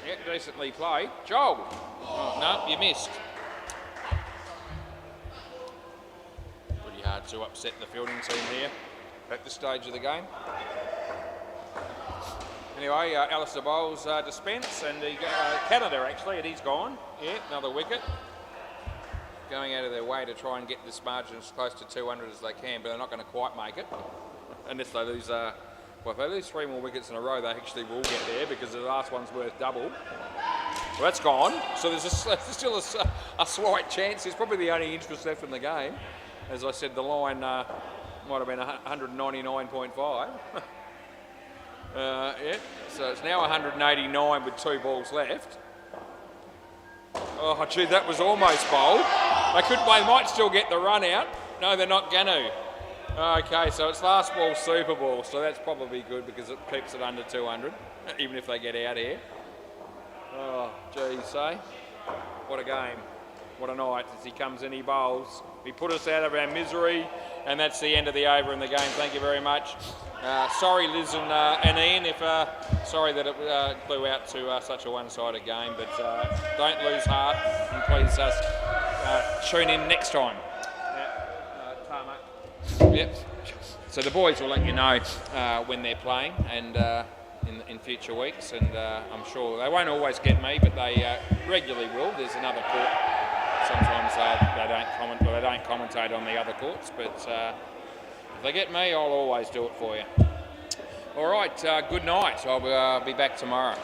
Yeah, decently played. Joel. Oh, no, you missed. Pretty hard to upset the fielding team here at this stage of the game. Anyway, Alistair bowls dispense, and Canada actually, and he's gone. Yeah, another wicket. Going out of their way to try and get this margin as close to 200 as they can, but they're not going to quite make it. Unless they lose, well, if they lose 3 more wickets in a row, they actually will get there because the last one's worth double. Well, that's gone. So there's still a slight chance. It's probably the only interest left in the game. As I said, the line might have been 199.5. Yeah, so it's now 189 with 2 balls left. Oh, gee, that was almost bowled. They might still get the run out. No, they're not going to. Okay, so it's last ball super ball, so that's probably good because it keeps it under 200, even if they get out here. Oh, geez, say. What a game. What a night. As he comes in, he bowls. He put us out of our misery, and that's the end of the over in the game. Thank you very much. Sorry, Liz and Ian, if sorry that it flew out to such a one-sided game, but don't lose heart, and please tune in next time. Yep. So the boys will let you know when they're playing and in future weeks, and I'm sure they won't always get me, but they regularly will. There's another court. Sometimes they don't commentate on the other courts, but if they get me, I'll always do it for you. All right, good night. I'll be back tomorrow.